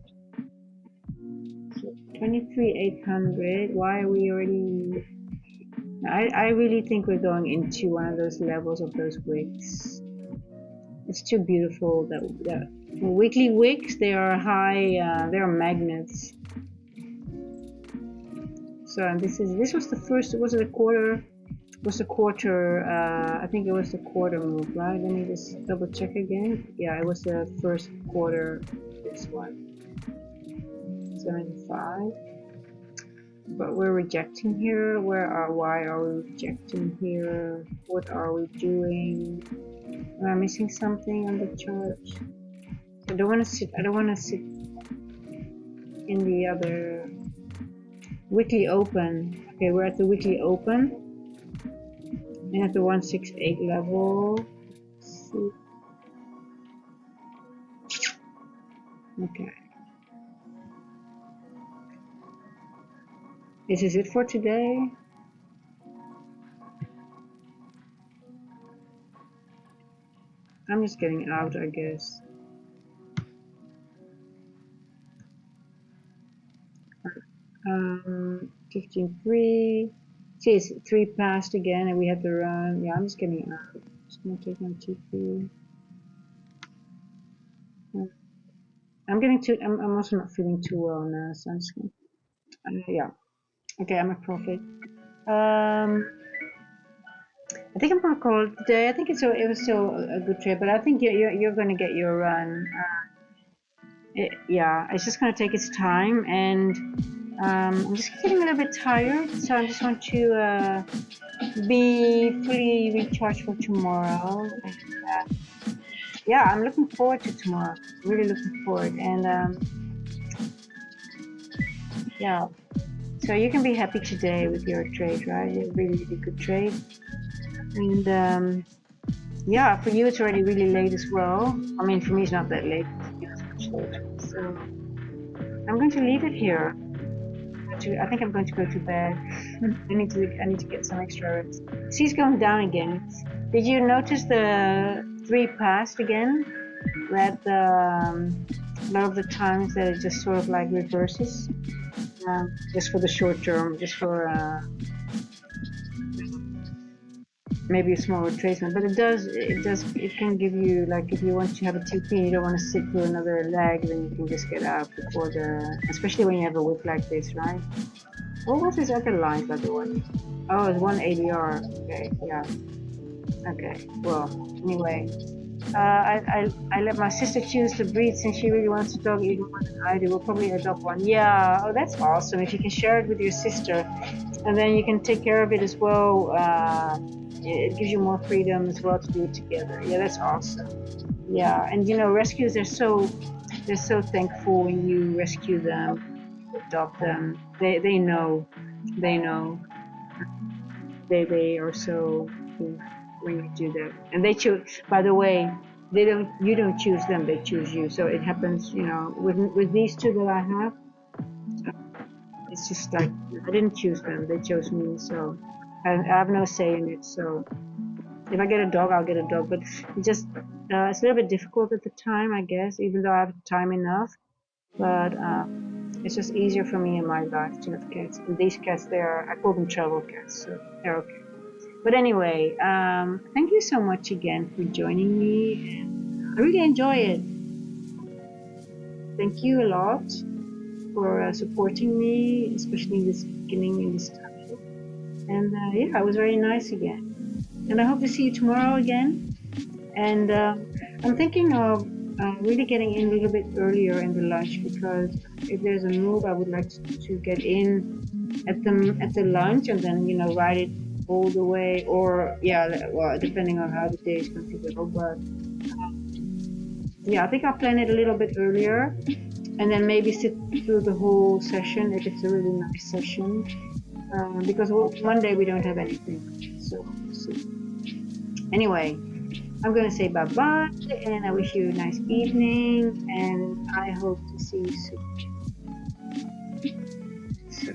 So 23,800. Why are we already? I really think we're going into one of those levels of those wicks. It's too beautiful. That weekly wicks, they are high. They are magnets. So this was the first. Was it a quarter? Was the quarter? I think it was the quarter move, right? Let me just double check again. Yeah, it was the first quarter. This one. 75. But we're rejecting here. Why are we rejecting here? What are we doing? Am I missing something on the chart? I don't want to sit in the other weekly open. Okay, we're at the weekly open and at the 168 level. Okay. This is it for today. I'm just getting out, I guess. Um, 15.3. See, it's 3 past again, and we have to run. Yeah, I'm just getting out. Just gonna take my TP. I'm also not feeling too well now, so I'm just gonna. Yeah. Okay, I'm a profit. I think I'm gonna call it today. I think it was still a good trade, but I think you're gonna get your run. Yeah, it's just gonna take its time, and I'm just getting a little bit tired, so I just want to be fully recharged for tomorrow. And, yeah, I'm looking forward to tomorrow. Really looking forward, and yeah. So you can be happy today with your trade, right? A really, really good trade. And yeah, for you it's already really late as well. I mean, for me it's not that late. It's much later. So I'm going to leave it here. I think I'm going to go to bed. I need to get some extra rest. She's going down again. Did you notice the 3 past again? That a lot of the times that it just sort of like reverses, just for the short term, just for maybe a small retracement. But it can give you, like, if you want to have a TP and you don't want to sit through another leg, then you can just get out before especially when you have a wick like this, right? What was this other line, by the way? Oh, it's 1 ADR. Okay, yeah. Okay, well, anyway. I let my sister choose the breed since she really wants to dog even more than I do. We'll probably adopt one. Yeah, oh, that's awesome. If you can share it with your sister, and then you can take care of it as well. It gives you more freedom as well to do it together. Yeah, that's awesome. Yeah, and rescues, they're so thankful when you rescue them, adopt them. They know, they know, they are so when you do that, and they choose. By the way, you don't choose them; they choose you. So it happens, with these two that I have. It's just like I didn't choose them; they chose me. So I have no say in it. So if I get a dog, I'll get a dog. But it's a little bit difficult at the time, I guess, even though I have time enough. But it's just easier for me in my life to have cats. And these cats, I call them travel cats, so they're okay. But anyway, thank you so much again for joining me. And I really enjoy it. Thank you a lot for supporting me, especially in this beginning, in this time. And yeah, it was very nice again. And I hope to see you tomorrow again. And I'm thinking of really getting in a little bit earlier in the lunch, because if there's a move, I would like to get in at the lunch and then ride it all the way, or well, depending on how the day is going to go. But yeah, I think I'll plan it a little bit earlier, and then maybe sit through the whole session if it's a really nice session. Because Monday we don't have anything, so we'll see. Anyway, I'm going to say bye-bye, and I wish you a nice evening, and I hope to see you soon. So.